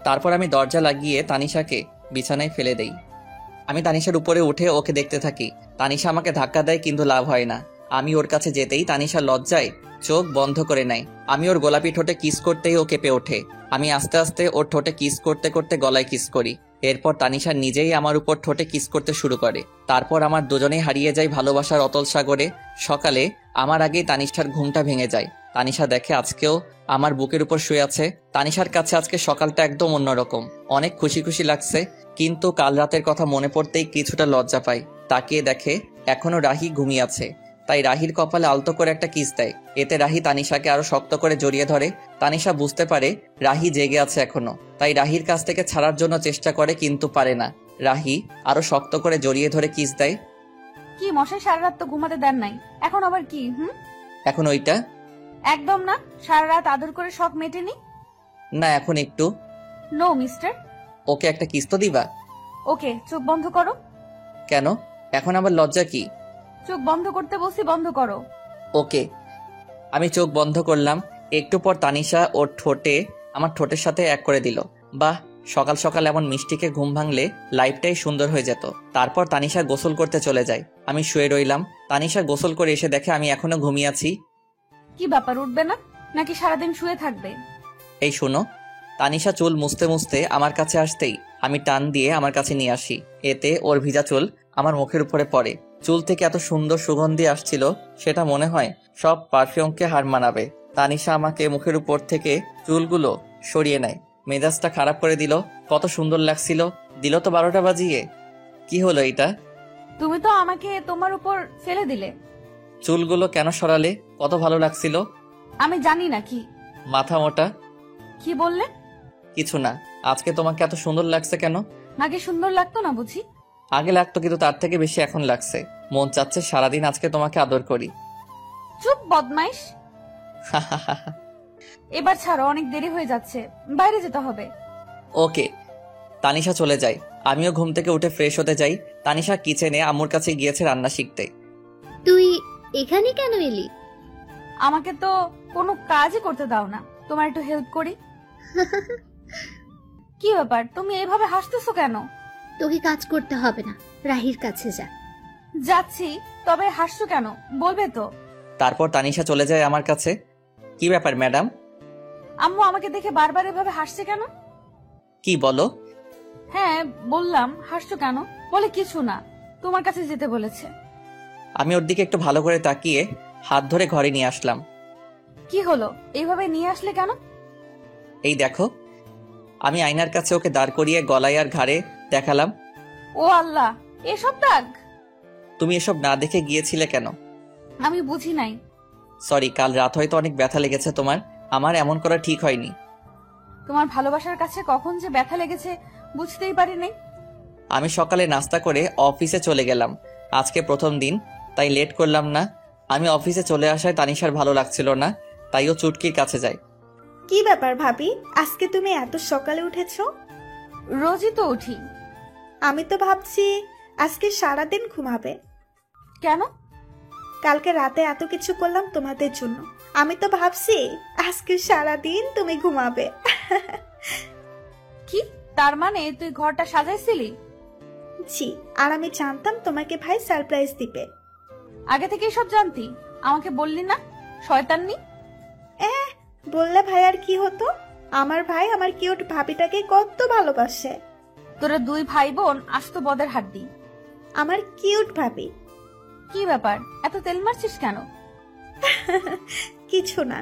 তারপর আমি দরজা লাগিয়ে তানিশাকে বিছানায় ফেলে দেই। আমি তানিশার উপরে উঠে ওকে দেখতে থাকি। তানিশা আমাকে ধাক্কা দেয়, কিন্তু লাভ হয় না। আমি ওর কাছে যেতেই তানিশা লজ্জায় চোখ বন্ধ করে নেয়। আমি ওর গোলাপি ঠোঁটে কিস করতেই ও কেঁপে ওঠে। আমি আস্তে আস্তে ওর ঠোঁটে কিস করতে করতে গলায় কিস করি। এরপর তানিশা নিজেই আমার উপর ঠোঁটে কিস করতে শুরু করে। তারপর আমার দুজনেই হারিয়ে যাই ভালোবাসার অতল সাগরে। সকালে আমার আগেই তানিশার ঘুমটা ভেঙে যায়। তানিশা দেখে আজকেও আমার বুকের উপর শুয়ে আছে। তানিশার কাছে আজকে সকালটা একদম অন্যরকম। অনেক খুশি খুশি লাগছে, কিন্তু কাল রাতের কথা মনে পড়তেই কিছুটা লজ্জা পাই। তাকিয়ে দেখে এখনো রাহি ঘুমিয়ে আছে। তাই রাহির কপালে আলতো করে একটা কিস দেয়। এতে রাহি তানিশাকে আরো শক্ত করে জড়িয়ে ধরে। তানিশা বুঝতে পারে রাহি জেগে আছে এখনো, তাই রাহির কাছ থেকে ছাড়ার জন্য চেষ্টা করে, কিন্তু পারে না। রাহি আরো শক্ত করে জড়িয়ে ধরে কিস দেয়। কি মশাই, সারা রাত তো ঘুমাতে দেন নাই, এখন আবার কি? এখন ওইটা? একদম না, সারা রাত আদর করে শখ মেটেনি। না, এখন একটু। No mister. ওকে একটা কিস তো দিবা? ওকে, চোখ বন্ধ করো। কেন? এখন আবার লজ্জা কি? চোখ বন্ধ করতে বলছি, বন্ধ করো। ওকে। আমি চোখ বন্ধ করলাম। একটু পর তানিশা ওর ঠোঁটে আমার ঠোঁটের সাথে এক করে দিল। বাহ, সকাল সকাল এমন মিষ্টিকে ঘুম ভাঙলে লাইফটাই সুন্দর হয়ে যেত। তারপর তানিশা গোসল করতে চলে যায়। আমি শুয়ে রইলাম। তানিশা গোসল করে এসে দেখে আমি এখনো ঘুমিয়ে আছি। কি ব্যাপার, উঠবে না নাকি সারাদিন শুয়ে থাকবে? এই শোনো। তানিশা চুল মুছতে মুছতে আমার কাছে আসতেই আমি টান দিয়ে আমার কাছে নিয়ে আসি। এতে ওর ভিজা চুল আমার মুখের উপরে পড়ে। চুল থেকে এত সুন্দর সুগন্ধি আসছিল, সেটা মনে হয় সব পারফিউমকে হার মানাবে। তানিশা আমাকে মুখের উপর থেকে চুলগুলো সরিয়ে নেয়। মেজাজটা খারাপ করে দিল। কত সুন্দর লাগছিল, দিল তো 12টা বাজিয়ে। কি হলো এটা? তুমি তো আমাকে তোমার উপর ফেলে দিলে। চুলগুলো কেন সরালে? কত ভালো লাগছিল। আমি জানি না। কি মাথা মোটা? কি বললে? কিছু না। আজকে তোমাকে এত সুন্দর লাগছে কেন? আগে সুন্দর লাগতো না বুঝি? আগে লাগতো, কিন্তু তার থেকে বেশি এখন লাগছে। মন চাচ্ছে সারাদিন আজকে তোমাকে আদর করি। চুপ বদমাইশ। এবার ছাড়ো, অনেক দেরি হয়ে যাচ্ছে, বাইরে যেতে হবে। ওকে। তানিশা চলে যায়। আমিও ঘুম থেকে উঠে ফ্রেশ হতে যাই। তানিশা কিচেনে আম্মুর কাছে গিয়েছে রান্না শিখতে। তুই এখানে কেন এলি? আমাকে তো কোনো কাজই করতে দাও না, তোমার একটু হেল্প করি। কি ব্যাপার, তুমি এইভাবে হাসতেছো কেন? তোকে কাজ করতে হবে না, রাহির কাছে যা। যাচ্ছি, তবে হাসছো কেন বলবে তো? তারপর তানিশা চলে যায় আমার কাছে। কি ব্যাপার ম্যাডাম? আম্মু আমাকে দেখে বারবার এভাবে হাসছে কেন? কি বলো? হ্যাঁ বললাম, হাসছো কেন? বলে কিছু না, তোমার কাছে যেতে বলেছে। আমি ওর দিকে একটু ভালো করে তাকিয়ে হাত ধরে ঘরে নিয়ে আসলাম। কি হলো, এইভাবে নিয়ে আসলে কেন? এই দেখো। আমি আয়নার কাছে ওকে দাঁড় করিয়ে গলায় আর ঘাড়ে দেখালাম। ও আল্লাহ, এসব দাগ! তুমি এসব না দেখে গিয়েছিলে কেন? আমি বুঝি নাই। সরি, কাল রাত হয়তো অনেক ব্যথা লেগেছে তোমার। আমার এমন করা ঠিক হয়নি। তোমার ভালোবাসার কাছে কখন যে ব্যথা লেগেছে বুঝতেই পারি নাই। আমি সকালে নাস্তা করে অফিসে চলে গেলাম। আজকে প্রথম দিন, তাই লেট করলাম না। আমি অফিসে চলে আসায় তানিশার ভালো লাগছিল না, তাই ও চুটকির কাছে যায়। কি ব্যাপার ভাবি, আজকে তুমি এত সকালে উঠেছো? রোজই তো উঠি। আমি তো ভাবছি আজকে সারাদিন ঘুমাবে। কেন? কালকে রাতে এত কিছু করলাম তোমাদের জন্য, আমি তো ভাবছি আজকে সারাদিন তুমি ঘুমাবে। কি তার মানে তুই ঘরটা সাজাইছিলি? জি, আর আমি জানতাম তোমাকে ভাই সারপ্রাইজ দিবে। আগে থেকেই সব জানতি, আমাকে বললি না? শয়তাননি। বললে ভাই আর কি হতো, আমার ভাই আমার কিউট ভাবিটাকে কত ভালোবাসে। তোরা দুই ভাই বোন আস্ত বদের হাড্ডি। আমার কিউট ভাবি। কি ব্যাপার, এত তেল মারছিস কেন? কিছু না।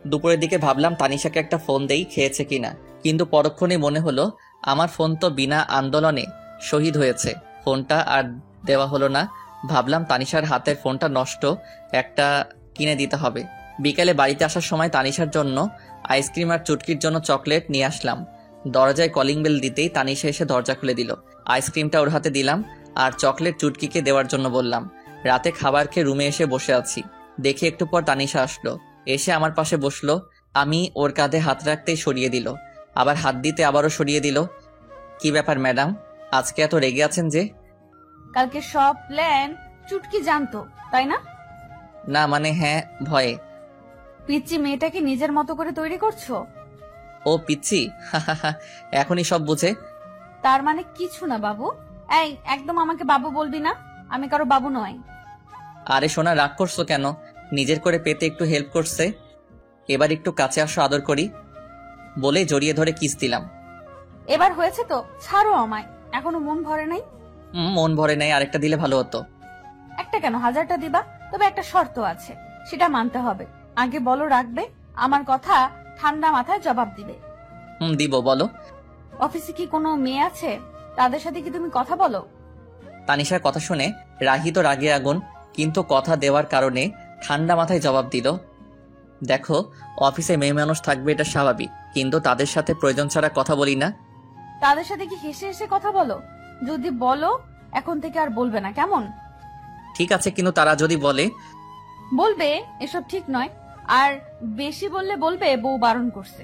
দুপুরের দিকে ভাবলাম তানিশাকে একটা ফোন দেই, খেয়েছে কিনা, কিন্তু পরক্ষণে মনে হলো আমার ফোন তো বিনা আন্দোলনে শহীদ হয়েছে। ফোনটা আর দেওয়া হলো না। ভাবলাম তানিশার হাতের ফোনটা নষ্ট, একটা কিনে দিতে হবে। বিকালে বাড়িতে আসার সময় তানিশার জন্য আইসক্রিম আর চুটকির জন্য চকলেট নিয়ে আসলাম। দরজায় কলিং বেল দিতেই তানিশা এসে দরজা খুলে দিল। আইসক্রিমটা ওর হাতে দিলাম আর চকলেট চুটকিকে দেওয়ার জন্য বললাম। রাতে খাবার খেয়ে রুমে এসে বসে আছি, দেখে একটু পর তানিশা আসলো, এসে আমার পাশে বসলো। আমি ওর কাঁধে হাত রাখতেই সরিয়ে দিল, আবার হাত দিতে আবারও সরিয়ে দিল। কি ব্যাপার ম্যাডাম, আজকে এত রেগে আছেন যে? কালকে সব প্ল্যান চুটকি জানতো, তাই না? না মানে হ্যাঁ, ভয়ে। পিচ্চি মেয়েটাকে নিজের মতো করে তৈরি করছো? ও পিচ্ছি? এখনই সব বুঝে? তার মানে কিছু না বাবু। এই একদম আমাকে বাবু বলবি না, আমি কারো বাবু নই। আরে সোনা, রাগ করছো কেন? নিজের করে পেতে একটু হেল্প করছে, এবার একটু কাছে আসো, আদর করি বলে জড়িয়ে ধরে কিস দিলাম। এবার হয়েছে তো, ছাড়ো আমায়। এখনো মন ভরে নাই? মন ভরে নাই, আরেকটা দিলে ভালো হতো। একটা কেন, 1000টা দিবা। তবে একটা শর্ত আছে, সেটা মানতে হবে। আগে বলো রাখবে, আমার কথা ঠান্ডা মাথায় জবাব দিবে। দিব, বলো। অফিসে কি কোনো মেয়ে আছে? তাদের সাথে কি তুমি কথা বলো? তানিশার কথা শুনে রাহি তো রাগে আগুন, কিন্তু কথা দেওয়ার কারণে ঠান্ডা মাথায় জবাব দিল। দেখো, অফিসে মেয়ে মানুষ থাকবে, এটা স্বাভাবিক, কিন্তু তাদের সাথে প্রয়োজন ছাড়া কথা বলি না। তাদের সাথে কি হেসে হেসে কথা বলো? যদি বলো এখন থেকে আর বলবে না, কেমন? ঠিক আছে, কিন্তু তারা যদি বলে? বলবে এসব ঠিক নয়, আর বেশি বললে বলবে বউ বারণ করছে।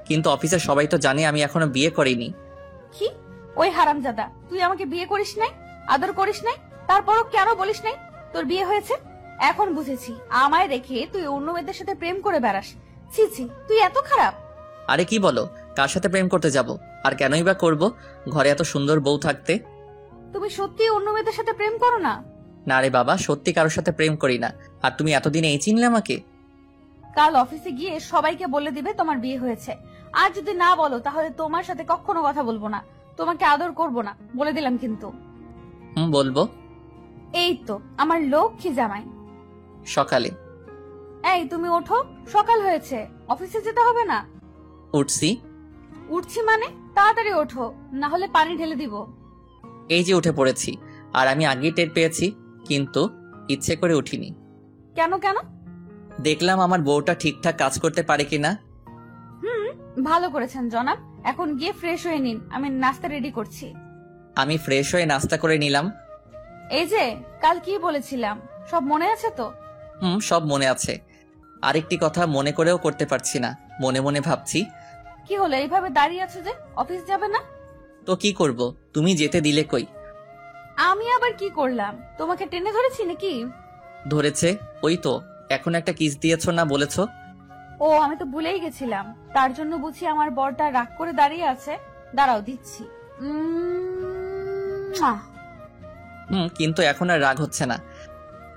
কিন্তু অফিসে সবাই তো জানে আমি এখনো বিয়ে করিনি। কি? ওই হারামজাদা, তুই আমাকে বিয়ে করিস নাই, আদর করিস নাই, তারপরও কেন বলিস নাই তোর বিয়ে হয়েছে? এখন বুঝেছি, আমায় রেখে তুই অন্য মেয়েদের সাথে প্রেম করে বেড়াস। ছি ছি, তুই এত খারাপ। আরে কি বলো, কার সাথে প্রেম করতে যাব? আর কেনই বা করব, ঘরে এত সুন্দর বউ থাকতে। তুমি সত্যি অন্য মেয়েদের সাথে প্রেম করো না? না রে বাবা, সত্যি কারোর সাথে প্রেম করি না। আর তুমি এতদিনে এই চিনলে আমাকে? কাল অফিসে গিয়ে সবাইকে বলে দিবে তোমার বিয়ে হয়েছে। আর যদি না বলো তাহলে তোমার সাথে কখনো কথা বলবো না, তোমাকে আদর করব না, বলে দিলাম কিন্তু। বলবো। এই তো আমার লক্ষ্মী জামাই। সকালে। এই তুমি ওঠো, সকাল হয়েছে, অফিসে যেতে হবে না? উঠছি। উঠছি মানে? তাড়াতাড়ি ওঠো, না হলে পানি ঢেলে দিব। এই যে উঠে পড়েছি, আর আমি আগেই টের পেয়েছি, কিন্তু ইচ্ছে করে উঠিনি। কেন কেন? দেখলাম আমার বউটা ঠিকঠাক কাজ করতে পারে কিনা। ভালো করেছেন জনাব। এখন গিয়ে ফ্রেশ হয়ে নিন, আমি নাস্তা রেডি করছি। আমি ফ্রেশ হয়ে নাস্তা করে নিলাম। এই যে কাল কি বলেছিলাম, সব মনে আছে তো? সব মনে আছে। আরেকটি কথা মনে করেও করতে পারছি না, মনে মনে ভাবছি। কি হলো, এইভাবে দাঁড়িয়ে আছো যে? অফিস যাবে না? তো কি করব, তুমি যেতে দিলে কই? আমি আবার কি করলাম? তোমাকে টেনে ধরেছি নাকি? ধরেছে, ওই তো এখন একটা কিস দিয়েছো না বলেছো? ও আমি তো ভুলেই গেছিলাম। তার জন্য বুঝি আমার বরটা রাগ করে দাঁড়িয়ে আছে। দাঁড়াও দিচ্ছি। মুয়া। কিন্তু এখন আর রাগ হচ্ছে না।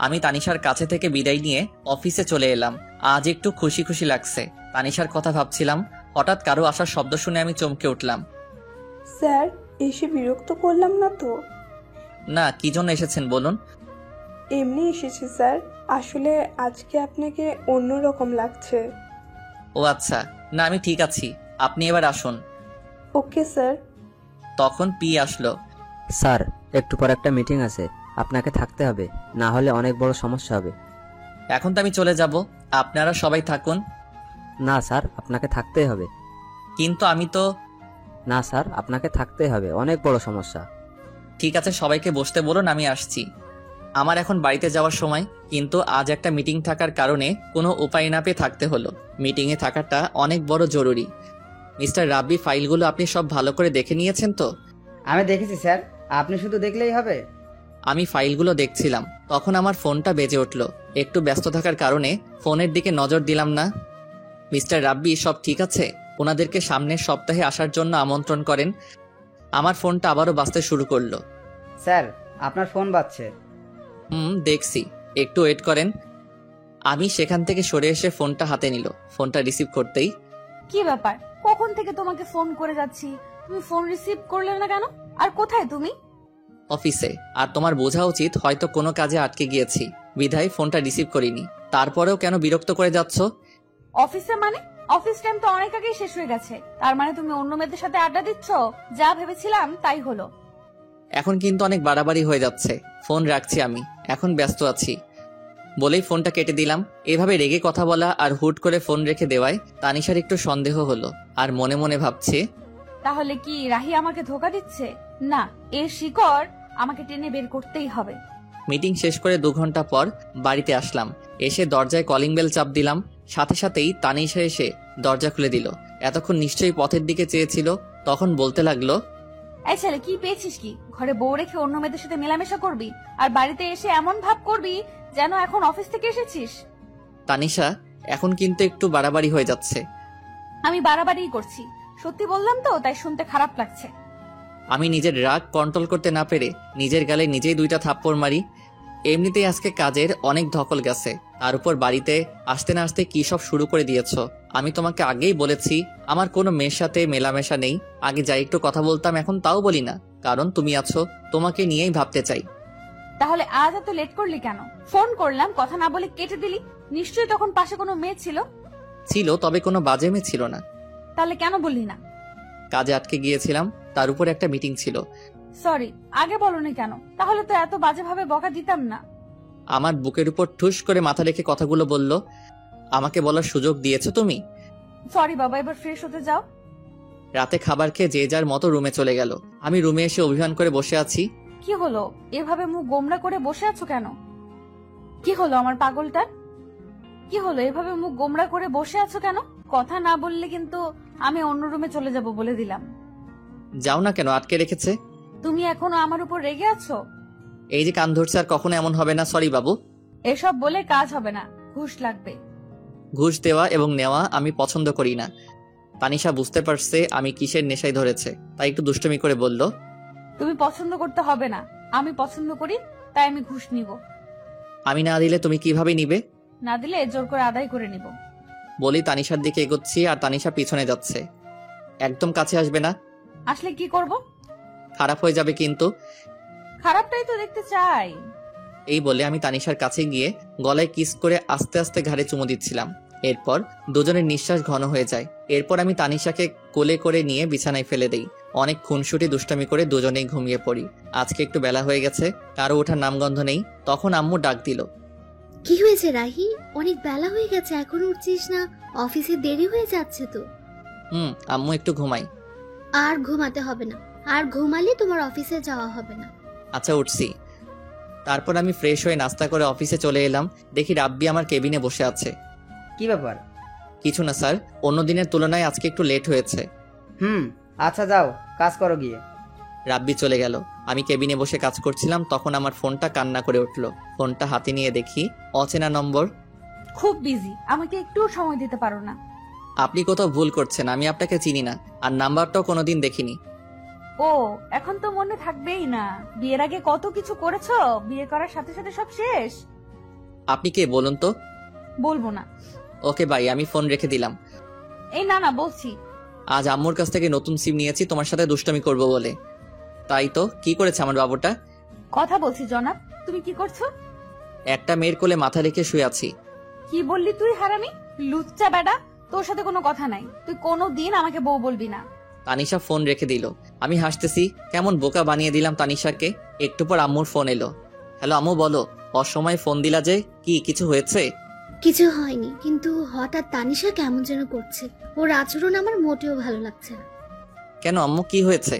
আমি তানিশার কাছে থেকে বিদায় নিয়ে অফিসে চলে এলাম। আজ একটু খুশি খুশি লাগছে। তানিশার কথা ভাবছিলাম, হঠাৎ কারো আসার শব্দ শুনে আমি চমকে উঠলাম। স্যার, এসে বিরক্ত করলাম না তো? না, কি জন্য এসেছেন বলুন? এমনি এসেছি স্যার, আসলে আজকে আপনাকে অন্যরকম লাগছে। ও আচ্ছা, না আমি ঠিক আছি, আপনি এবার আসুন। Okay sir. তখন পি আসলো। স্যার, একটু পর একটা মিটিং আছে, আপনাকে থাকতে হবে, না হলে অনেক বড় সমস্যা হবে। এখন তো আমি চলে যাব, আপনারা সবাই থাকুন। না স্যার, আপনাকে থাকতেই হবে। কিন্তু আমি তো। না স্যার, আপনাকে থাকতেই হবে, অনেক বড় সমস্যা। ঠিক আছে, সবাইকে বসতে বলুন, আমি আসছি। আমার এখন বাড়িতে যাওয়ার সময়, কিন্তু আজ একটা মিটিং থাকার কারণে কোনো উপায় না পেয়ে থাকতে হলো। মিটিংয়ে থাকাটা অনেক বড় জরুরি। মিস্টার রাব্বি, ফাইলগুলো আপনি সব ভালো করে দেখে নিয়েছেন তো? আমি দেখেছি স্যার, আপনি শুধু দেখলেই হবে। আমি ফাইলগুলো দেখছিলাম, তখন আমার ফোনটা বেজে উঠল। একটু ব্যস্ত থাকার কারণে ফোনের দিকে নজর দিলাম না। মিস্টার রাব্বি, সব ঠিক আছে? ওনাদেরকে সামনের সপ্তাহে আসার জন্য আমন্ত্রণ করেন। আমার ফোনটা আবারও বাজতে শুরু করলো। স্যার, আপনার ফোন বাজছে। দেখছি, একটু ওয়েট করেন। আমি সেখান থেকে সরে এসে ফোনটা হাতে নিল। ফোনটা রিসিভ করতেই, কি ব্যাপার? কখন থেকে তোমাকে ফোন করে যাচ্ছি, তুমি ফোন রিসিভ করলে না কেন? আর কোথায় তুমি? অফিসে। আর তোমার বোঝা উচিত হয়তো কোনো কাজে আটকে গিয়েছি, বিধায় ফোনটা রিসিভ করিনি। তারপরেও কেন বিরক্ত করে যাচ্ছ? অফিসে মানে? অফিস টাইম তো অনেক আগেই শেষ হয়ে গেছে। তার মানে তুমি অন্য মেয়েদের সাথে আড্ডা দিচ্ছ? যা ভেবেছিলাম তাই হলো। এখন কিন্তু অনেক বাড়াবাড়ি হয়ে যাচ্ছে। ফোন রাখছি আমি, এখন ব্যস্ত আছি বলেই ফোনটা কেটে দিলাম। এভাবে রেগে কথা বলা আর হুট করে ফোন রেখে দেওয়ায় তানিশার একটু সন্দেহ হলো, আর মনে মনে ভাবছে, তাহলে কি রাহি আমাকে ধোকা দিচ্ছে? না, এর শিকড় আমাকে টেনে বের করতেই হবে। মিটিং শেষ করে 2 ঘন্টা পর বাড়িতে আসলাম। এসে দরজায় কলিং বেল চাপ দিলাম। সাথে সাথেই তানিশা এসে দরজা খুলে দিল। এতক্ষণ নিশ্চয়ই পথের দিকে চেয়েছিল। তখন বলতে লাগলো, এই ছেলে, কি পেয়েছিস কি? ঘরে বউ রেখে অন্য মেয়েদের সাথে মেলামেশা করবি, আর বাড়িতে এসে এমন ভাব করবি যেন এখন অফিস থেকে এসেছিস। তানিশা, এখন কিন্তু একটু বাড়াবাড়ি হয়ে যাচ্ছে। আমি বাড়াবাড়িই করছি, সত্যি বললাম তো, তাই শুনতে খারাপ লাগছে। আমি নিজের রাগ কন্ট্রোল করতে না পেরে নিজের গালে নিজেই 2টা থাপ্পড় মারি। এমনিতেই আজকে কাজের অনেক ধকল গেছে, তার উপর বাড়িতে আসতে না আসতে কি সব শুরু করে দিয়েছ। আমি তোমাকে আগেই বলেছি আমার কোনো মেয়ের সাথে মেলামেশা নেই। আগে যাই একটু কথা বলতাম, এখন তাও বলি না, কারণ তুমি আছো, তোমাকে নিয়েই ভাবতে চাই। তাহলে আজ এত লেট করলি কেন? ফোন করলাম, কথা না বলে কেটে দিলি। নিশ্চয়ই তখন পাশে কোনো মেয়ে ছিল। ছিল, তবে কোনো বাজে মেয়ে ছিল না। তাহলে কেন বললি না? কাজে আটকে গিয়েছিলাম, তার উপর একটা মিটিং ছিল। সরি, আগে বলনি কেন? তাহলে তো এত বাজেভাবে বকা দিতাম না। আমার বুকের উপর ঠুস করে মাথা রেখে কথাগুলো বলল। আমাকে বলার সুযোগ দিয়েছো তুমি। সরি বাবা, এবার ফ্রেশ হতে যাও। রাতে খাবার খেয়ে যে যার মতো রুমে চলে গেল। আমি রুমে এসে অভিমান করে বসে আছি। কি হলো? এভাবে মুখ গোমড়া করে বসে আছো কেন? কি হলো আমার পাগলটার? কি হলো? এভাবে মুখ গোমড়া করে বসে আছো কেন? কথা না বললে কিন্তু আমি অন্য রুমে চলে যাব বলে দিলাম। যাও না কেন, আটকে রেখেছে। তুমি এখনো আমার উপর রেগে আছো? এই যে কান ধরছে, আর কখনো এমন হবে না। সরি বাবু। এসব বলে কাজ হবে না, ঘুষ লাগবে। ঘুষ দেওয়া এবং নেওয়া আমি পছন্দ করি না। তানিশা বুঝতে পারছে আমি কিসের নেশায় ধরেছে, তাই একটু দুষ্টুমি করে বলল, তুমি পছন্দ করতে হবে না, আমি পছন্দ করি, তাই আমি ঘুষ নিব। আমি না দিলে তুমি কিভাবে নিবে? না দিলে জোর করে আদায় করে নিব। বলি তানিশার দিকে এগোচ্ছি, আর তানিশা পিছনে যাচ্ছে। একদম কাছে আসবে না। আসলে কি করব? খারাপ হয়ে যাবে কিন্তু। খারাপটাই তো দেখতে চাই। এই বলে আমি তানিশার কাছে গিয়ে গলায় কিস করে আস্তে আস্তে ঘাড়ে চুমু দিচ্ছিলাম। এরপর দুজনের নিঃশ্বাস ঘন হয়ে যায়। এরপর আমি তানিশাকে কোলে করে নিয়ে বিছানায় ফেলে দেই। অনেক খুনসুটি দুষ্টামি করে দুজনেই ঘুমিয়ে পড়ি। আজকে একটু বেলা হয়ে গেছে, কারো ওঠার নামগন্ধ নেই। তখন আম্মু ডাক দিল, কি হয়েছে রাহি? অনেক বেলা হয়ে গেছে, এখন উঠছিস না? অফিসে দেরি হয়ে যাচ্ছে তো। আম্মু একটু ঘুমাই। আর ঘুমাতে হবে না, আর ঘুমালে তোমার অফিসে যাওয়া হবে না। আচ্ছা, উঠছি। তারপর আমি ফ্রেশ হয়ে নাস্তা করে অফিসে চলে এলাম। দেখি রাব্বি আমার কেবিনে বসে আছে। কি ব্যাপার? কিছু না স্যার, অন্য দিনের তুলনায় আজকে একটু লেট হয়েছে। আচ্ছা যাও, কাজ করো গিয়ে। রাব্বি চলে গেল। আমি কেবিনে বসে কাজ করছিলাম, তখন আমার ফোনটা কান্না করে উঠল। ফোনটা হাতে নিয়ে দেখি অচেনা নম্বর। খুব বিজি, আমাকে একটু সময় দিতে পারো না? আপনি কোথাও ভুল করছেন, আমি আপনাকে চিনি না, আর নাম্বারটাও কোনোদিন দেখিনি। ও, এখন তো মনে থাকবেই না। বিয়ের আগে কত কিছু করেছো, বিয়ে করার সাথে সাথে সব শেষ। আপনি কে বলুন তো? বলবো না। ওকে ভাই, আমি ফোন রেখে দিলাম। এই না না, বলছি। আজ আম্মুর কাছ থেকে নতুন সিম নিয়েছি তোমার সাথে দুষ্টামি করব বলে। তাই তো, কি করেছে আমার বাবুটা? কথা বলছি জনাব, তুমি কি করছো? একটা মেয়ের কোলে মাথা রেখে শুয়ে আছি। কি বললি তুই হারামি, লুচ্চা বেটা? তোর সাথে কোনো কথা নাই, তুই কোনো দিন আমাকে বউ বলবি না। তানিশা ফোন রেখে দিল। আমি হাসতেছি, কেমন বোকা বানিয়ে দিলাম তানিশাকে। একটু পর আম্মুর ফোন এলো। হ্যালো আম্মু, বলো। অসময়ে ফোন দিলা যে, কি কিছু হয়েছে? কিছু হয়নি, কিন্তু হঠাৎ তানিশা কেমন যেন করছে। ওর আচরণ আমার মোটেও ভালো লাগছে না। কেন আম্মু, কি হয়েছে?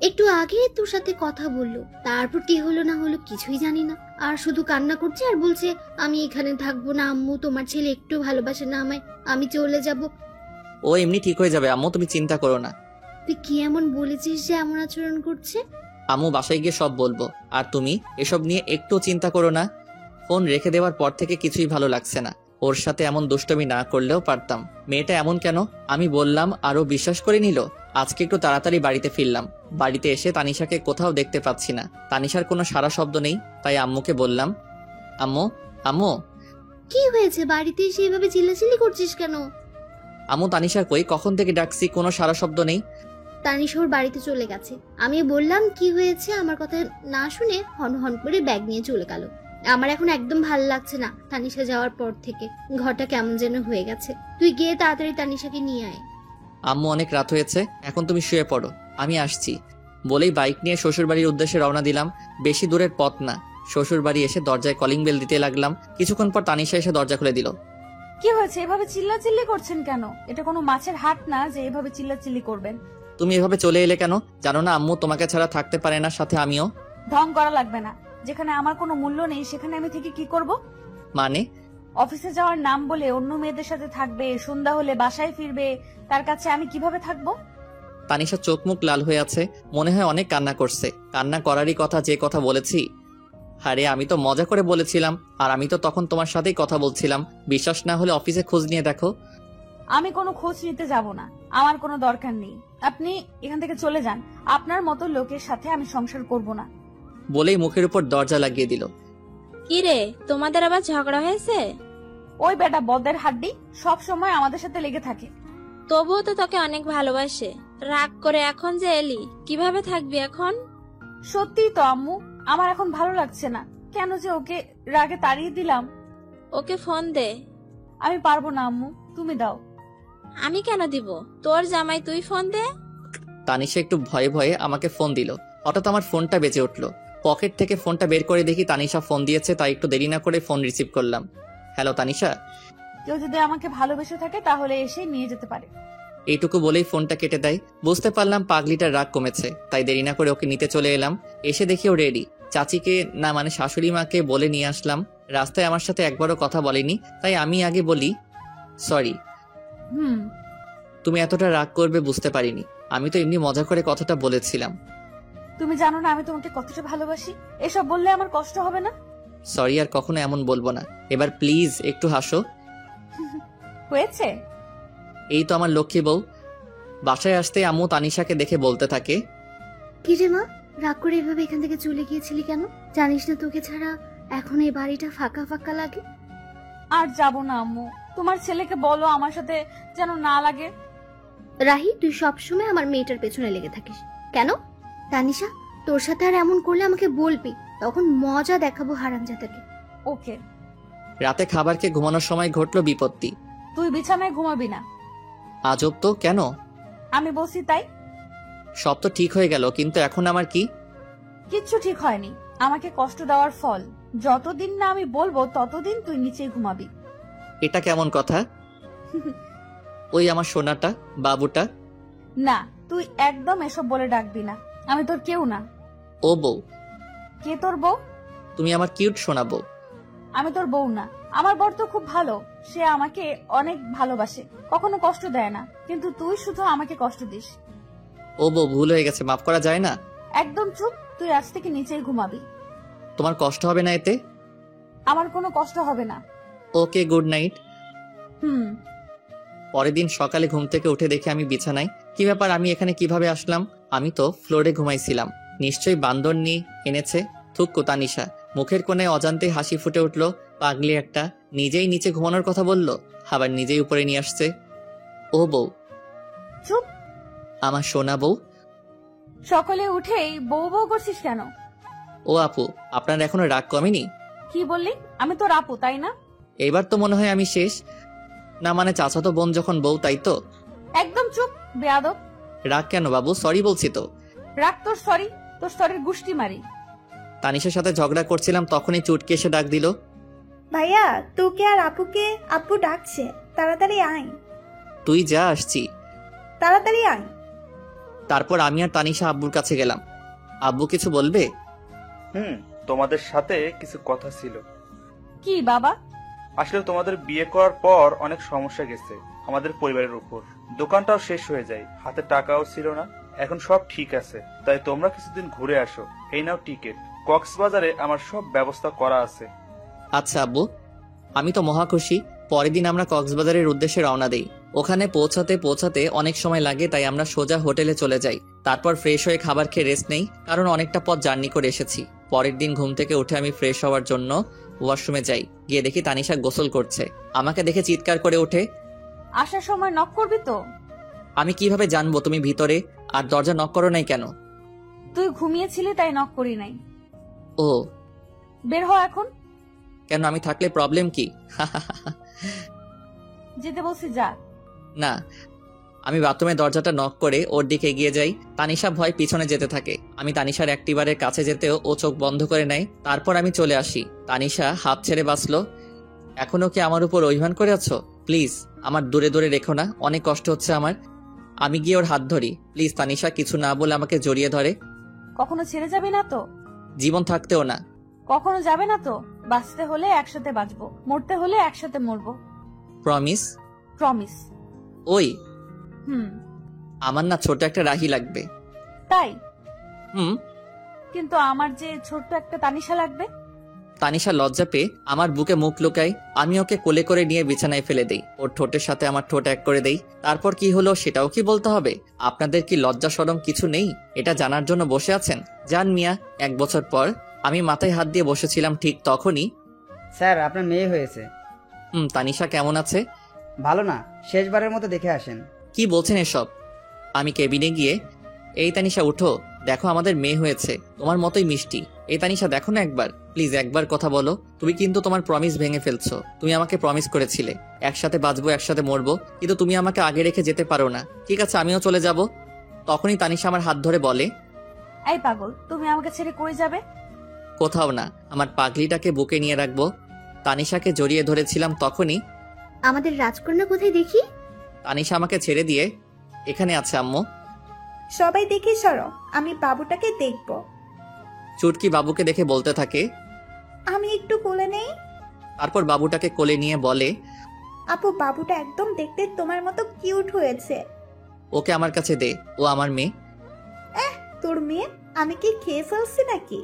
একটু আগে তোর সাথে কথা বললো, তারপর কি হলো না হলো কিছুই জানি না, আর শুধু কান্না করছে আর বলছে আমি এখানে থাকবো না আম্মু, তোমার ছেলে একটু ভালোবাসে না আমায়, আমি চলে যাব। ও এমনি ঠিক হয়ে যাবে আম্মু, তুমি চিন্তা করো না। তুই কি এমন বলেছিস যে এমন আচরণ করছে? আম্মু বাসায় গিয়ে সব বলবো, আর তুমি এসব নিয়ে একটু চিন্তা করো না। ফোন রেখে দেওয়ার পর থেকে কিছুই ভালো লাগছে না। ওর সাথে এমন দুষ্টমি না করলেও পারতাম। মেয়েটা এমন কেন? আমি বললাম আরো বিশ্বাস করে নিল। আজকে একটু তাড়াতাড়ি বাড়িতে ফিরলাম। বাড়িতে এসে তানিশাকে কোথাও দেখতে পাচ্ছি না। তানিশার কোনো সারা শব্দ নেই, তাই আম্মুকে বললাম, আম্মু আম্মু। কি হয়েছে, বাড়িতে এসে এভাবে চিল্লাচিল্লি করছিস কেন? আম্মু তানিশা কই, কখন থেকে ডাকছি, কোনো সারা শব্দ নেই। তানিশা ওর বাড়িতে চলে গেছে। আমি বললাম কি হয়েছে, আমার কথা না শুনে হন হন করে ব্যাগ নিয়ে চলে গেল। আমার এখন একদম ভালো লাগছে না তানিশা যাওয়ার পর থেকে। ঘরটা কেমন যেন হয়ে গেছে। তুই গিয়ে তাড়াতাড়ি তানিশাকে নিয়ে আয়। আম্মু অনেক রাত হয়েছে, এখন তুমি শুয়ে পড়ো, আমি আসছি। বলেই বাইক নিয়ে শ্বশুর বাড়ির উদ্দেশ্যে রওনা দিলাম। বেশি দূরের পথ না। শ্বশুর বাড়ি এসে দরজায় কলিং বেল দিতে লাগলাম। কিছুক্ষণ পর তানিশা এসে দরজা খুলে দিল। কি হয়েছে, এভাবে চিল্লাচিল্লি করছেন কেন? এটা কোনো মাছের হাট না যে এভাবে চিল্লাচিল্লি করবেন। তুমি এভাবে চলে এলে কেন? জানো না আম্মু তোমাকে ছাড়া থাকতে পারে না, সাথে আমিও। ঢং করা লাগবে না। যেখানে আমার কোনো মূল্য নেই সেখানে আমি থেকে কি করব? মানে? অফিসে যাওয়ার নাম বলে অন্য মেয়েদের সাথে থাকবে, সন্ধ্যা হলে বাসায় ফিরবে, তার কাছে আমি কিভাবে থাকবো? তানিশা চোখ মুখ লাল হয়ে আছে, মনে হয় অনেক কান্না করছে। কান্না করারই কথা, যে কথা বলেছি। আরে আমি তো মজা করে বলেছিলাম, আর আমি তো তখন তোমার সাথেই কথা বলছিলাম। বিশ্বাস না হলে অফিসে খোঁজ নিয়ে দেখো। আমি কোনো খোঁজ নিতে যাব না, আমার কোনো দরকার নেই। আপনি এখান থেকে চলে যান। আপনার মতো লোকের সাথে আমি সংসার করব না। বলেই মুখের উপর দরজা লাগিয়ে দিল। কি রে, তোমাদের আবার ঝগড়া হয়েছে? ওই বেটা বদের হাড্ডি সব সময় আমাদের সাথে লেগে থাকে। তবুও তো তোকে অনেক ভালোবাসে। রাগ করে এখন যে এলি, কিভাবে থাকবি এখন? সত্যিই তো আম্মু, আমার এখন ভালো লাগছে না। কেন যে ওকে রাগে তাড়িয়ে দিলাম। ওকে ফোন দে। আমি পারবো না আম্মু, তুমি দাও। আমি কেন দিব? তোর জামাই, তুই ফোন দে। তানিশা একটু ভয়ে ভয়ে আমাকে ফোন দিল। হঠাৎ আমার ফোনটা বেজে উঠল। পকেট থেকে ফোনটা বের করে দেখি তানিশা ফোন দিয়েছে, তাই একটু দেরি না করে ফোন রিসিভ করলাম। হ্যালো তানিশা। কেউ যদি আমাকে ভালোবেসে থাকে তাহলে এসে নিয়ে যেতে পারে। এইটুকু বলেই ফোনটা কেটে দেয়। বুঝতে পারলাম পাগলিটার রাগ কমেছে, তাই দেরি না করে ওকে নিতে চলে এলাম। এসে দেখি ও রেডি। চাচিকে না মানে শাশুড়ি মাকে বলে নিয়ে আসলাম। রাস্তায় আমার সাথে একবারও কথা বলেনি, তাই আমি আগে বলি সরি। তুমি এতটা রাগ করবে বুঝতে পারিনি। আমি তো এমনি মজা করে কথাটা বলেছিলাম। তুমি জানো না আমি তোমাকে কতটা ভালোবাসি। এসব বললে আমার কষ্ট হবে না? সরি, আর কখনো এমন বলবো না। এবার প্লিজ একটু হাসো। হয়েছে? এই তো আমার লক্ষ্মী বউ। বাসায় আসতে আম্মু তানিশাকে দেখে বলতে থাকে, কি রে মা, রাগ করে এভাবে এখান থেকে চলে গিয়েছিলি কেন? জানিস না তোকে ছাড়া এখন এই বাড়িটা ফাঁকা ফাঁকা লাগে। আর যাব না আম্মু, তোমার ছেলেকে বলো আমার সাথে যেন না লাগে। রাহি, তুই সবসময় আমার মেয়েটার পেছনে লেগে থাকিস কেন? তানিশা, তোর সাথে আর এমন করলে আমাকে বলবি, তখন মজা দেখাবো হারামজাদাকে। ওকে। রাতে খাবার খেয়ে ঘুমানোর সময় ঘটলো বিপত্তি। তুই বিছানায় ঘুমাবি না। আজব তো, কেন? আমি বলছি তাই। সব তো ঠিক হয়ে গেল, কিন্তু এখন আমার কি? কিচ্ছু ঠিক হয়নি। আমাকে কষ্ট দেওয়ার ফল। যতদিন না আমি বলবো ততদিন তুই নিচেই ঘুমাবি। এটা কেমন কথা? ওই আমার সোনাটা, বাবুটা। না, তুই একদম এসব বলে ডাকবি না। আমি তোর কেউ না। ও বউ। কে তোর বউ? তুমি আমার কিউট সোনা বউ। আমি তোর বউ না। আমার বর তো খুব ভালো, সে আমাকে অনেক ভালোবাসে, কখনো কষ্ট দেয় না। কিন্তু তুই শুধু আমাকে কষ্ট দিস। ও বউ, ভুল হয়ে গেছে, মাফ করা যায় না? একদম চুপ, তুই আজ থেকে নিচেই ঘুমাবি। তোমার কষ্ট হবে না এতে? আমার কোনো কষ্ট হবে না। ওকে, গুড নাইট। হুম। পরের দিন সকালে ঘুম থেকে উঠে দেখে আমি বিছানায়। কি ব্যাপার, আমি এখানে কিভাবে আসলাম? আমি তো ফ্লোরে ঘুমাইছিলাম। নিশ্চয়ই বান্দর নিয়ে এনেছে। থুক্কু তানিশা। মুখের কোণে অজান্তে হাসি ফুটে উঠল। পাগলি একটা, নিজেই নিচে ঘুমানোর কথা বলল, আবার নিজেই উপরে নিয়ে আসছে। ও বউ। চুপ। আমার সোনা বউ। সকালে উঠেই বউ বউ করছিস কেন? ও আপু, আপনার এখনো রাগ কমেনি? কি বললি? আমি তোর আপু, তাই না? এবার তো মনে হয় আমি শেষ। না মানে চাচাতো বোন যখন বউ, তাই তো? একদম চুপ বেয়াদব। রাগ কেন বাবু? সরি বলছি তো। রাগ তোর সরি, তোর সরির গুষ্টি মারি। তানিশার সাথে ঝগড়া করছিলাম, তখনই চুটকি এসে ডাক দিল। ভাইয়া, তোকে আর আপুকে আব্বু ডাকছে, তাড়াতাড়ি আয়। তুই যা, আসছি। তাড়াতাড়ি আয়। তারপর আমি আর তানিশা আব্বুর কাছে গেলাম। আব্বু কিছু বলবে? তোমাদের সাথে কিছু কথা ছিল। কি বাবা? আসলে তোমাদের বিয়ে করার পর অনেক সমস্যা গেছে আমাদের পরিবারের উপর। দোকানটাও শেষ হয়ে যায়, হাতে টাকাও ছিল না। এখন সব ঠিক আছে, তাই তোমরা কিছুদিন ঘুরে আসো। এই নাও টিকিট। কক্সবাজারে আমার সব ব্যবস্থা করা আছে। আচ্ছা আব্বু, আমি তো মহা খুশি। পরের দিন আমরা কক্সবাজারের উদ্দেশ্যে রওনা দেই। ওখানে পৌঁছাতে অনেক সময় লাগে, তাই আমরা সোজা হোটেলে চলে যাই। তারপর ফ্রেশ হয়ে খাবার খেয়ে রেস্ট নেই, কারণ অনেকটা পথ জার্নি করে এসেছি। পরের দিন ঘুম থেকে উঠে আমি ফ্রেশ হওয়ার জন্য ওয়াশরুমে যাই। গিয়ে দেখি তানিশা গোসল করছে। আমাকে দেখে চিৎকার করে ওঠে, আসার সময় নক করবি তো? আমি কিভাবে জানবো তুমি ভিতরে? আর দরজা নক করো নাই কেন? তুই ঘুমিয়েছিলি তাই নক করি নাই। ও, বের হ এখন। কেন, আমি থাকলে প্রবলেম কি? যেতে বলছি যা। না, আমি বাথরুমের দরজাটা নক করে ওর দিকে এগিয়ে যাই। তানিশা ভয় পিছনে যেতে থাকে। আমি তানিশার অ্যাক্টিভারের কাছে যেতেও ও চোখ বন্ধ করে নেয়। তারপর আমি চলে আসি। তানিশা হাত ছেড়ে বাঁচলো। এখনো কি আমার উপর অভিমান করে আছো? প্লিজ আমার দূরে দূরে রেখো না, অনেক কষ্ট হচ্ছে আমার। আমি গিয়ে ওর হাত ধরি। প্লিজ তানিশা কিছু না বলে আমাকে জড়িয়ে ধরে। কখনো ছেড়ে যাবি না তো? জীবন থাকতেও না। কখনো যাবে না তো? বাঁচতে হলে একসাথে বাঁচবো, মরতে হলে একসাথে মরবো। প্রমিস? প্রমিস। ওই হুম। আমার না ছোট একটা রাহি লাগবে। তাই? হুম। কিন্তু আমার যে ছোট্ট একটা তানিশা লাগবে। তানিশা লজ্জা পেয়ে আমার বুকে মুখ লুকাই। আমি ওকে কোলে করে নিয়ে বিছানায় ফেলে দেই। ওর ঠোঁটের সাথে আমার ঠোঁট এক করে দেই। তারপর কি হলো সেটাও কি বলতে হবে? আপনাদের কি লজ্জা শরম কিছু নেই? এটা জানার জন্য বসে আছেন? জান মিয়া। 1 বছর পর আমি মাথায় হাত দিয়ে বসেছিলাম, ঠিক তখনই। স্যার, আপনার মেয়ে হয়েছে। তানিশা কেমন আছে? ভালো না, শেষবারের মতো দেখে আসেন। কি বলছেন এসব? আমি কেবিনে গিয়ে, এই তানিশা উঠো, দেখো আমাদের মেয়ে হয়েছে, তোমার মতোই মিষ্টি। এই তানিশা দেখো না একবার, প্লিজ একবার কথা বলো। তুমি কিন্তু তোমার প্রমিস ভেঙে ফেলছো। তুমি আমাকে প্রমিস করেছিলে একসাথে বাঁচবো, একসাথে মরবো, কিন্তু তুমি আমাকে আগে রেখে যেতে পারো না। ঠিক আছে, আমিও চলে যাব। তখনই তানিশা আমার হাত ধরে বলে, এই পাগল, তুমি আমাকে ছেড়ে কই যাবে? কোথাও না, আমার পাগলিটাকে বুকে নিয়ে রাখবো। তানিশাকে জড়িয়ে ধরেছিলাম, তখনই আমাদের রাজকন্যা কোথায় দেখি? তানিশা আমাকে ছেড়ে দিয়ে, এখানে আছে আম্মু। সবাই দেখে সরো, আমি বাবুটাকে দেখব। চুটকি বাবুকে দেখে বলতে থাকে, আমি একটু কোলে নেই। তারপর বাবুটাকে কোলে নিয়ে বলে, আপু, বাবুটা একদম দেখতে তোমার মতো কিউট হয়েছে। ওকে আমার কাছে দে, ও আমার মেয়ে। তোর মেয়ে? আমি কি খেয়ে ফেলছি নাকি?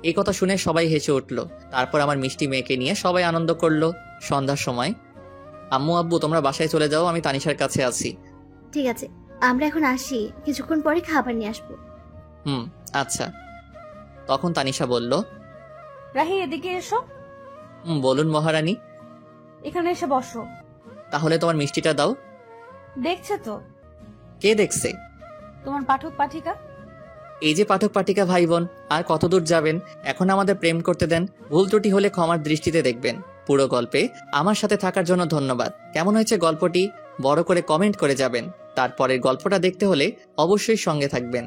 এই কথা শুনে সবাই হেসে উঠল। তারপর আমার মিষ্টি মেয়েকে নিয়ে সবাই আনন্দ করলো। সন্ধ্যার সময়, আম্মু আব্বু তোমরা বাসায় চলে যাও, আমি তানিশার কাছে আছি। ঠিক আছে, আমরা এখন আসি, কিছুক্ষণ পরে খাবার নিয়ে আসবো। আচ্ছা। তখন তানিশা বলল, রাহি এদিকে এসো। বলুন মহারানী। এখানে এসে বসো। তাহলে তোমার মিষ্টিটা দাও। দেখছে তো? কে দেখছে? তোমার পাঠক পাঠিকা। এই যে পাঠক পাঠিকা ভাই বোন, আর কতদূর যাবেন? এখন আমাদের প্রেম করতে দেন। ভুল ত্রুটি হলে ক্ষমার দৃষ্টিতে দেখবেন। পুরো গল্পে আমার সাথে থাকার জন্য ধন্যবাদ। কেমন হয়েছে গল্পটি বড় করে কমেন্ট করে যাবেন। তারপরের গল্পটা দেখতে হলে অবশ্যই সঙ্গে থাকবেন।